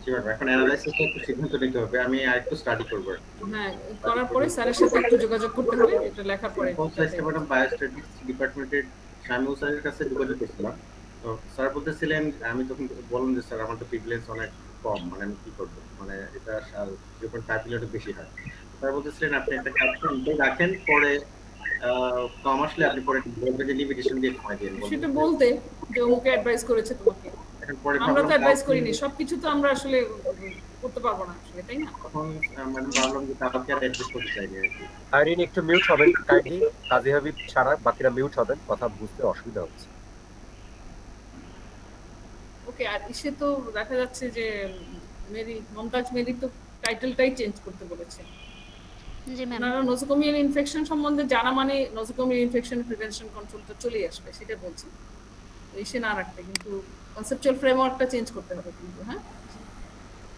জি ম্যাডাম, এখন অ্যানালাইসিসটা একটু সিদ্ধান্ত নিতে হবে, আমি আরেকটু স্টাডি করবো। হ্যাঁ, করার পরে স্যারের সাথে একটু যোগাযোগ করতে হবে, এটা লেখার পরে। ম্যাডাম বায়োস্ট্যাটিক্স ডিপার্টমেন্টের শামিউল স্যারের কাছে যোগাযোগ করছিলাম, তো স্যার বলতেছিলেন, আমি তখন বললাম যে স্যার আমার তো প্রিভিলেন্স অনেক কম, মানে আমি কি করবো, মানে এটা 0.5 বেশি হয়। স্যার বলতেছিলেন আপনি একটা কাজ রাখেন, পরে কম আসলে আপনি পরে বলবেন যে লিমিটেশন দিয়ে কমাই দিন। সেটা বলতে যে ওকে অ্যাডভাইস করেছে তোমাকে, আমরা তো অ্যাডভাইস করিনি, সবকিছু তো আমরা আসলে করতে পারবো না আসলে, তাই না? তখন মানে ভাবলাম যে তাকে আর অ্যাডভাইস করতে চাইনি আর কি। আইরিন একটু মিউট হবেন কাইন্ডলি, কাজী হাবিব ছাড়া বাকিরা মিউট হবেন, কথা বুঝতে অসুবিধা হচ্ছে। ওকে, আর ইসে তো দেখা যাচ্ছে যে মমতাজ মেরি তো টাইটেলটাই চেঞ্জ করতে বলেছে। জি ম্যাম। আপনারা নোজোকোমিয়াল ইনফেকশন সম্বন্ধে জানা মানে নোজোকোমিয়াল ইনফেকশন প্রিভেনশন কন্ট্রোলটা চলেই আসবে, সেটা বলছি। এসে না রাখতে কিন্তু কনসেপচুয়াল ফ্রেমওয়ার্কটা চেঞ্জ করতে হবে কিন্তু। হ্যাঁ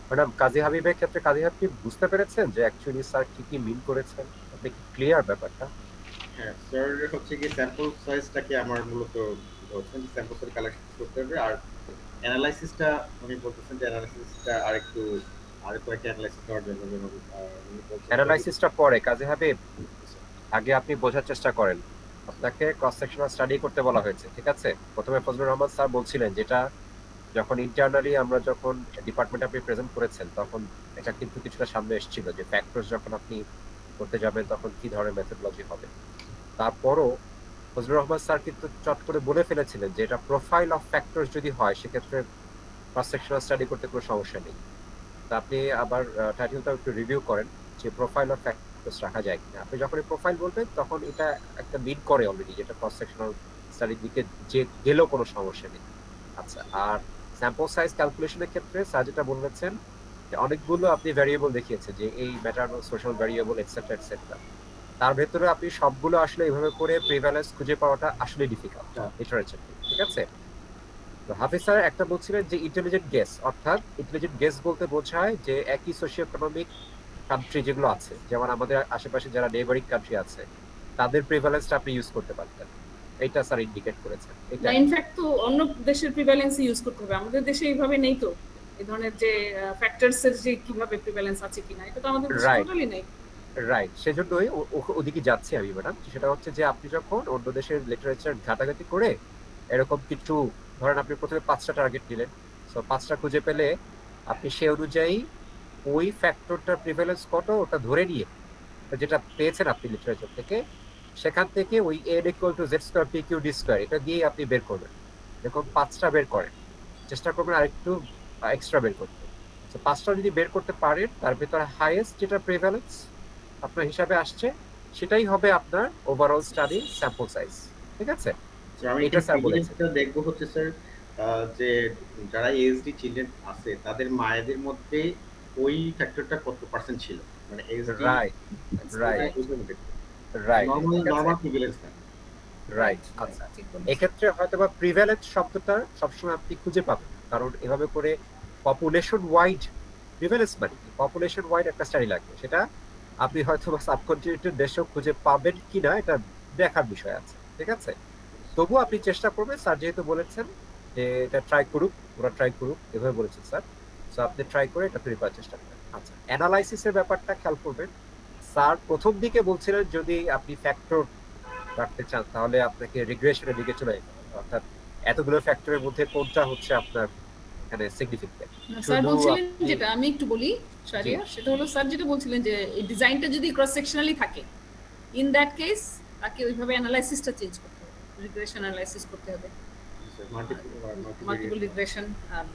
ম্যাডাম, কাজী হাবিবের ক্ষেত্রে কাজী হাবিব বুঝতে পেরেছেন যে অ্যাকচুয়ালি স্যার কি মিন করেছেন? আপনি কি ক্লিয়ার ব্যাপারটা? হ্যাঁ স্যার, হচ্ছে কি স্যাম্পল সাইজটাকে আমার মূলত হচ্ছে স্যাম্পল সাইজ কালেক্ট করতে হবে, আর অ্যানালাইসিসটা উনি বলতেছেন যে অ্যানালাইসিসটা আরেকটু কয়েকটা অ্যানালাইসিস করার জন্য অ্যানালাইসিসটা পরে কাজী হাবিব, আগে আপনি বোঝার চেষ্টা করেন, আপনাকে ক্রস সেকশনাল স্টাডি করতে বলা হয়েছে, ঠিক আছে? প্রথমে ফজলুর রহমান স্যার বলছিলেন যেটা যখন ইন্টারনালি আমরা যখন ডিপার্টমেন্টে আপনি প্রেজেন্ট করেছেন তখন এটা কিন্তু কিছুটা সামনে এসেছিল যে ফ্যাক্টরস যখন আপনি করতে যাবেন তখন কি ধরনের মেথডোলজি হবে। তারপরও ফজলুর রহমান স্যার কিন্তু চট করে বলে ফেলেছিলেন যে এটা প্রোফাইল অফ ফ্যাক্টরস যদি হয় সেক্ষেত্রে ক্রস সেকশনাল স্টাডি করতে কোনো সমস্যা নেই। তা আপনি আবার টাইটেলটা একটু রিভিউ করেন যে প্রোফাইল অফ ফ্যাক্টরস রাখা যায় কিনা। আপনি যখন প্রোফাইল বলবেন তখন এটা একটা মিন করে অলরেডি যেটা ক্রস সেকশনাল স্টাডির দিকে যে গেলেও কোনো সমস্যা নেই। আচ্ছা, আর স্যাম্পল সাইজ ক্যালকুলেশনের ক্ষেত্রে স্যার যেটা বলেছেন যে অনেকগুলো আপনি ভ্যারিয়েবল দেখিয়েছেন যে এই maternal social variable etcetera etcetera, তার ভেতরে আপনি সবগুলো আসলে এইভাবে করে প্রিভ্যালেন্স খুঁজে পাওয়াটা আসলে ডিফিকাল্ট লিটারেচার, ঠিক আছে? তো হাফিজ স্যার একটা বলছিলেন যে ইন্টেলিজেন্ট গেস, অর্থাৎ ইন্টেলিজেন্ট গেস বলতে বোঝায় যে একই সোশিও ইকোনমিক কান্ট্রি যেগুলো আছে, যেমন আমাদের আশেপাশে যারা নেইবারিং কান্ট্রি আছে তাদের প্রিভ্যালেন্সটা আপনি ইউজ করতে পারতেন, এইটা স্যার ইন্ডিকেট করেছেন। এটা ইনফ্যাক্ট তো অন্য দেশের প্রিভ্যালেন্স ইউজ করতে হবে, আমাদের দেশে এইভাবে নেই তো, এই ধরনের যে ফ্যাক্টরস এর যে কিভাবে প্রিভ্যালেন্স আছে কিনা এটা তো আমাদের দেশে টোটালি নেই। রাইট, সেজন্যই ওদিকে যাচ্ছি আমি ম্যাডাম। সেটা হচ্ছে যে আপনি যখন অন্য দেশের লিটারেচার ঘাটাঘাটি করে এরকম কিছু, ধরেন আপনি প্রথমে 5টা টার্গেট নিলেন, সো 5টা খুঁজে পেলে আপনি সে অনুযায়ী ওই ফ্যাক্টরটার প্রিভ্যালেন্স কত ওটা ধরে নিয়ে যেটা পেয়েছেন আপনি লিটারেচার থেকে, সেখান থেকে ওই n = z² pq d² এটা দিয়ে আপনি বের করবেন। দেখুন 5টা বের করেন, চেষ্টা করবেন আরেকটু এক্সট্রা বের করতে। তো 5টা যদি বের করতে পারেন তার ভিতরে হাইয়েস্ট যেটা প্রিভ্যালেন্স আপনার হিসাবে আসছে সেটাই হবে আপনার ওভারঅল স্টাডি স্যাম্পল সাইজ, ঠিক আছে? আমি এটা স্যার বলেছেন দেখবো হচ্ছে স্যার যে যারা এএসডি চিলড্রেন আছে তাদের মায়েদের মধ্যে ওই ফ্যাক্টরটা কত পার্সেন্ট ছিল, মানে এএসডি রাইট নরমাল প্রিভিলেন্স না রাইট। আচ্ছা, এক্ষেত্রে হয়তোবা প্রিভ্যালেন্স শব্দটা সবসময় আপনি খুঁজে পাবেন, কারণ এভাবে করে পপুলেশন ওয়াইড প্রিভ্যালেন্স মানে পপুলেশন ওয়াইড একটা স্টাডি লাগবে, সেটা আপনি হয়তোবা সাবকন্টিনেন্টের দেশেও খুঁজে পাবেন কিনা এটা দেখার বিষয় আছে, ঠিক আছে? তবুও আপনি চেষ্টা করবেন, স্যার যেহেতু বলেছেন যে এটা ট্রাই করুক, ওরা ট্রাই করুক এভাবে বলেছেন স্যার, সো আপনি ট্রাই করে এটা তৈরি করার চেষ্টা করবেন। আচ্ছা, অ্যানালাইসিসের ব্যাপারটা খেয়াল করবেন। স্যার প্রথম দিকে বলছিলেন যদি আপনি ফ্যাক্টর রাখতে চান তাহলে আপনাকে রিগ্রেশনের দিকে চলে যেতে হবে, অর্থাৎ এতগুলো ফ্যাক্টরের মধ্যে কোনটা হচ্ছে আপনার এখানে সিগনিফিকেন্ট। স্যার বলছিলেন যেটা আমি একটু বলি শারিয়া, সেটা হলো স্যার যেটা বলছিলেন যে এই ডিজাইনটা যদি ক্রস সেকশনালি থাকে, ইন দ্যাট কেস তাকে ওইভাবে অ্যানালাইসিসটা চেঞ্জ করতে হবে, রিগ্রেশন অ্যানালাইসিস করতে হবে, মাল্টিপল রিগ্রেশন। আর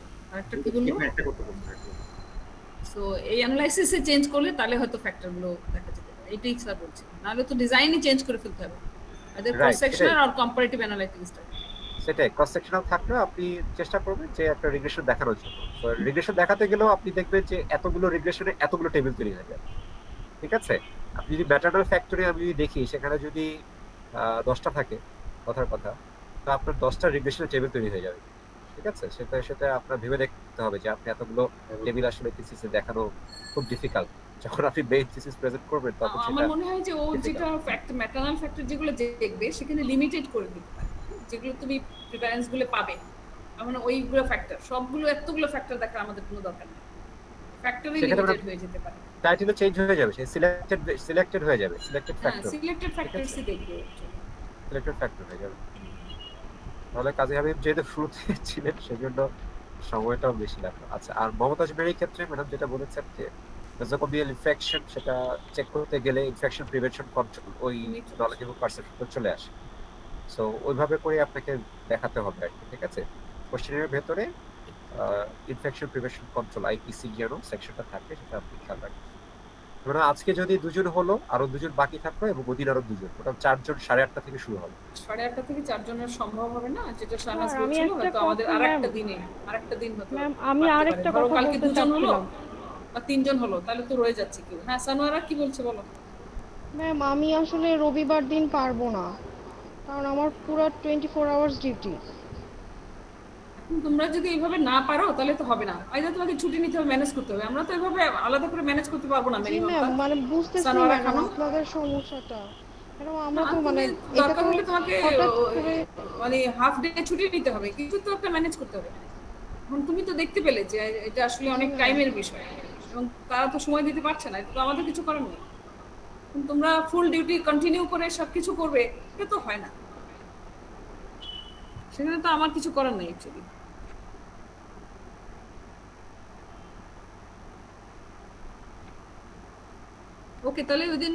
একটা কি বলবো, সো এই অ্যানালাইসিসে চেঞ্জ করলে তাহলে হয়তো ফ্যাক্টরগুলো দেখা যেতে পারে, এইটাই স্যার বলছি, নাহলে তো ডিজাইনই চেঞ্জ করে ফেলতে হবে, আদার ক্রস সেকশনাল আর কম্পারেটিভ অ্যানালাইটিক্সটা। সেটাই, ক্রস সেকশনাল থাকলে আপনি চেষ্টা করবেন যে একটা রিগ্রেশন দেখানোর জন্য। তো রিগ্রেশন দেখাতে গেলেও আপনি দেখবেন যে এতগুলো রিগ্রেশনে এতগুলো টেবিল তৈরি হয়ে যাবে, ঠিক আছে? আপনি যদি ম্যাটারনাল ফ্যাক্টরে আমি দেখি সেখানে যদি 10টা থাকে কথার কথা, তো আপনার 10টা রিগ্রেশনের টেবিল তৈরি হয়ে যাবে, ঠিক আছে? সেটা আপনার ভেবে দেখতে হবে যে আপনি এতগুলো টেবিল আসলে থিসিসে দেখানো খুব ডিফিকাল্ট। যখন আপনি মেইন থিসিস প্রেজেন্ট করবেন তখন সেটা আমার মনে হয় যে ও যেটা ফ্যাক্টর ম্যাটারনাল ফ্যাক্টর যেগুলো দেখবে সেখানে লিমিটেড করে দিতে পারে, যেগুলো তুমি প্রিফারেন্স গুলো পাবে মানে ওইগুলো ফ্যাক্টর, সবগুলো এতগুলো ফ্যাক্টর দেখার আমাদের কোনো দরকার নেই, ফ্যাক্টরি সেক্ষেত্রে লিমিটেড হয়ে যেতে পারে। টাইটেলও চেঞ্জ হয়ে যাবে, সেই সিলেক্টেড হয়ে যাবে, সিলেক্টেড হ্যাঁ, ফ্যাক্টর, সিলেক্টেড ফ্যাক্টরসই দেখবে actually। সিলেক্টেড ফ্যাক্টর হয়ে যাবে। তাহলে কাজী হাবিব যেহেতু শুরুতে ছিলেন সেজন্য সময়টাও বেশি লাগলো। আচ্ছা, আর মমতাজ বেরির ক্ষেত্রে ম্যাডাম যেটা বলেছেন যে মেসোকোমিয়াল ইনফেকশন, সেটা চেক করতে গেলে ইনফেকশন প্রিভেনশন কন্ট্রোল ওই নলেজ এবং পারসেপশন চলে আসে। সো ওইভাবে করে আপনাকে দেখাতে হবে আর কি, ঠিক আছে? কোশ্চেনের ভেতরে ইনফেকশন প্রিভেনশন কন্ট্রোল আইপিসি যেন সেকশনটা থাকে, সেটা আপনি খেয়াল রাখবেন। মানে আজকে যদি 2 জন হলো, আরো 2 জন বাকি থাকলো, এবং ওদিন আরো 2 জন, ওটা 4 জন 8:30 থেকে শুরু হবে। 8:30 থেকে 4 জনের সম্ভব হবে না, যেটা শাহনাজ স্যার, আমি বলছিল, একটা হয়তো আমাদের কথা আরেকটা ম্যাম। দিনে আরেকটা দিন হতে ম্যাম, পারে, আমি পারতে আরেকটা পারে। ধরো কথা কালকে বলতে 2 জন হলো চাচ্ছিলাম। বা 3 জন হলো, তাহলে তো রয়ে যাচ্ছে কেউ। হ্যাঁ, সানোয়ারা কি বলছে বলো। ম্যাম, আমি আসলে রবিবার দিন পারবো না, কারণ আমার পুরো 24 আওয়ার্স ডিউটি। তোমরা যদি এইভাবে না পারো তাহলে তো হবে না, আইদা তোমাকে ছুটি নিতে হবে, ম্যানেজ করতে হবে। আমরা তো এইভাবে আলাদা করে ম্যানেজ করতে পারবো না। জি মিনিমাম ম্যাম, মানে বুঝতেছি সানোয়ারা ম্যাডাম খানো, আপনাদের সমস্যাটা। ম্যাডাম আমরা তো তুমি মানে এটা দরকার তো হলে তোমাকে হঠাৎ করে মানে হাফ ডে ছুটি নিতে হবে, কিছু তো একটা ম্যানেজ করতে হবে। এখন তুমি তো দেখতে পেলে যে এটা আসলে অনেক টাইমের বিষয়, এবং তারা তো সময় দিতে পারছে না, এটা তো আমাদের কিছু করার নেই। তোমরা ফুল ডিউটি কন্টিনিউ করে সবকিছু করবে, এটা তো হয় না, সেখানে তো আমার কিছু করার নেই অ্যাকচুয়ালি। ওকে, তাহলে ওই দিন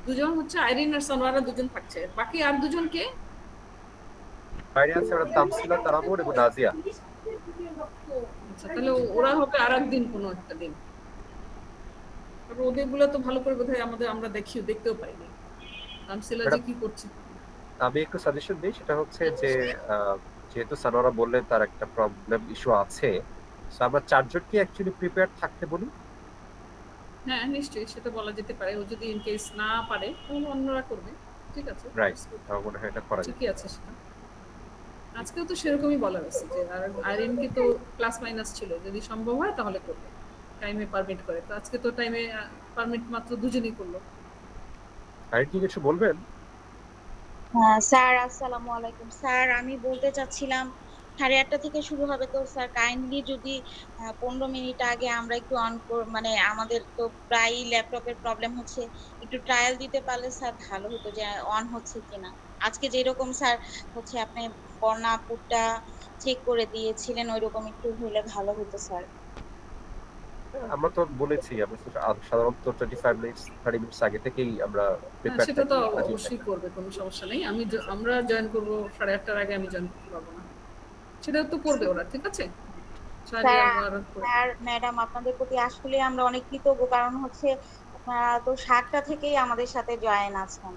2 জন হচ্ছে আইরিন আর সানোয়ারা 2 জন থাকছে, বাকি আর 2 জন কে? বাইরে আছে ওরা তামসিলা, তারামুর এবং নাজিয়া। আচ্ছা, তাহলে ওরা হবে আর একদিন কোনো একটা দিন। আর ওদের গুলো তো ভালো করে বোধহয় আমরা দেখতেও পাইনি। তামসিলা যে কি করছে। আমি একটু সাজেশন দিই, সেটা হচ্ছে যে যেহেতু সানোয়ারা বললেন তার একটা প্রবলেম ইস্যু আছে, সো আমরা 4 জনকে অ্যাকচুয়ালি প্রিপেয়ার থাকতে বলি। হ্যাঁ, নিশ্চয়ই সেটা বলা যেতে পারে। ও যদি ইন কেস না পারে তাহলে অন্যরা করবে, ঠিক আছে? রাইট, আমার মনে হয় এটা করা যায়। ঠিকই আছে সেটা। আজকেও তো সেরকমই বলা হয়েছে যে আইরিনকে তো প্লাস মাইনাস ছিল, যদি সম্ভব হয় তাহলে করবে, টাইমে পারমিট করে। তো আজকে তো টাইমে পারমিট মাত্র 2 জনই করলো। আইরিন কি কিছু বলবেন? স্যার আসসালামু আলাইকুম। স্যার, আমি বলতে চাচ্ছিলাম 8:30 থেকে শুরু হবে, তো স্যার কাইন্ডলি যদি 15 মিনিট আগে আমরা একটু মানে আমাদের তো প্রায় ল্যাপটপের প্রবলেম হচ্ছে, একটু ট্রায়াল দিতে পারলে স্যার ভালো হতো যে অন হচ্ছে কিনা। আজকে যেরকম স্যার হচ্ছে আপনি বর্ণাপুরটা চেক করে দিয়েছিলেন, ওইরকম একটু হলে ভালো হতো স্যার। আমরা তো বলেছি আমরা সাধারণত 25 মিনিটস 30 মিনিটস আগে থেকেই আমরা প্রিপেয়ার সেটা তো অবশ্যই করবে, কোনো সমস্যা নেই। আমরা জয়েন করব 8:30টার আগে, আমি জয়েন করতে পারবো না, সেটা তো করবে ওরা, ঠিক আছে? স্যার ম্যাডাম, আপনাদের প্রতি আসলে আমরা অনেক কৃতজ্ঞ, কারণ হচ্ছে আপনারা তো 7টা থেকেই আমাদের সাথে জয়েন আছেন।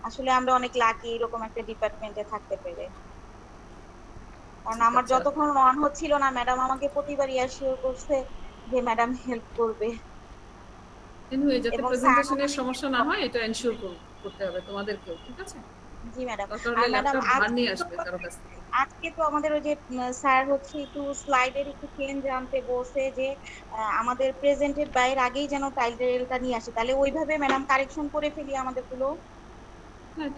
আসলে আমরা অনেক লাকি এরকম একটা ডিপার্টমেন্টে থাকতে পেরে, কারণ আমার যতক্ষণ অন হচ্ছিল না ম্যাডাম আমাকে প্রতিবারই অ্যাসিওর করছে যে ম্যাডাম হেল্প করবে। এনিওয়ে, যাতে প্রেজেন্টেশনের সমস্যা না হয় এটা এনশিওর করতে হবে তোমাদেরকেও, ঠিক আছে? জি ম্যাডাম। আর ম্যাডাম আজকে তো আমাদের ওই যে স্যার হচ্ছে একটু স্লাইডের একটু চেঞ্জ আনতে বলছে, যে আমাদের প্রেজেন্টেড বাইরের আগেই যেন টাইটেলটা নিয়ে আসে, তাহলে ওইভাবে ম্যাডাম কারেকশন করে ফেলি আমাদের গুলো। হ্যাঁ,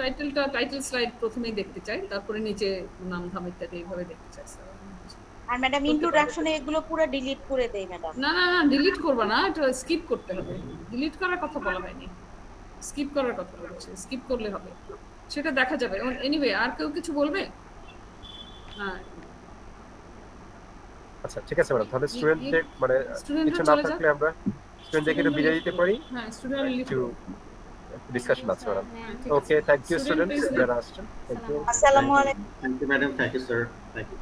টাইটেল স্লাইড প্রথমেই দেখতে চাই, তারপরে নিচে নাম ধাম ইত্যাদি এইভাবে দেখতে চাই স্যার। আর ম্যাডাম ইন্ট্রোডাকশনে এগুলো পুরো ডিলিট করে দেই ম্যাডাম। না না না, ডিলিট করবা না, এটা স্কিপ করতে হবে। ডিলিট করার কথা বলা হয়নি, স্কিপ করার কথা বলছি। স্কিপ করলে হবে, সেটা দেখা যাবে। এনিওয়ে, আর কেউ কিছু বলবে? হ্যাঁ, আচ্ছা ঠিক আছে ম্যাডাম, তাহলে স্টুডেন্টদের মানে কিছু না থাকলে আমরা স্টুডেন্টদেরকে একটু বিদায় দিতে পারি। হ্যাঁ, স্টুডেন্ট ডিসকাশন আছে madam. Okay, thank you students যারা আসছেন। Thank you. আসসালামু আলাইকুম। Thank you, madam. Thank you, sir. Thank you.